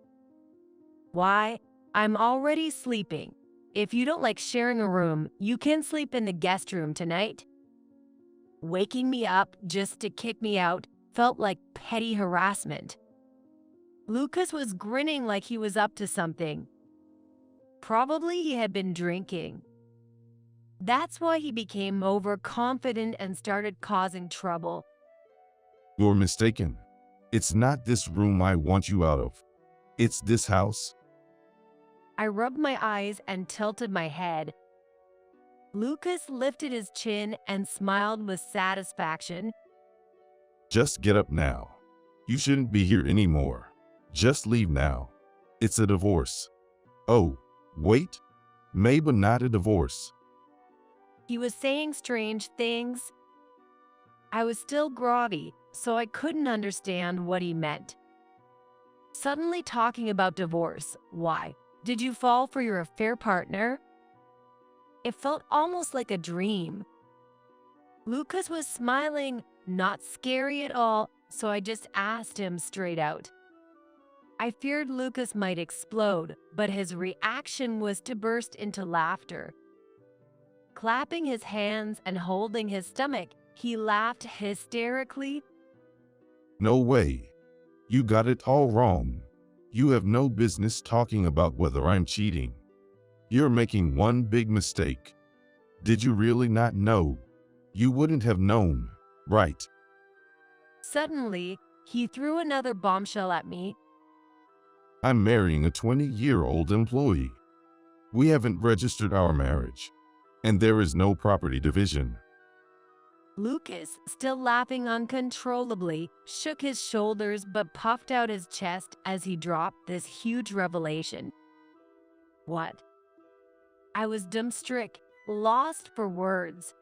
Why? I'm already sleeping. If you don't like sharing a room, you can sleep in the guest room tonight. Waking me up just to kick me out felt like petty harassment. Lucas was grinning like he was up to something. Probably he had been drinking. That's why he became overconfident and started causing trouble. You're mistaken. It's not this room I want you out of. It's this house. I rubbed my eyes and tilted my head. Lucas lifted his chin and smiled with satisfaction. Just get up now. You shouldn't be here anymore. Just leave now. It's a divorce. Oh, wait. Maybe not a divorce. He was saying strange things. I was still groggy, so I couldn't understand what he meant. Suddenly talking about divorce. Why? Did you fall for your affair partner? It felt almost like a dream. Lucas was smiling, not scary at all, so I just asked him straight out. I feared Lucas might explode, but his reaction was to burst into laughter. Clapping his hands and holding his stomach, he laughed hysterically. No way. You got it all wrong. You have no business talking about whether I'm cheating. You're making one big mistake. Did you really not know? You wouldn't have known, right? Suddenly, he threw another bombshell at me. I'm marrying a 20-year-old employee. We haven't registered our marriage, and there is no property division. Lucas, still laughing uncontrollably, shook his shoulders but puffed out his chest as he dropped this huge revelation. What? I was dumbstruck, lost for words.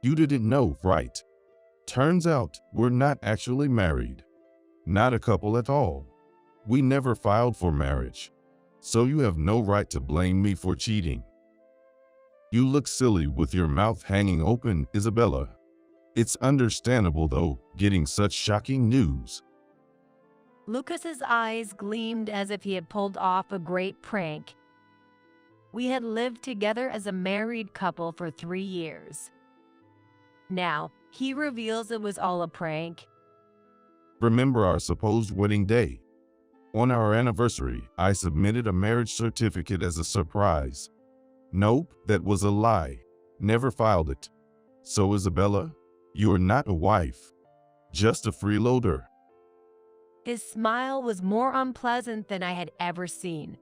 You didn't know, right? Turns out we're not actually married. Not a couple at all. We never filed for marriage, so you have no right to blame me for cheating. You look silly with your mouth hanging open, Isabella. It's understandable, though, getting such shocking news. Lucas's eyes gleamed as if he had pulled off a great prank. We had lived together as a married couple for 3 years. Now, he reveals it was all a prank. Remember our supposed wedding day? On our anniversary, I submitted a marriage certificate as a surprise. Nope, that was a lie. Never filed it. So Isabella, you are not a wife. Just a freeloader. His smile was more unpleasant than I had ever seen.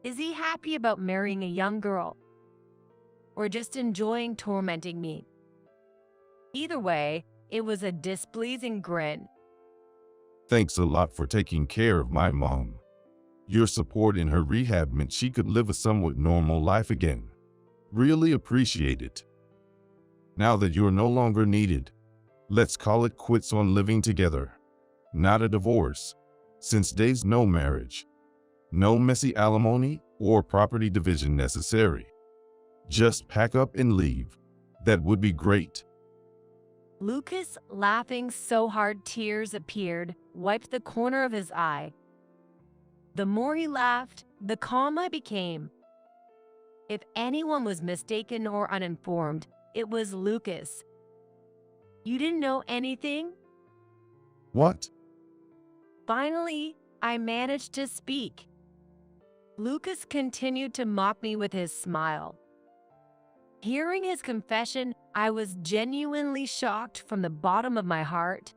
Is he happy about marrying a young girl? Or just enjoying tormenting me? Either way, it was a displeasing grin. Thanks a lot for taking care of my mom. Your support in her rehab meant she could live a somewhat normal life again. Really appreciate it. Now that you're no longer needed, let's call it quits on living together. Not a divorce, since there's no marriage. No messy alimony or property division necessary. Just pack up and leave. That would be great. Lucas, laughing so hard tears appeared, wiped the corner of his eye. The more he laughed, the calm I became. If anyone was mistaken or uninformed, it was Lucas. You didn't know anything? What? Finally, I managed to speak. Lucas continued to mock me with his smile. Hearing his confession, I was genuinely shocked from the bottom of my heart.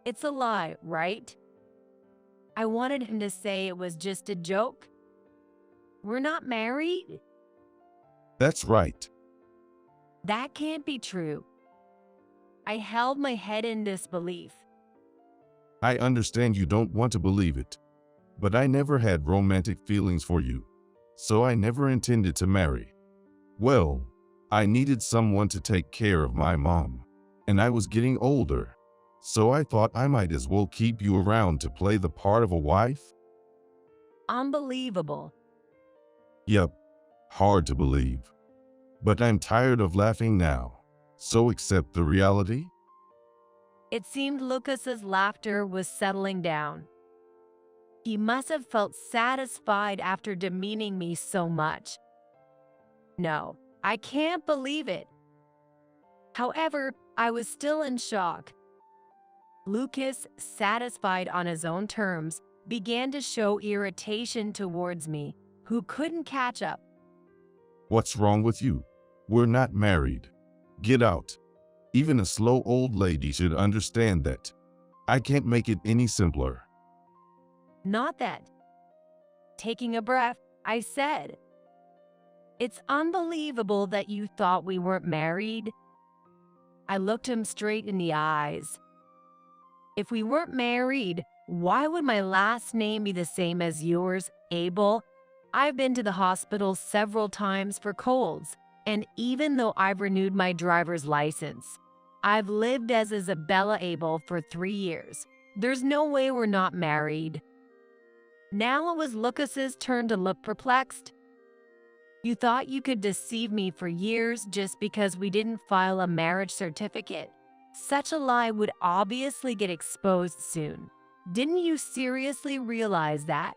It's a lie, right? I wanted him to say it was just a joke. We're not married? That's right. That can't be true. I held my head in disbelief. I understand you don't want to believe it, but I never had romantic feelings for you, so I never intended to marry. Well, I needed someone to take care of my mom, and I was getting older, so I thought I might as well keep you around to play the part of a wife. Unbelievable. Yep, hard to believe. But I'm tired of laughing now, so accept the reality. It seemed Lucas's laughter was settling down. He must have felt satisfied after demeaning me so much. No, I can't believe it. However, I was still in shock. Lucas, satisfied on his own terms, began to show irritation towards me, who couldn't catch up. What's wrong with you? We're not married. Get out. Even a slow old lady should understand that. I can't make it any simpler. Not that. Taking a breath, I said, "It's unbelievable that you thought we weren't married." I looked him straight in the eyes. If we weren't married, why would my last name be the same as yours, Abel? I've been to the hospital several times for colds, and even though I've renewed my driver's license, I've lived as Isabella Abel for 3 years. There's no way we're not married. Now it was Lucas's turn to look perplexed. You thought you could deceive me for years just because we didn't file a marriage certificate. Such a lie would obviously get exposed soon. Didn't you seriously realize that?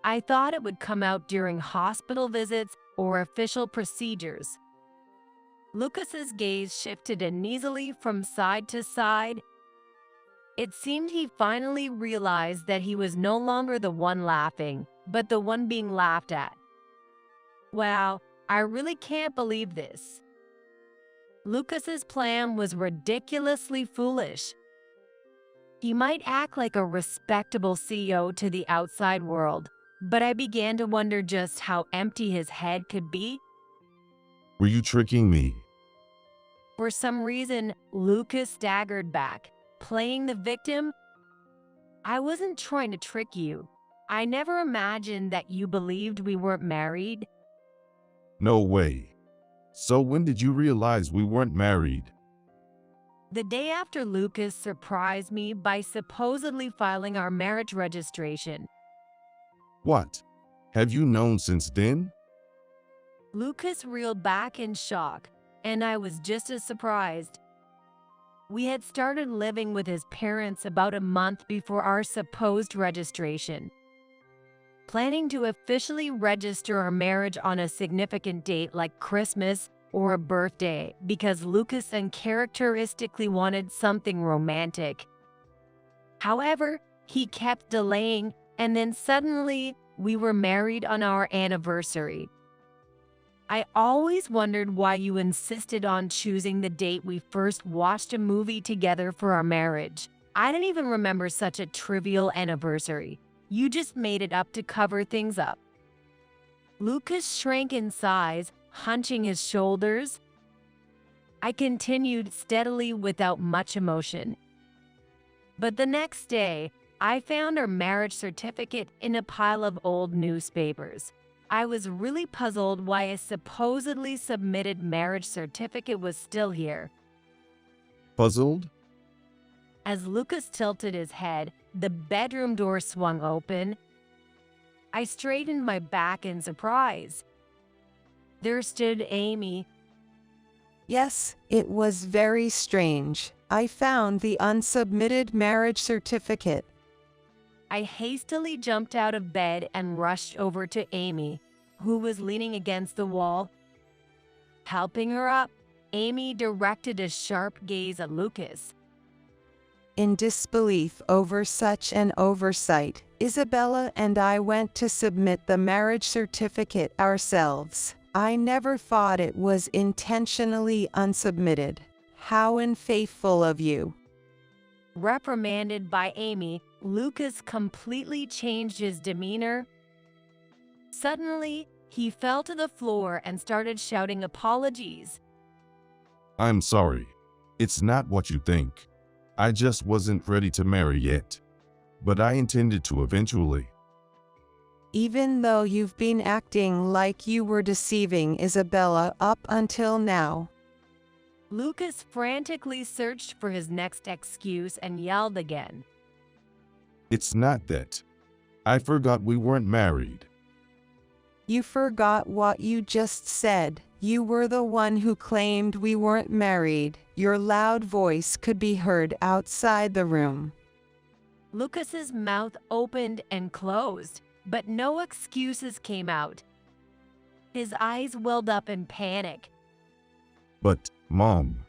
I thought it would come out during hospital visits or official procedures. Lucas's gaze shifted uneasily from side to side. It seemed he finally realized that he was no longer the one laughing, but the one being laughed at. Wow, I really can't believe this. Lucas's plan was ridiculously foolish. He might act like a respectable CEO to the outside world, but I began to wonder just how empty his head could be. Were you tricking me? For some reason, Lucas staggered back, playing the victim. I wasn't trying to trick you. I never imagined that you believed we weren't married. No way. So when did you realize we weren't married? The day after Lucas surprised me by supposedly filing our marriage registration. What? Have you known since then? Lucas reeled back in shock, and I was just as surprised. We had started living with his parents about a month before our supposed registration, planning to officially register our marriage on a significant date like Christmas or a birthday because Lucas uncharacteristically wanted something romantic. However, he kept delaying, and then suddenly we were married on our anniversary. I always wondered why you insisted on choosing the date we first watched a movie together for our marriage. I didn't even remember such a trivial anniversary. You just made it up to cover things up. Lucas shrank in size, hunching his shoulders. I continued steadily without much emotion. But the next day, I found our marriage certificate in a pile of old newspapers. I was really puzzled why a supposedly submitted marriage certificate was still here. Puzzled? As Lucas tilted his head, the bedroom door swung open. I straightened my back in surprise. There stood Amy. Yes, it was very strange. I found the unsubmitted marriage certificate. I hastily jumped out of bed and rushed over to Amy, who was leaning against the wall. Helping her up, Amy directed a sharp gaze at Lucas. In disbelief over such an oversight, Isabella and I went to submit the marriage certificate ourselves. I never thought it was intentionally unsubmitted. How unfaithful of you. Reprimanded by Amy, Lucas completely changed his demeanor. Suddenly, he fell to the floor and started shouting apologies. I'm sorry. It's not what you think. I just wasn't ready to marry yet. but I intended to eventually. Even though you've been acting like you were deceiving Isabella up until now. Lucas frantically searched for his next excuse and yelled again. It's not that. I forgot we weren't married. You forgot what you just said. You were the one who claimed we weren't married. Your loud voice could be heard outside the room. Lucas's mouth opened and closed, but no excuses came out. His eyes welled up in panic. But, Mom.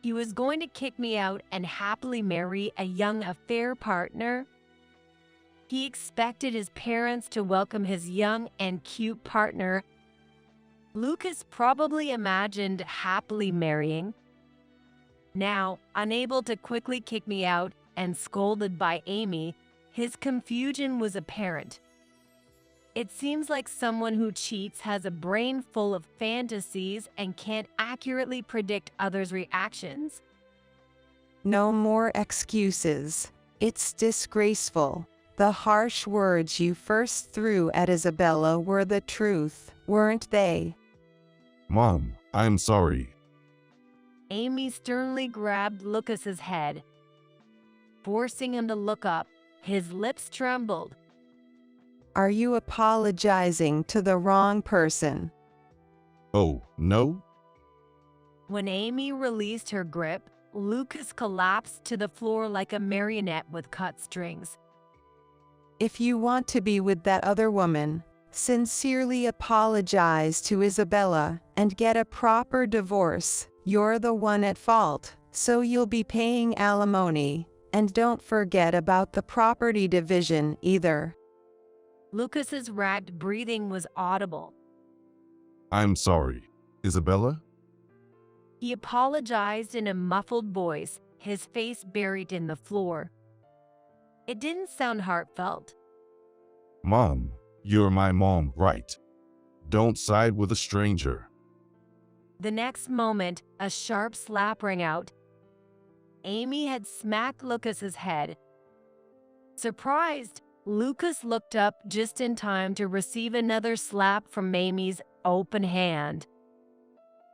He was going to kick me out and happily marry a young affair partner. He expected his parents to welcome his young and cute partner. Lucas probably imagined happily marrying. Now, unable to quickly kick me out and scolded by Amy, his confusion was apparent. It seems like someone who cheats has a brain full of fantasies and can't accurately predict others' reactions. No more excuses. It's disgraceful. The harsh words you first threw at Isabella were the truth, weren't they? Mom, I'm sorry. Amy sternly grabbed Lucas's head, forcing him to look up. His lips trembled. Are you apologizing to the wrong person? Oh, no? When Amy released her grip, Lucas collapsed to the floor like a marionette with cut strings. If you want to be with that other woman, sincerely apologize to Isabella and get a proper divorce. You're the one at fault, so you'll be paying alimony. And don't forget about the property division either. Lucas's ragged breathing was audible. I'm sorry. Isabella? He apologized in a muffled voice, his face buried in the floor. It didn't sound heartfelt. Mom, you're my mom, right? Don't side with a stranger. The next moment, a sharp slap rang out. Amy had smacked Lucas's head. Surprised, Lucas looked up just in time to receive another slap from Amy's open hand.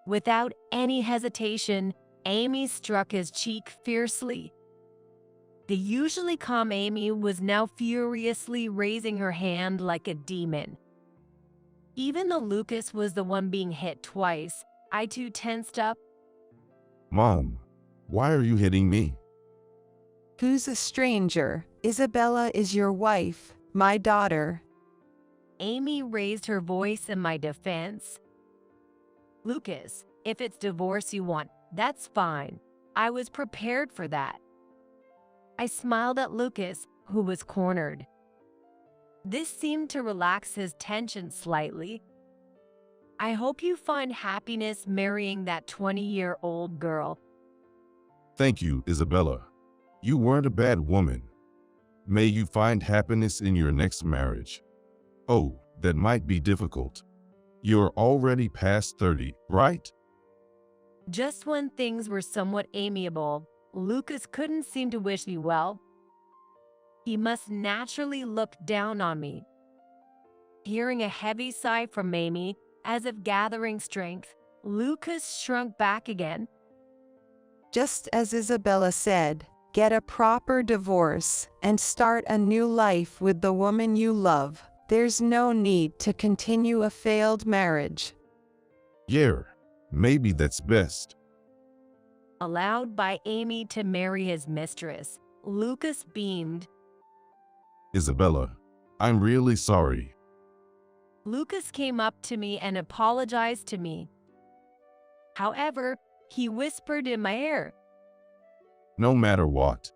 Without any hesitation, Amy struck his cheek fiercely. The usually calm Amy was now furiously raising her hand like a demon. Even though Lucas was the one being hit twice, I too tensed up. Mom, why are you hitting me? Who's a stranger? Isabella is your wife, my daughter. Amy raised her voice in my defense. Lucas, if it's divorce you want, that's fine. I was prepared for that. I smiled at Lucas, who was cornered. This seemed to relax his tension slightly. I hope you find happiness marrying that 20-year-old girl. Thank you, Isabella. You weren't a bad woman. May you find happiness in your next marriage. Oh, that might be difficult. You're already past 30, right? Just when things were somewhat amiable, Lucas couldn't seem to wish me well. He must naturally look down on me. Hearing a heavy sigh from Amy, as if gathering strength, Lucas shrunk back again. Just as Isabella said, get a proper divorce and start a new life with the woman you love. There's no need to continue a failed marriage. Yeah, maybe that's best. Allowed by Amy to marry his mistress, Lucas beamed. Isabella, I'm really sorry. Lucas came up to me and apologized to me. However, he whispered in my ear. No matter what,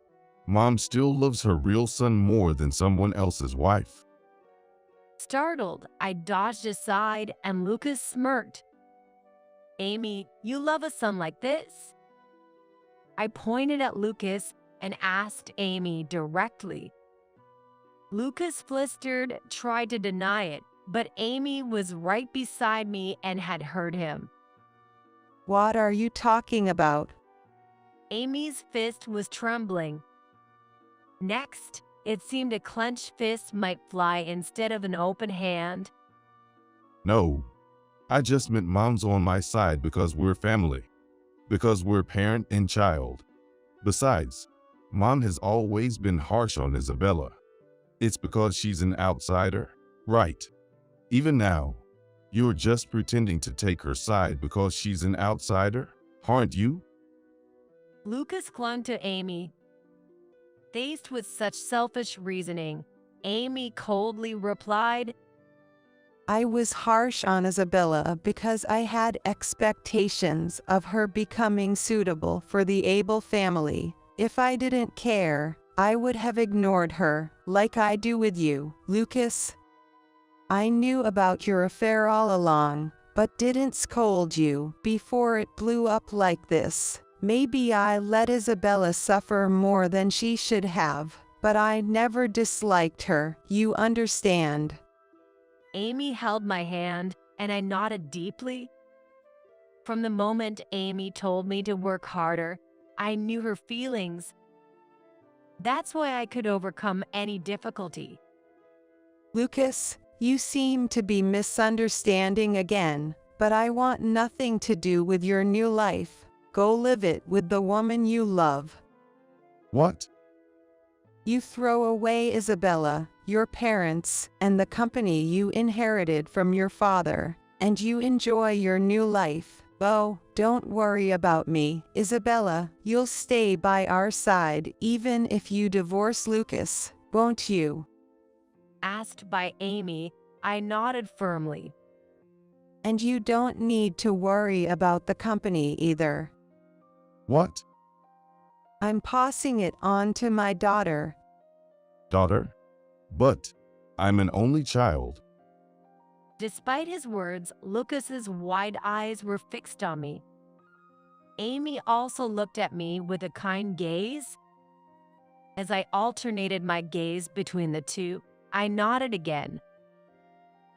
Mom still loves her real son more than someone else's wife. Startled, I dodged aside and Lucas smirked. Amy, you love a son like this? I pointed at Lucas and asked Amy directly. Lucas flistered, tried to deny it, but Amy was right beside me and had heard him. What are you talking about? Amy's fist was trembling. Next, it seemed a clenched fist might fly instead of an open hand. No, I just meant mom's on my side because we're family, because we're parent and child. Besides, mom has always been harsh on Isabella. It's because she's an outsider, right? Even now, you're just pretending to take her side because she's an outsider, aren't you? Lucas clung to Amy. Faced with such selfish reasoning, Amy coldly replied, I was harsh on Isabella because I had expectations of her becoming suitable for the Abel family. If I didn't care, I would have ignored her, like I do with you, Lucas. I knew about your affair all along, but didn't scold you before it blew up like this. Maybe I let Isabella suffer more than she should have, but I never disliked her, you understand. Amy held my hand, and I nodded deeply. From the moment Amy told me to work harder, I knew her feelings. That's why I could overcome any difficulty. Lucas, you seem to be misunderstanding again, but I want nothing to do with your new life. Go live it with the woman you love. What? You throw away Isabella, your parents, and the company you inherited from your father, and you enjoy your new life. Oh, don't worry about me, Isabella. You'll stay by our side even if you divorce Lucas, won't you? Asked by Amy, I nodded firmly. And you don't need to worry about the company either. What? I'm passing it on to my daughter. Daughter? But I'm an only child. Despite his words, Lucas's wide eyes were fixed on me. Amy also looked at me with a kind gaze. As I alternated my gaze between the two, I nodded again.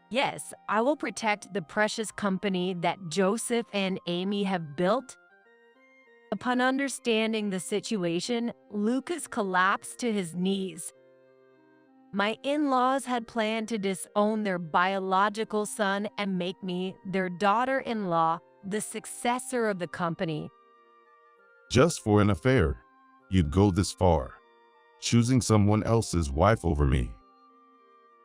Yes, I will protect the precious company that Joseph and Amy have built. Upon understanding the situation, Lucas collapsed to his knees. My in-laws had planned to disown their biological son and make me, their daughter-in-law, the successor of the company. Just for an affair, you'd go this far, choosing someone else's wife over me.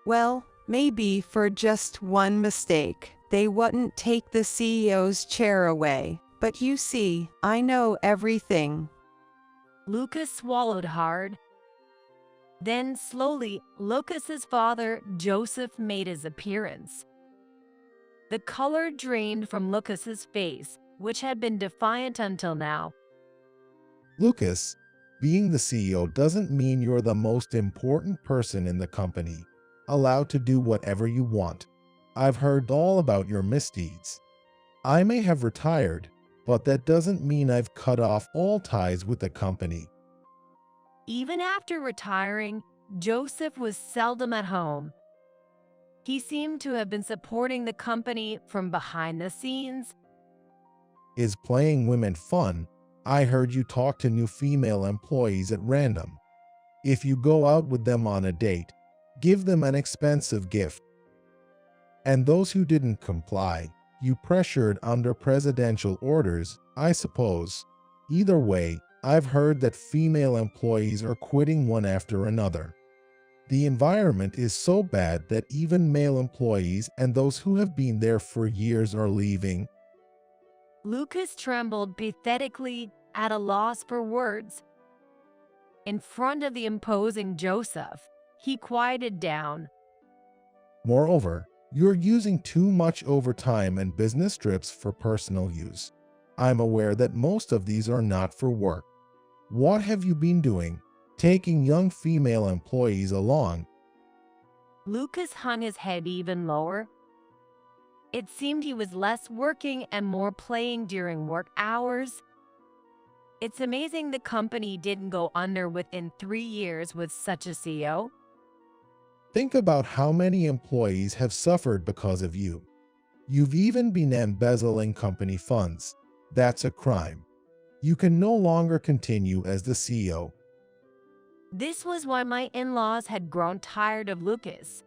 Well, maybe for just one mistake, they wouldn't take the CEO's chair away. But you see, I know everything. Lucas swallowed hard. Then slowly, Lucas's father, Joseph, made his appearance. The color drained from Lucas's face, which had been defiant until now. Lucas, being the CEO doesn't mean you're the most important person in the company, allowed to do whatever you want. I've heard all about your misdeeds. I may have retired, but that doesn't mean I've cut off all ties with the company. Even after retiring, Joseph was seldom at home. He seemed to have been supporting the company from behind the scenes. Is playing women fun? I heard you talk to new female employees at random. If you go out with them on a date, give them an expensive gift. And those who didn't comply, you pressured under presidential orders, I suppose. Either way, I've heard that female employees are quitting one after another. The environment is so bad that even male employees and those who have been there for years are leaving. Lucas trembled pathetically, at a loss for words. In front of the imposing Joseph, he quieted down. Moreover, you're using too much overtime and business trips for personal use. I'm aware that most of these are not for work. What have you been doing? Taking young female employees along? Lucas hung his head even lower. It seemed he was less working and more playing during work hours. It's amazing the company didn't go under within 3 years with such a CEO. Think about how many employees have suffered because of you. You've even been embezzling company funds. That's a crime. You can no longer continue as the CEO. This was why my in-laws had grown tired of Lucas,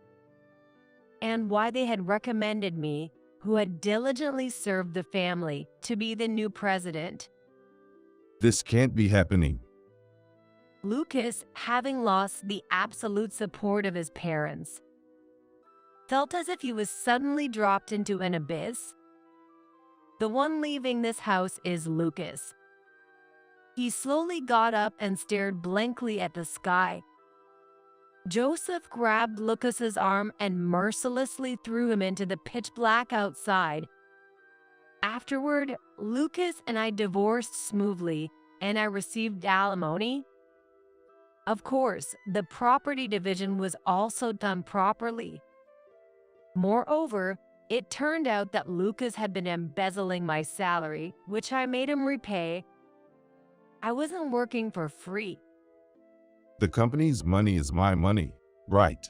and why they had recommended me, who had diligently served the family, to be the new president. This can't be happening. Lucas, having lost the absolute support of his parents, felt as if he was suddenly dropped into an abyss. The one leaving this house is Lucas. He slowly got up and stared blankly at the sky. Joseph grabbed Lucas's arm and mercilessly threw him into the pitch black outside. Afterward, Lucas and I divorced smoothly, and I received alimony. Of course, the property division was also done properly. Moreover, it turned out that Lucas had been embezzling my salary, which I made him repay. I wasn't working for free. The company's money is my money, right?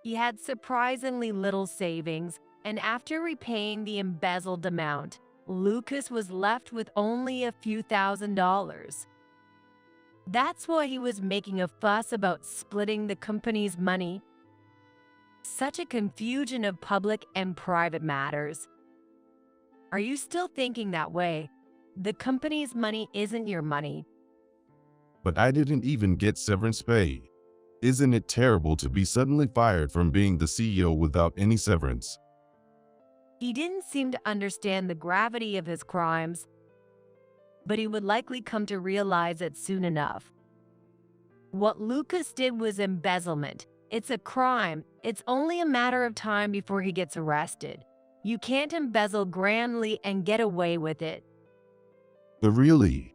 He had surprisingly little savings, and after repaying the embezzled amount, Lucas was left with only a few $1,000s. That's why he was making a fuss about splitting the company's money. Such a confusion of public and private matters. Are you still thinking that way? The company's money isn't your money. But I didn't even get severance pay. Isn't it terrible to be suddenly fired from being the CEO without any severance? He didn't seem to understand the gravity of his crimes, but he would likely come to realize it soon enough. What Lucas did was embezzlement. It's a crime. It's only a matter of time before he gets arrested. You can't embezzle grandly and get away with it. But really?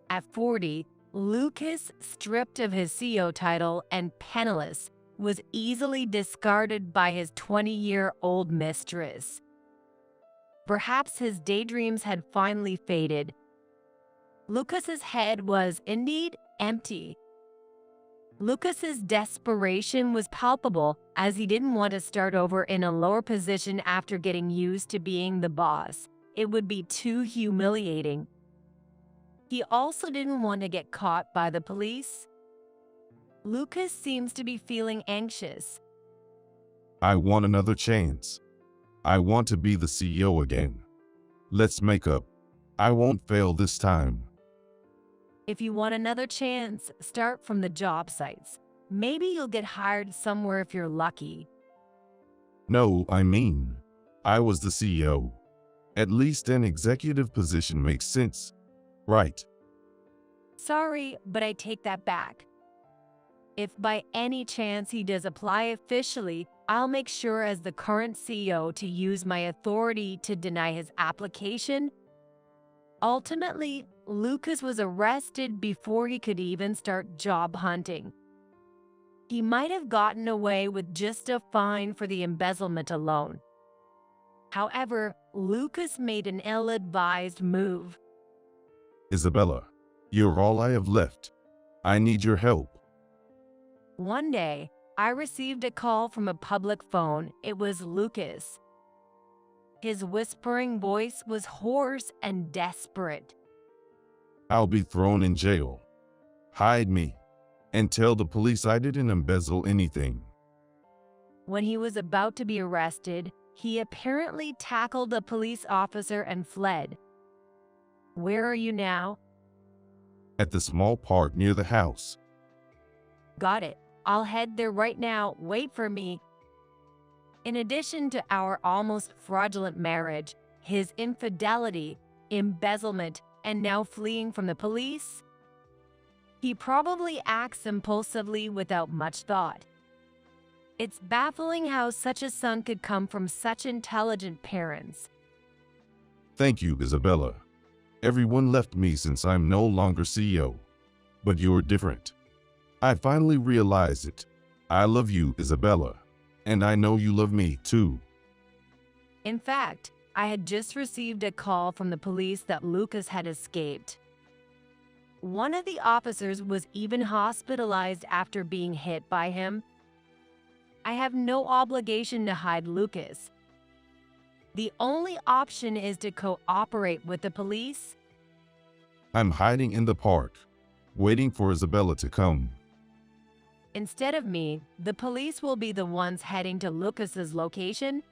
At 40, Lucas, stripped of his CEO title and penniless, was easily discarded by his 20-year-old mistress. Perhaps his daydreams had finally faded. Lucas's head was indeed empty. Lucas's desperation was palpable, as he didn't want to start over in a lower position after getting used to being the boss. It would be too humiliating. He also didn't want to get caught by the police. Lucas seems to be feeling anxious. I want another chance. I want to be the CEO again. Let's make up. I won't fail this time. If you want another chance, start from the job sites. Maybe you'll get hired somewhere if you're lucky. No, I mean, I was the CEO. At least an executive position makes sense, right? Sorry, but I take that back. If by any chance he does apply officially, I'll make sure as the current CEO to use my authority to deny his application. Ultimately, Lucas was arrested before he could even start job hunting. He might have gotten away with just a fine for the embezzlement alone. However, Lucas made an ill-advised move. Isabella, you're all I have left. I need your help. One day, I received a call from a public phone. It was Lucas. His whispering voice was hoarse and desperate. I'll be thrown in jail. Hide me and tell the police I didn't embezzle anything. When he was about to be arrested, he apparently tackled a police officer and fled. Where are you now? At the small park near the house. Got it. I'll head there right now. Wait for me. In addition to our almost fraudulent marriage, his infidelity, embezzlement, and now fleeing from the police, he probably acts impulsively without much thought. It's baffling how such a son could come from such intelligent parents. Thank you, Isabella. Everyone left me since I'm no longer CEO. But you're different. I finally realized it. I love you, Isabella. And I know you love me, too. In fact, I had just received a call from the police that Lucas had escaped. One of the officers was even hospitalized after being hit by him. I have no obligation to hide Lucas. The only option is to cooperate with the police. I'm hiding in the park. waiting for Isabella to come. Instead of me, the police will be the ones heading to Lucas's location.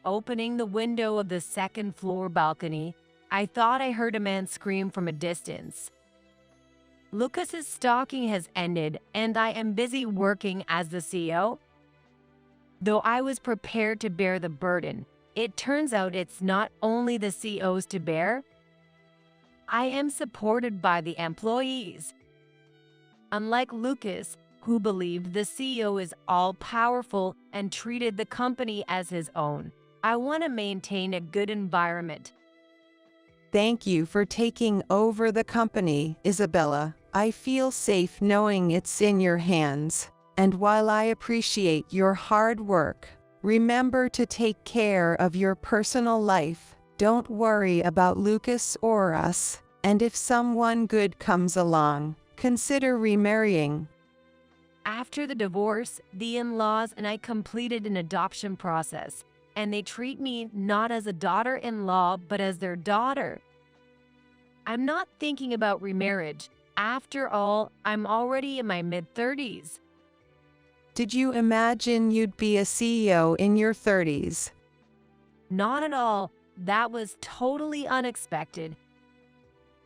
Opening the window of the second floor balcony, I thought I heard a man scream from a distance. Lucas's stalking has ended, and I am busy working as the CEO. Though I was prepared to bear the burden, it turns out it's not only the CEO's to bear. I am supported by the employees. Unlike Lucas, who believed the CEO is all-powerful and treated the company as his own, I want to maintain a good environment. Thank you for taking over the company, Isabella. I feel safe knowing it's in your hands. And while I appreciate your hard work, remember to take care of your personal life. Don't worry about Lucas or us. And if someone good comes along, consider remarrying. After the divorce, the in-laws and I completed an adoption process, and they treat me not as a daughter-in-law, but as their daughter. I'm not thinking about remarriage. After all, I'm already in my mid-30s. Did you imagine you'd be a CEO in your 30s? Not at all. That was totally unexpected.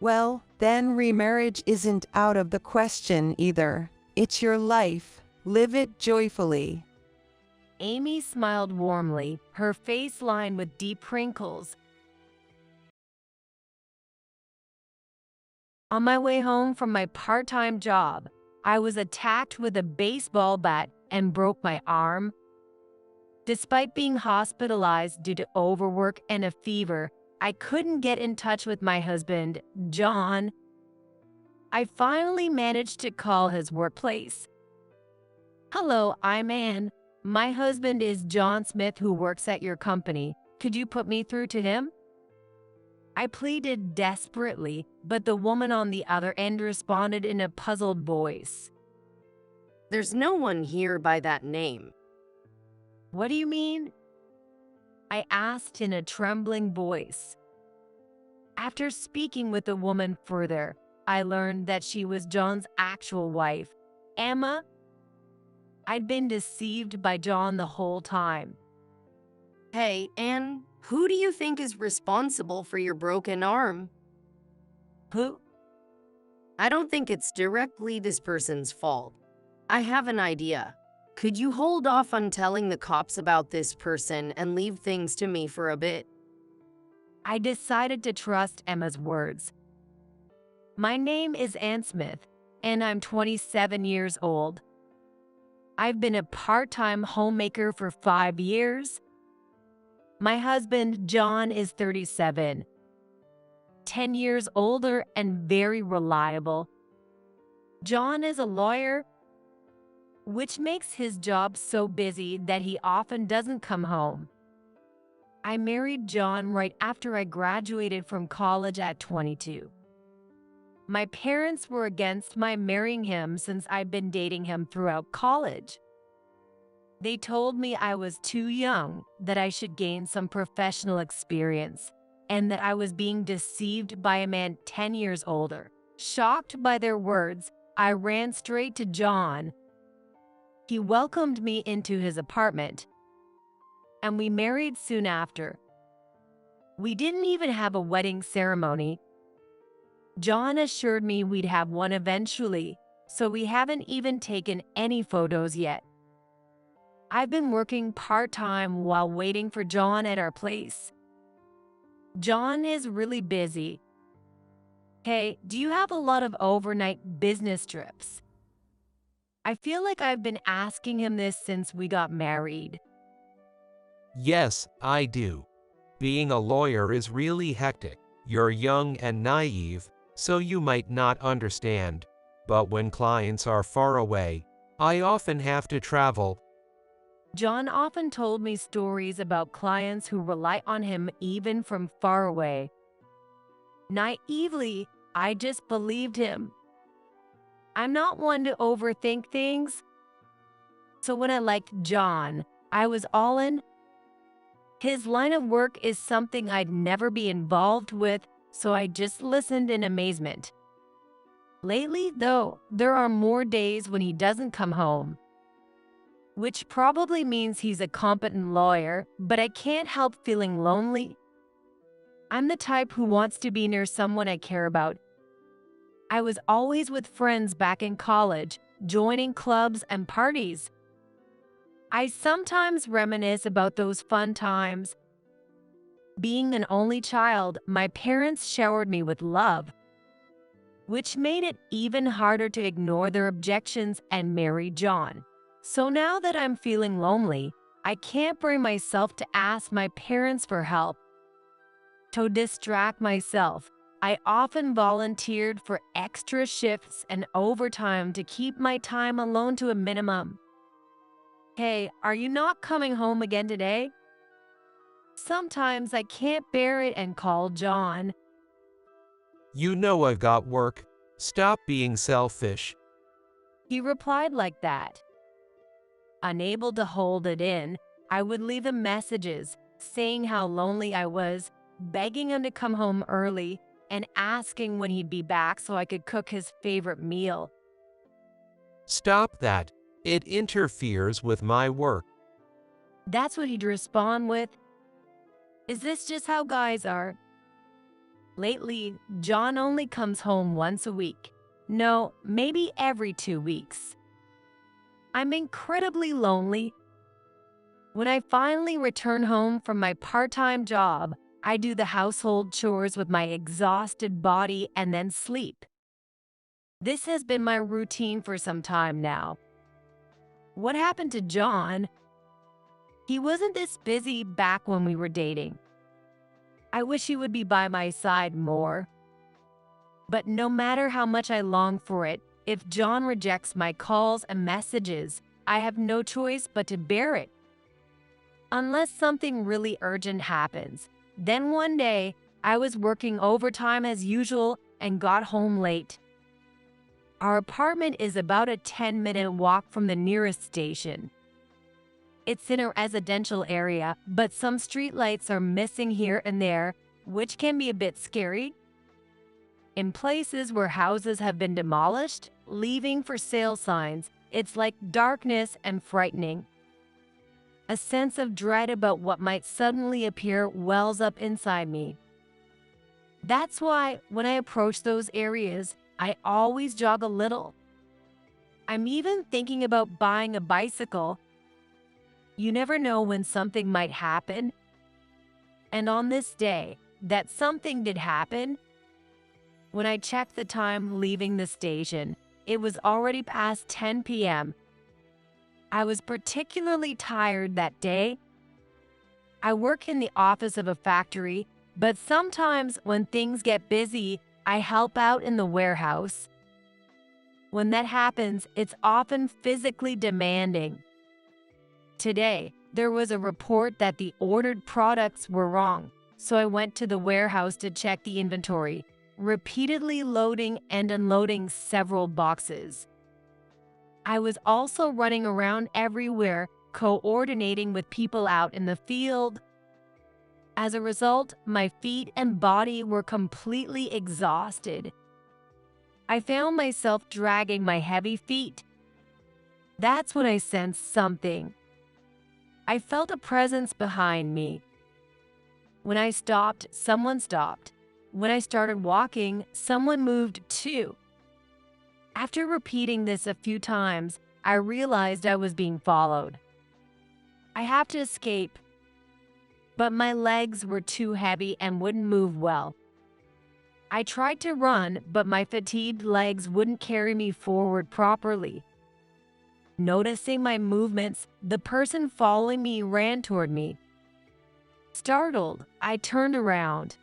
Well, then remarriage isn't out of the question either. It's your life. Live it joyfully. Amy smiled warmly, her face lined with deep wrinkles. On my way home from my part-time job, I was attacked with a baseball bat and broke my arm. Despite being hospitalized due to overwork and a fever, I couldn't get in touch with my husband, John. I finally managed to call his workplace. Hello, I'm Anne. My husband is John Smith, who works at your company. Could you put me through to him? I pleaded desperately, but the woman on the other end responded in a puzzled voice. There's no one here by that name. What do you mean? I asked in a trembling voice. After speaking with the woman further, I learned that she was John's actual wife, Emma. I'd been deceived by John the whole time. Hey, Anne, who do you think is responsible for your broken arm? Who? I don't think it's directly this person's fault. I have an idea. Could you hold off on telling the cops about this person and leave things to me for a bit? I decided to trust Emma's words. My name is Ann Smith, and I'm 27 years old. I've been a part-time homemaker for 5 years. My husband, John, is 37, 10 years older and very reliable. John is a lawyer, which makes his job so busy that he often doesn't come home. I married John right after I graduated from college at 22. My parents were against my marrying him since I'd been dating him throughout college. They told me I was too young, that I should gain some professional experience, and that I was being deceived by a man 10 years older. Shocked by their words, I ran straight to John. He welcomed me into his apartment, and we married soon after. We didn't even have a wedding ceremony. John assured me we'd have one eventually, so we haven't even taken any photos yet. I've been working part-time while waiting for John at our place. John is really busy. Hey, do you have a lot of overnight business trips? I feel like I've been asking him this since we got married. Yes, I do. Being a lawyer is really hectic. You're young and naive, so you might not understand. But when clients are far away, I often have to travel. John often told me stories about clients who rely on him even from far away. Naively, I just believed him. I'm not one to overthink things. So when I liked John, I was all in. His line of work is something I'd never be involved with, so I just listened in amazement. Lately, though, there are more days when he doesn't come home, which probably means he's a competent lawyer, but I can't help feeling lonely. I'm the type who wants to be near someone I care about. I was always with friends back in college, joining clubs and parties. I sometimes reminisce about those fun times. Being an only child, my parents showered me with love, which made it even harder to ignore their objections and marry John. So now that I'm feeling lonely, I can't bring myself to ask my parents for help. To distract myself, I often volunteered for extra shifts and overtime to keep my time alone to a minimum. Hey, are you not coming home again today? Sometimes I can't bear it and call John. You know I've got work. Stop being selfish. He replied like that. Unable to hold it in, I would leave him messages saying how lonely I was, begging him to come home early, and asking when he'd be back so I could cook his favorite meal. Stop that. It interferes with my work. That's what he'd respond with. Is this just how guys are? Lately, John only comes home once a week. No, maybe every 2 weeks. I'm incredibly lonely. When I finally return home from my part-time job, I do the household chores with my exhausted body and then sleep. This has been my routine for some time now. What happened to John? He wasn't this busy back when we were dating. I wish he would be by my side more. But no matter how much I long for it, if John rejects my calls and messages, I have no choice but to bear it. Unless something really urgent happens. Then one day, I was working overtime as usual and got home late. Our apartment is about a 10-minute walk from the nearest station. It's in a residential area, but some streetlights are missing here and there, which can be a bit scary. In places where houses have been demolished, leaving for sale signs, it's like darkness and frightening. A sense of dread about what might suddenly appear wells up inside me. That's why, when I approach those areas, I always jog a little. I'm even thinking about buying a bicycle. You never know when something might happen. And on this day, that something did happen. When I checked the time leaving the station, it was already past 10 p.m. I was particularly tired that day. I work in the office of a factory, but sometimes when things get busy, I help out in the warehouse. When that happens, it's often physically demanding. Today, there was a report that the ordered products were wrong, so I went to the warehouse to check the inventory, repeatedly loading and unloading several boxes. I was also running around everywhere, coordinating with people out in the field. As a result, my feet and body were completely exhausted. I found myself dragging my heavy feet. That's when I sensed something. I felt a presence behind me. When I stopped, someone stopped. When I started walking, someone moved too. After repeating this a few times, I realized I was being followed. I have to escape. But my legs were too heavy and wouldn't move well. I tried to run, but my fatigued legs wouldn't carry me forward properly. Noticing my movements, the person following me ran toward me. Startled, I turned around.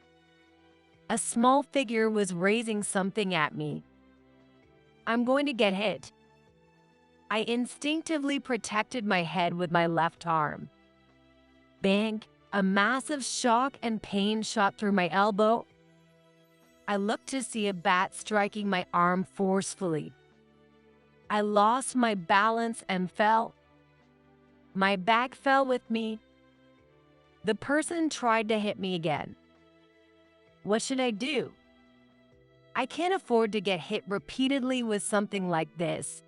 A small figure was raising something at me. I'm going to get hit. I instinctively protected my head with my left arm. Bang! A massive shock and pain shot through my elbow. I looked to see a bat striking my arm forcefully. I lost my balance and fell. My bag fell with me. The person tried to hit me again. What should I do? I can't afford to get hit repeatedly with something like this.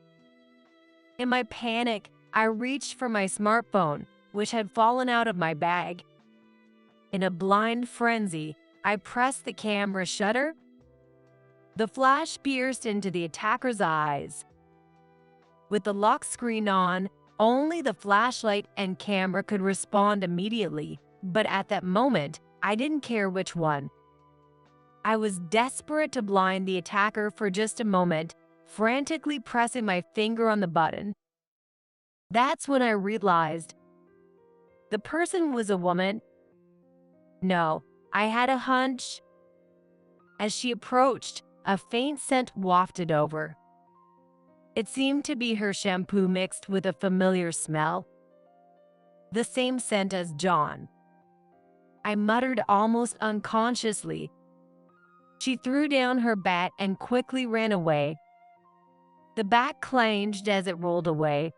In my panic, I reached for my smartphone, which had fallen out of my bag. In a blind frenzy, I pressed the camera shutter. The flash pierced into the attacker's eyes. With the lock screen on, only the flashlight and camera could respond immediately, but at that moment, I didn't care which one. I was desperate to blind the attacker for just a moment, frantically pressing my finger on the button. That's when I realized the person was a woman. No, I had a hunch. As she approached, a faint scent wafted over. It seemed to be her shampoo mixed with a familiar smell. The same scent as John. I muttered almost unconsciously. She threw down her bat and quickly ran away. The bat clanged as it rolled away.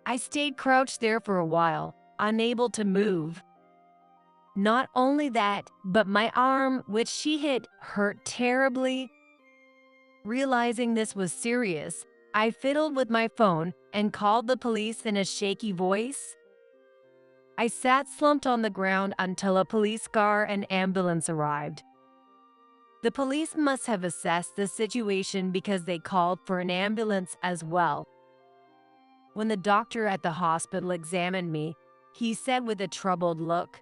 I stayed crouched there for a while, unable to move. Not only that, but my arm, which she hit, hurt terribly. Realizing this was serious, I fiddled with my phone and called the police in a shaky voice. I sat slumped on the ground until a police car and ambulance arrived. The police must have assessed the situation because they called for an ambulance as well. When the doctor at the hospital examined me, he said with a troubled look,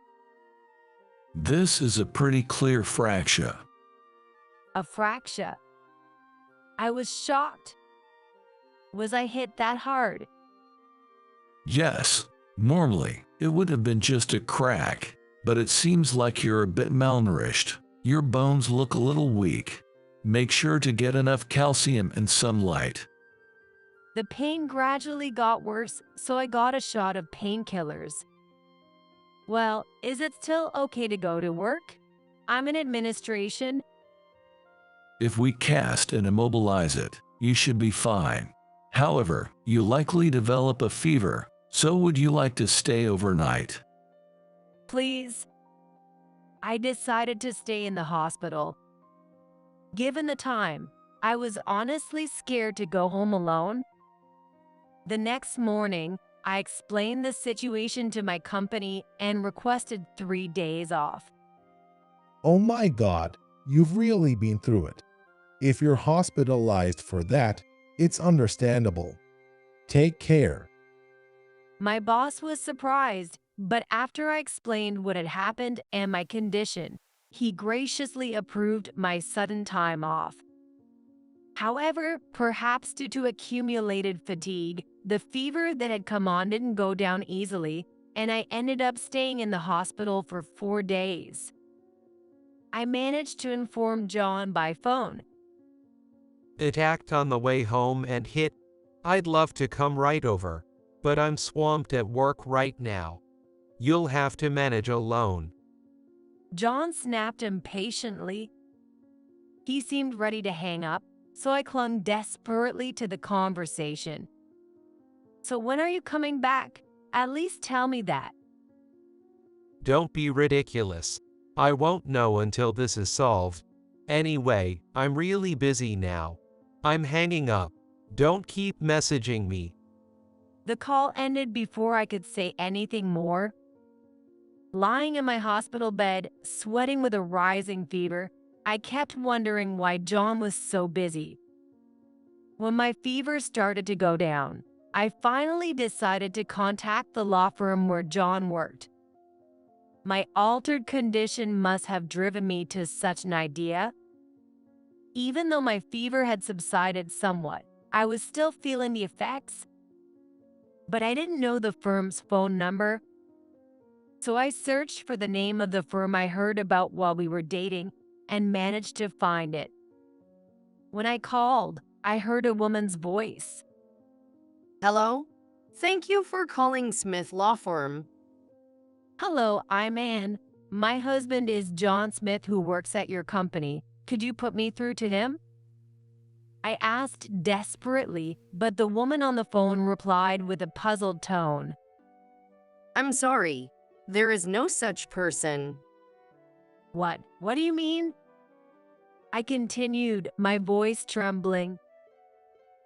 "This is a pretty clear fracture." "A fracture?" I was shocked. Was I hit that hard? Yes, normally it would have been just a crack, but it seems like you're a bit malnourished. Your bones look a little weak. Make sure to get enough calcium and sunlight. The pain gradually got worse, so I got a shot of painkillers. Well, is it still okay to go to work? I'm in administration. If we cast and immobilize it, you should be fine. However, you likely develop a fever, so would you like to stay overnight? Please. I decided to stay in the hospital. Given the time, I was honestly scared to go home alone. The next morning, I explained the situation to my company and requested 3 days off. Oh my God, you've really been through it. If you're hospitalized for that, it's understandable. Take care. My boss was surprised, but after I explained what had happened and my condition, he graciously approved my sudden time off. However, perhaps due to accumulated fatigue, the fever that had come on didn't go down easily, and I ended up staying in the hospital for 4 days. I managed to inform John by phone. Attacked on the way home and hit. I'd love to come right over, but I'm swamped at work right now. You'll have to manage alone. John snapped impatiently. He seemed ready to hang up, so I clung desperately to the conversation. So when are you coming back? At least tell me that. Don't be ridiculous. I won't know until this is solved. Anyway, I'm really busy now. I'm hanging up. Don't keep messaging me. The call ended before I could say anything more. Lying in my hospital bed, sweating with a rising fever, I kept wondering why John was so busy. When my fever started to go down, I finally decided to contact the law firm where John worked. My altered condition must have driven me to such an idea. Even though my fever had subsided somewhat, I was still feeling the effects. But I didn't know the firm's phone number. So I searched for the name of the firm I heard about while we were dating and managed to find it. When I called, I heard a woman's voice. Hello? Thank you for calling Smith Law Firm. Hello, I'm Anne. My husband is John Smith, who works at your company. Could you put me through to him? I asked desperately, but the woman on the phone replied with a puzzled tone. I'm sorry. There is no such person. What? What do you mean? I continued, my voice trembling.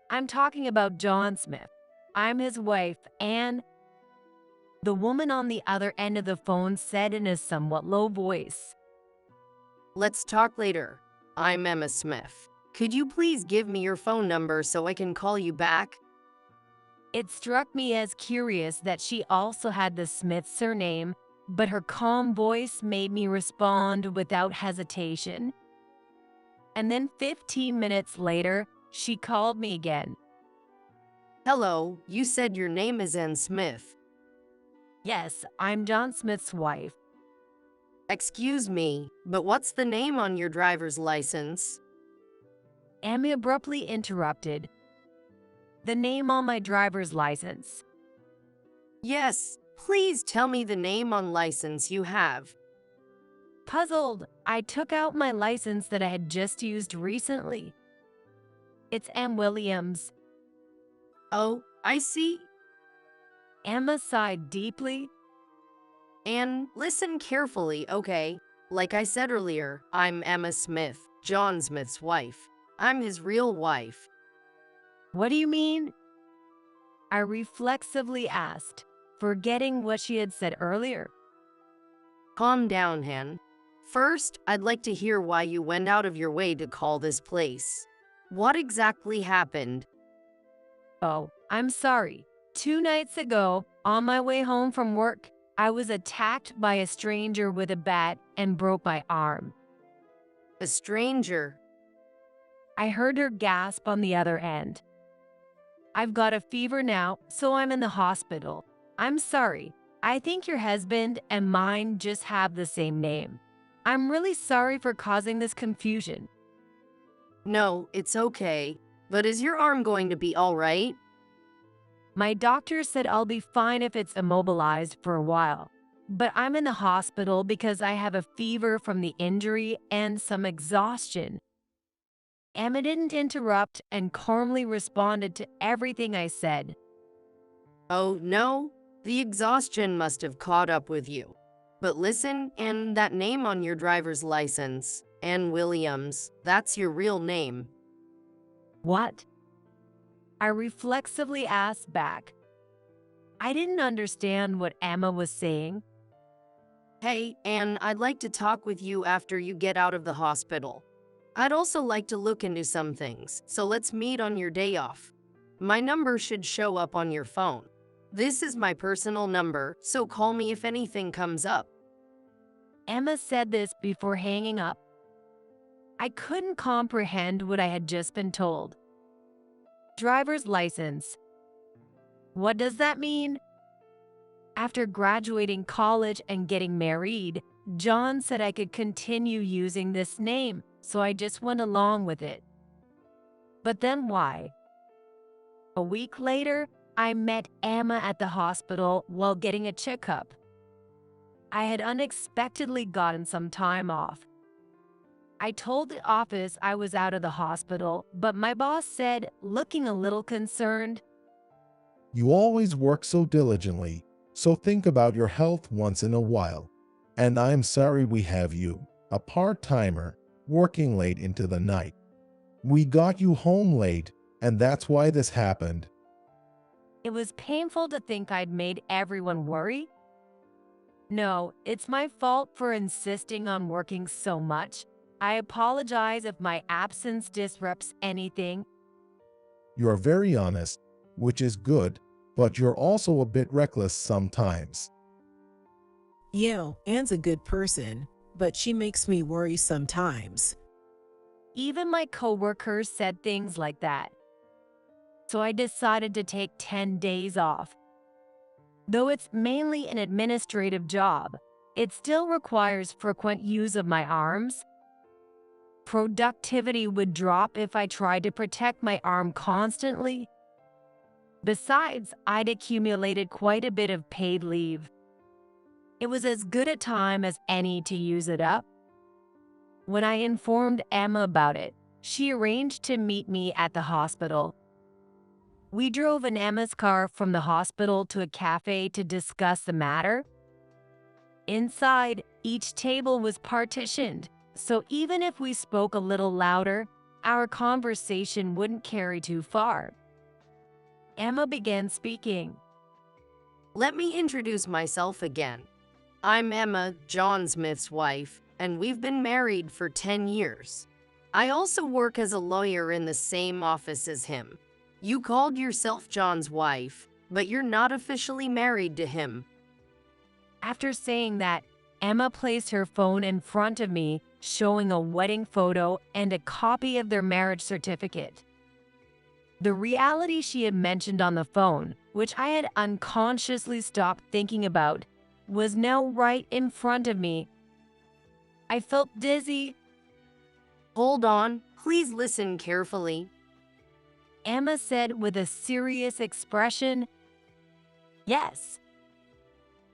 I'm talking about John Smith. I'm his wife, and the woman on the other end of the phone said in a somewhat low voice. Let's talk later. I'm Emma Smith. Could you please give me your phone number so I can call you back? It struck me as curious that she also had the Smith surname, but her calm voice made me respond without hesitation. And then 15 minutes later, she called me again. Hello, you said your name is Ann Smith. Yes, I'm John Smith's wife. Excuse me, but what's the name on your driver's license? Emma abruptly interrupted. The name on my driver's license. Yes, please tell me the name on license you have. Puzzled, I took out my license that I had just used recently. It's M. Williams. Oh, I see. Emma sighed deeply. Anne, listen carefully, okay? Like I said earlier, I'm Emma Smith, John Smith's wife. I'm his real wife. What do you mean? I reflexively asked, forgetting what she had said earlier. Calm down, Anne. First, I'd like to hear why you went out of your way to call this place. What exactly happened? Oh, I'm sorry. 2 nights ago, on my way home from work, I was attacked by a stranger with a bat and broke my arm. A stranger? I heard her gasp on the other end. I've got a fever now, so I'm in the hospital. I'm sorry. I think your husband and mine just have the same name. I'm really sorry for causing this confusion. No, it's okay. But is your arm going to be all right? My doctor said I'll be fine if it's immobilized for a while. But I'm in the hospital because I have a fever from the injury and some exhaustion. Emma didn't interrupt and calmly responded to everything I said. Oh, no? The exhaustion must have caught up with you. But listen, and that name on your driver's license, Ann Williams, that's your real name. What? I reflexively asked back. I didn't understand what Emma was saying. Hey, Ann, I'd like to talk with you after you get out of the hospital. I'd also like to look into some things, so let's meet on your day off. My number should show up on your phone. This is my personal number, so call me if anything comes up. Emma said this before hanging up. I couldn't comprehend what I had just been told. Driver's license. What does that mean? After graduating college and getting married, John said I could continue using this name, so I just went along with it. But then why? A week later, I met Emma at the hospital while getting a checkup. I had unexpectedly gotten some time off. I told the office I was out of the hospital, but my boss said, looking a little concerned, You always work so diligently, so think about your health once in a while. And I'm sorry we have you, a part-timer, working late into the night. We got you home late, and that's why this happened. It was painful to think I'd made everyone worry. No, it's my fault for insisting on working so much. I apologize if my absence disrupts anything. You're very honest, which is good, but you're also a bit reckless sometimes. Yeah, Anne's a good person, but she makes me worry sometimes. Even my coworkers said things like that. So I decided to take 10 days off. Though it's mainly an administrative job, it still requires frequent use of my arms. Productivity would drop if I tried to protect my arm constantly. Besides, I'd accumulated quite a bit of paid leave. It was as good a time as any to use it up. When I informed Emma about it, she arranged to meet me at the hospital. We drove in Emma's car from the hospital to a cafe to discuss the matter. Inside, each table was partitioned, So even if we spoke a little louder, our conversation wouldn't carry too far. Emma began speaking. Let me introduce myself again. I'm Emma, John Smith's wife, and we've been married for 10 years. I also work as a lawyer in the same office as him. You called yourself John's wife, but you're not officially married to him. After saying that, Emma placed her phone in front of me, showing a wedding photo and a copy of their marriage certificate. The reality she had mentioned on the phone, which I had unconsciously stopped thinking about, was now right in front of me. I felt dizzy. Hold on, please listen carefully. Emma said with a serious expression, "Yes."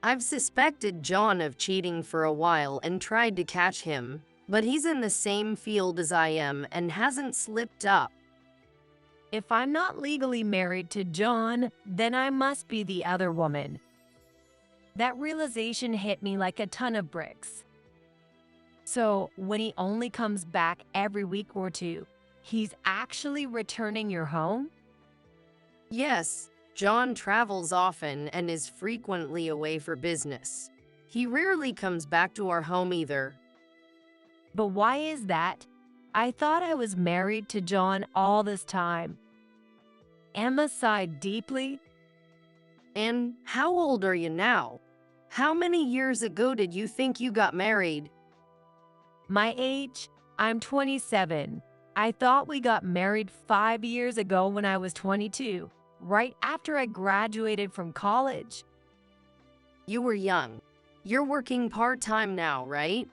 I've suspected John of cheating for a while and tried to catch him, but he's in the same field as I am and hasn't slipped up. If I'm not legally married to John, then I must be the other woman. That realization hit me like a ton of bricks. So, when he only comes back every week or two, he's actually returning your home? Yes, John travels often and is frequently away for business. He rarely comes back to our home either. But why is that? I thought I was married to John all this time. Emma sighed deeply. And how old are you now? How many years ago did you think you got married? My age? I'm 27. I thought we got married 5 years ago when I was 22, right after I graduated from college. You were young. You're working part-time now, right?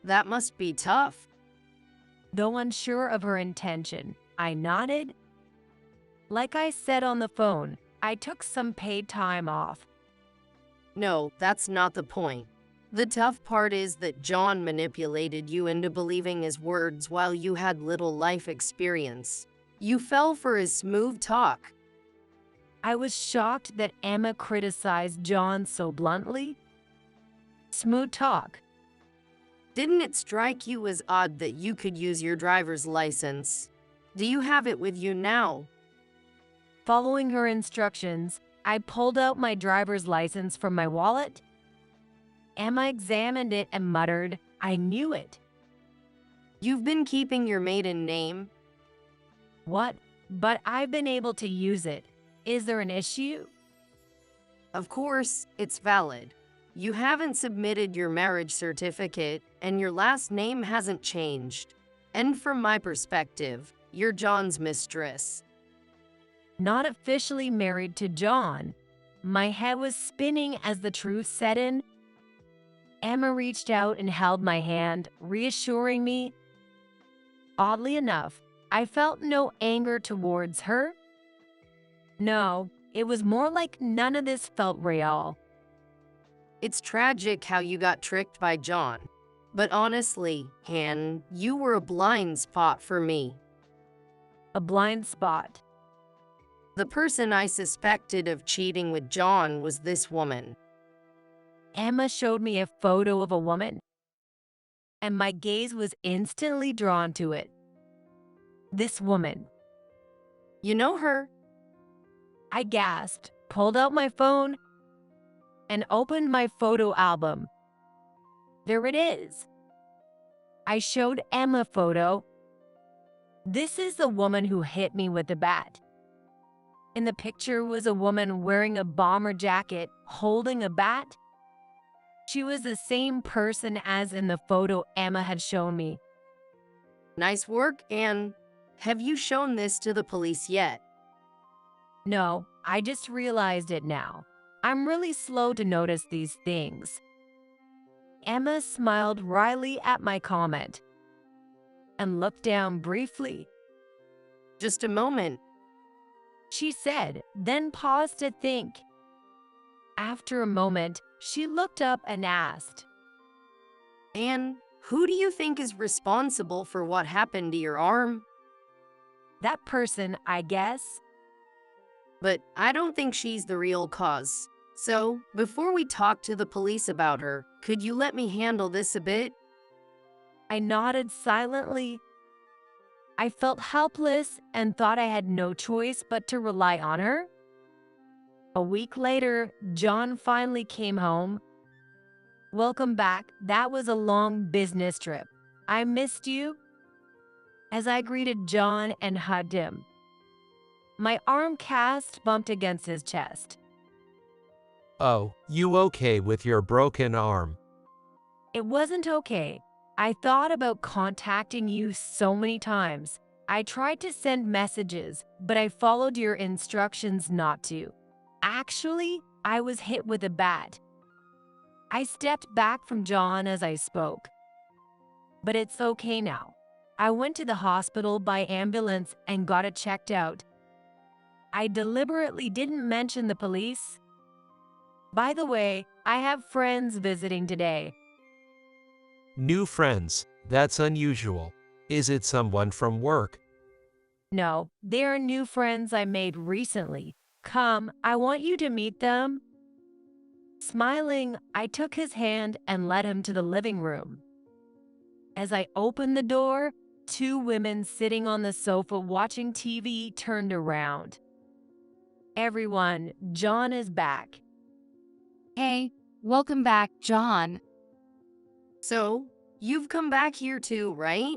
That must be tough. Though unsure of her intention, I nodded. Like I said on the phone, I took some paid time off. No, that's not the point. The tough part is that John manipulated you into believing his words while you had little life experience. You fell for his smooth talk. I was shocked that Emma criticized John so bluntly. Smooth talk. Didn't it strike you as odd that you could use your driver's license? Do you have it with you now? Following her instructions, I pulled out my driver's license from my wallet. Emma examined it and muttered, "I knew it." You've been keeping your maiden name? What? But I've been able to use it. Is there an issue? Of course, it's valid. You haven't submitted your marriage certificate, and your last name hasn't changed. And from my perspective, you're John's mistress. Not officially married to John. My head was spinning as the truth set in. Emma reached out and held my hand, reassuring me. Oddly enough, I felt no anger towards her. No, it was more like none of this felt real. It's tragic how you got tricked by John. But honestly, Han, you were a blind spot for me. A blind spot. The person I suspected of cheating with John was this woman. Emma showed me a photo of a woman, and my gaze was instantly drawn to it. This woman. You know her? I gasped, pulled out my phone, and opened my photo album. There it is. I showed Emma a photo. This is the woman who hit me with the bat. In the picture was a woman wearing a bomber jacket, holding a bat. She was the same person as in the photo Emma had shown me. Nice work, Anne. Have you shown this to the police yet? No, I just realized it now. I'm really slow to notice these things. Emma smiled wryly at my comment and looked down briefly. Just a moment, she said, then paused to think. After a moment, she looked up and asked, Anne, who do you think is responsible for what happened to your arm? That person, I guess. But I don't think she's the real cause. So, before we talk to the police about her, could you let me handle this a bit? I nodded silently. I felt helpless and thought I had no choice but to rely on her. A week later, John finally came home. Welcome back. That was a long business trip. I missed you. As I greeted John and hugged him, my arm cast bumped against his chest. Oh, you okay with your broken arm? It wasn't okay. I thought about contacting you so many times. I tried to send messages, but I followed your instructions not to. Actually, I was hit with a bat. I stepped back from John as I spoke. But it's okay now. I went to the hospital by ambulance and got it checked out. I deliberately didn't mention the police. By the way, I have friends visiting today. New friends? That's unusual. Is it someone from work? No, they are new friends I made recently. Come, I want you to meet them. Smiling, I took his hand and led him to the living room. As I opened the door, two women sitting on the sofa watching TV turned around. Everyone, John is back. Hey, welcome back, John. So, you've come back here too, right?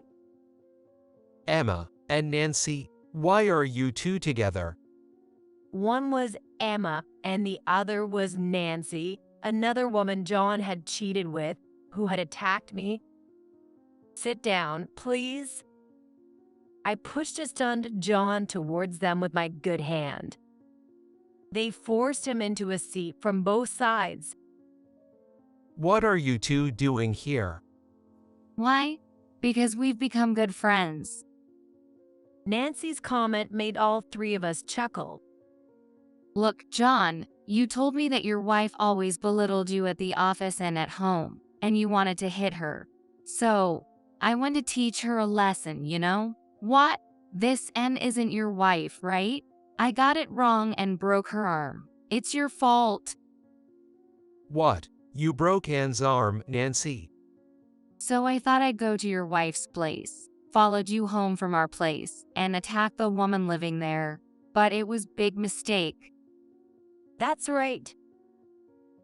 Emma and Nancy, why are you two together? One was Emma and the other was Nancy, another woman John had cheated with, who had attacked me. Sit down, please. I pushed a stunned John towards them with my good hand. They forced him into a seat from both sides. What are you two doing here? Why? Because we've become good friends. Nancy's comment made all three of us chuckle. Look, John, you told me that your wife always belittled you at the office and at home, and you wanted to hit her. So, I want to teach her a lesson, you know? What? This N isn't your wife, right? I got it wrong and broke her arm. It's your fault. What? You broke Anne's arm, Nancy. So I thought I'd go to your wife's place, followed you home from our place, and attack the woman living there. But it was big mistake. That's right.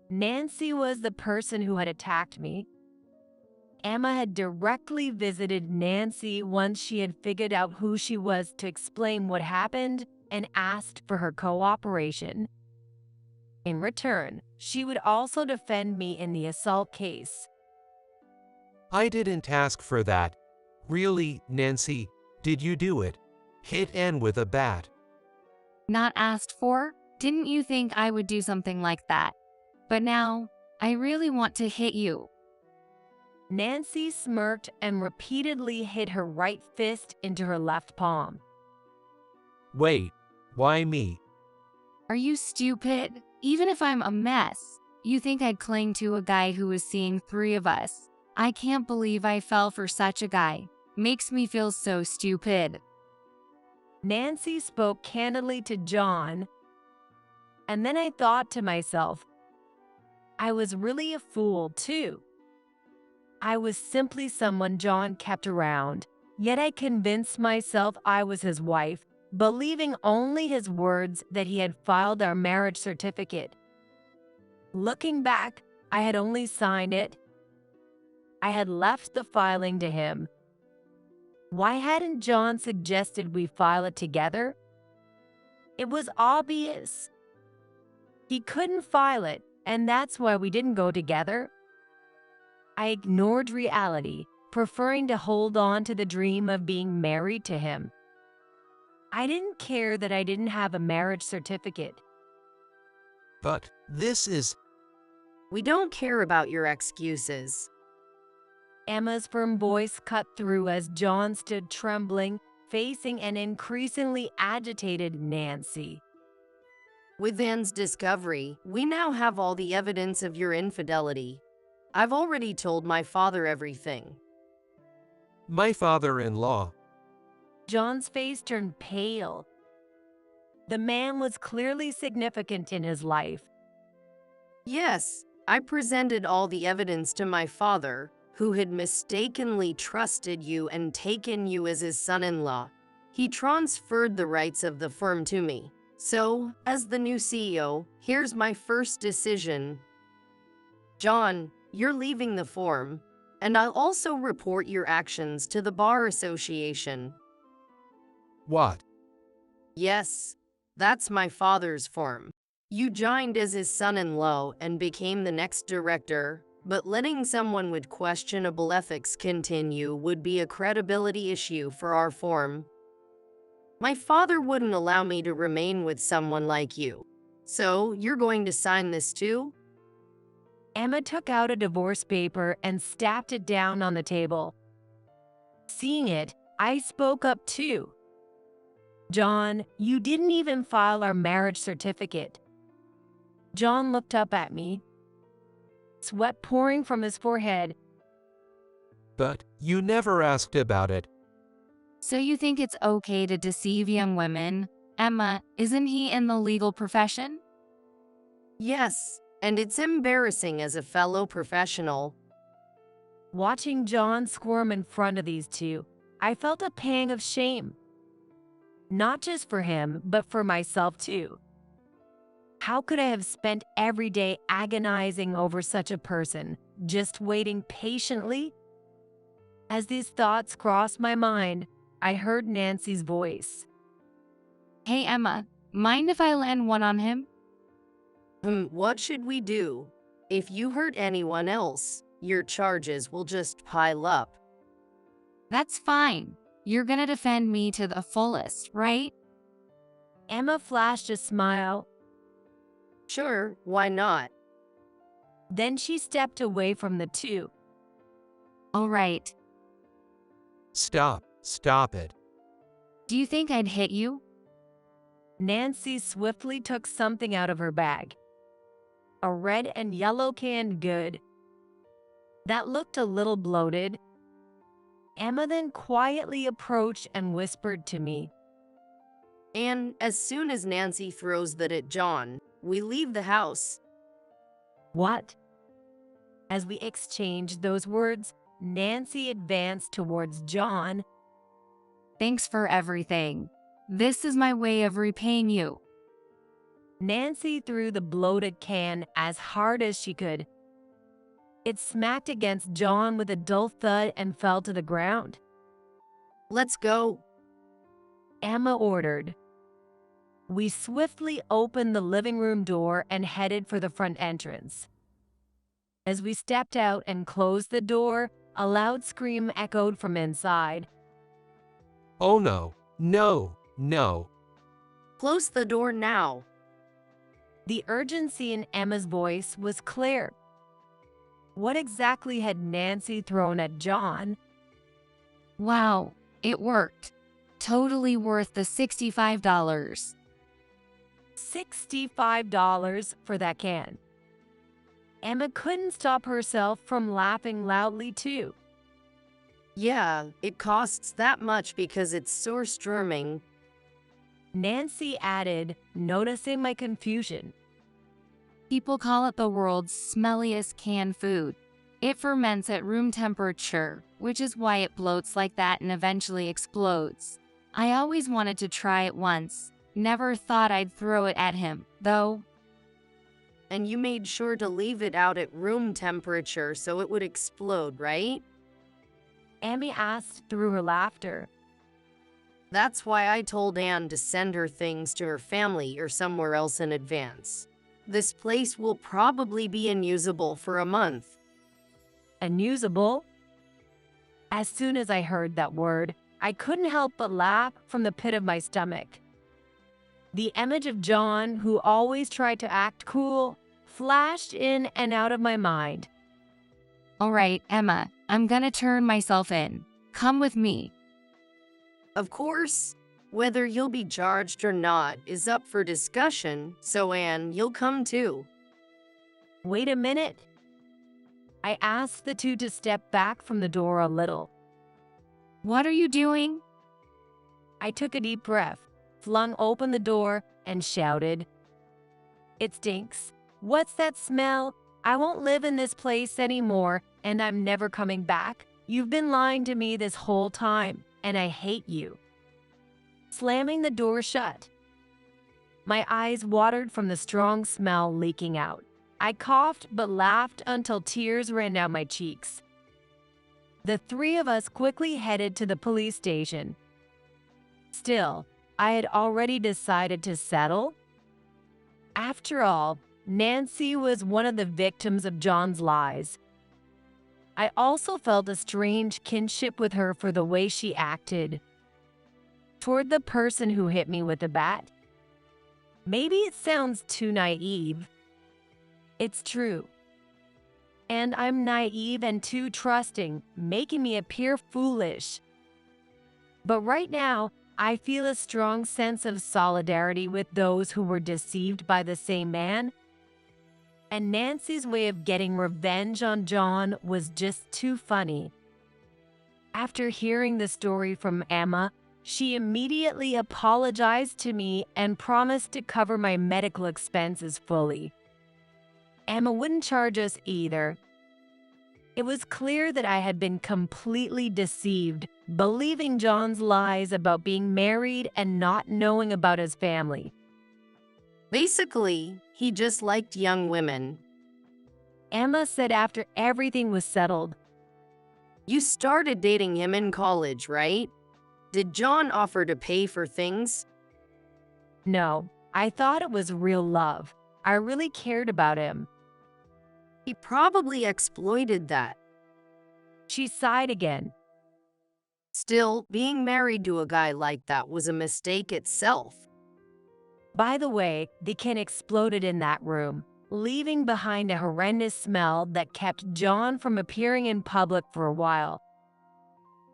Nancy was the person who had attacked me. Emma had directly visited Nancy once she had figured out who she was to explain what happened and asked for her cooperation. In return, she would also defend me in the assault case. I didn't ask for that. Really, Nancy, did you do it? Hit Anne with a bat. Not asked for? Didn't you think I would do something like that? But now, I really want to hit you. Nancy smirked and repeatedly hit her right fist into her left palm. Wait, why me? Are you stupid? Even if I'm a mess, you think I'd cling to a guy who was seeing three of us? I can't believe I fell for such a guy. Makes me feel so stupid. Nancy spoke candidly to John, and then I thought to myself, I was really a fool too. I was simply someone John kept around, yet I convinced myself I was his wife, believing only his words that he had filed our marriage certificate. Looking back, I had only signed it. I had left the filing to him. Why hadn't John suggested we file it together? It was obvious. He couldn't file it, and that's why we didn't go together. I ignored reality, preferring to hold on to the dream of being married to him. I didn't care that I didn't have a marriage certificate. But this is... We don't care about your excuses. Emma's firm voice cut through as John stood trembling, facing an increasingly agitated Nancy. With Anne's discovery, we now have all the evidence of your infidelity. I've already told my father everything. My father-in-law. John's face turned pale. The man was clearly significant in his life. Yes, I presented all the evidence to my father, who had mistakenly trusted you and taken you as his son-in-law. He transferred the rights of the firm to me. So, as the new CEO, here's my first decision. John, you're leaving the firm, and I'll also report your actions to the Bar Association. What? Yes, that's my father's firm. You joined as his son-in-law and became the next director, but letting someone with questionable ethics continue would be a credibility issue for our firm. My father wouldn't allow me to remain with someone like you. So, you're going to sign this too? Emma took out a divorce paper and stamped it down on the table. Seeing it, I spoke up too. John, you didn't even file our marriage certificate. John looked up at me, sweat pouring from his forehead. But you never asked about it. So you think it's okay to deceive young women? Emma, isn't he in the legal profession? Yes, and it's embarrassing as a fellow professional. Watching John squirm in front of these two, I felt a pang of shame. Not just for him, but for myself too. How could I have spent every day agonizing over such a person, just waiting patiently? As these thoughts crossed my mind, I heard Nancy's voice. Hey Emma, mind if I land one on him? What should we do? If you hurt anyone else, your charges will just pile up. That's fine. You're gonna defend me to the fullest, right? Emma flashed a smile. Sure, why not? Then she stepped away from the two. All right. Stop it. Do you think I'd hit you? Nancy swiftly took something out of her bag. A red and yellow canned good that looked a little bloated. Emma then quietly approached and whispered to me. And as soon as Nancy throws that at John, we leave the house. What? As we exchanged those words, Nancy advanced towards John. Thanks for everything. This is my way of repaying you. Nancy threw the bloated can as hard as she could. It smacked against John with a dull thud and fell to the ground. Let's go, Emma ordered. We swiftly opened the living room door and headed for the front entrance. As we stepped out and closed the door, a loud scream echoed from inside. Oh no. Close the door now. The urgency in Emma's voice was clear. What exactly had Nancy thrown at John? Wow, it worked. Totally worth the $65. $65 for that can. Emma couldn't stop herself from laughing loudly too. Yeah, it costs that much because it's surströmming. Nancy added, noticing my confusion. People call it the world's smelliest canned food. It ferments at room temperature, which is why it bloats like that and eventually explodes. I always wanted to try it once. Never thought I'd throw it at him, though. And you made sure to leave it out at room temperature so it would explode, right? Amy asked through her laughter. That's why I told Anne to send her things to her family or somewhere else in advance. This place will probably be unusable for a month. Unusable? As soon as I heard that word, I couldn't help but laugh from the pit of my stomach. The image of John, who always tried to act cool, flashed in and out of my mind. All right, Emma, I'm gonna turn myself in. Come with me. Of course, whether you'll be charged or not is up for discussion, so Anne, you'll come too. Wait a minute. I asked the two to step back from the door a little. What are you doing? I took a deep breath, flung open the door, and shouted, "It stinks. What's that smell? I won't live in this place anymore, and I'm never coming back. You've been lying to me this whole time, and I hate you. Slamming the door shut. My eyes watered from the strong smell leaking out. I coughed but laughed until tears ran down my cheeks. The three of us quickly headed to the police station. Still, I had already decided to settle. After all, Nancy was one of the victims of John's lies. I also felt a strange kinship with her for the way she acted toward the person who hit me with a bat. Maybe it sounds too naive. It's true. And I'm naive and too trusting, making me appear foolish. But right now, I feel a strong sense of solidarity with those who were deceived by the same man. And Nancy's way of getting revenge on John was just too funny. After hearing the story from Emma, she immediately apologized to me and promised to cover my medical expenses fully. Emma wouldn't charge us either. It was clear that I had been completely deceived, believing John's lies about being married and not knowing about his family. Basically, he just liked young women. Emma said after everything was settled. You started dating him in college, right? Did John offer to pay for things? No, I thought it was real love. I really cared about him. He probably exploited that. She sighed again. Still, being married to a guy like that was a mistake itself. By the way, the can exploded in that room, leaving behind a horrendous smell that kept John from appearing in public for a while.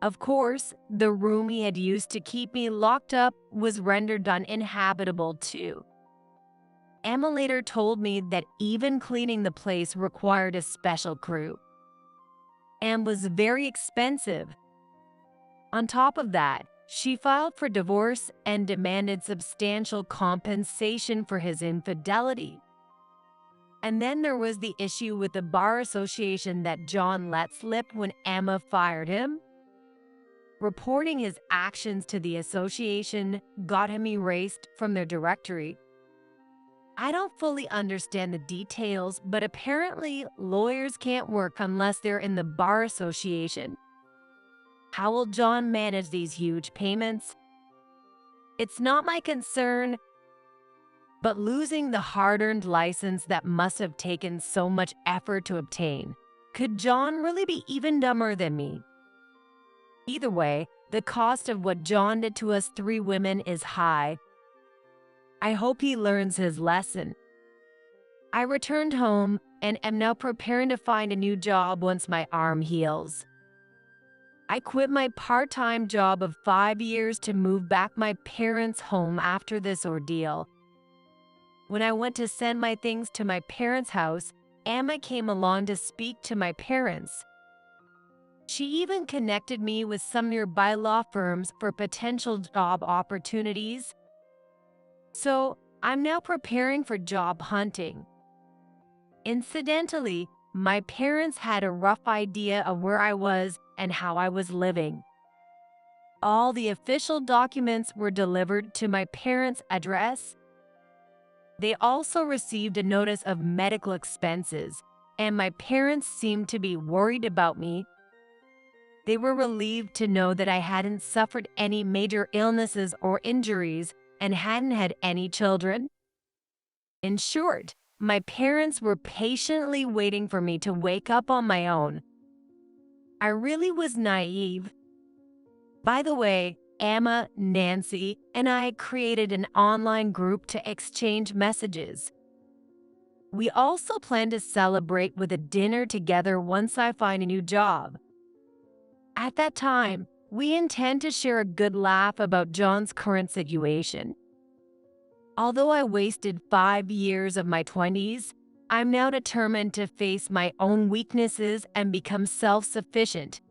Of course, the room he had used to keep me locked up was rendered uninhabitable too. Emma later told me that even cleaning the place required a special crew and was very expensive. On top of that, she filed for divorce and demanded substantial compensation for his infidelity. And then there was the issue with the bar association that John let slip when Emma fired him. Reporting his actions to the association got him erased from their directory. I don't fully understand the details, but apparently lawyers can't work unless they're in the bar association. How will John manage these huge payments? It's not my concern, but losing the hard-earned license that must have taken so much effort to obtain, could John really be even dumber than me? Either way, the cost of what John did to us three women is high. I hope he learns his lesson. I returned home and am now preparing to find a new job once my arm heals. I quit my part-time job of 5 years to move back my parents' home after this ordeal. When I went to send my things to my parents' house, Emma came along to speak to my parents. She even connected me with some nearby law firms for potential job opportunities. So, I'm now preparing for job hunting. Incidentally, my parents had a rough idea of where I was and how I was living. All the official documents were delivered to my parents' address. They also received a notice of medical expenses, and my parents seemed to be worried about me. They were relieved to know that I hadn't suffered any major illnesses or injuries and hadn't had any children. In short, my parents were patiently waiting for me to wake up on my own. I really was naive. By the way, Emma, Nancy, and I created an online group to exchange messages. We also plan to celebrate with a dinner together once I find a new job. At that time, we intend to share a good laugh about John's current situation. Although I wasted 5 years of my 20s, I'm now determined to face my own weaknesses and become self-sufficient.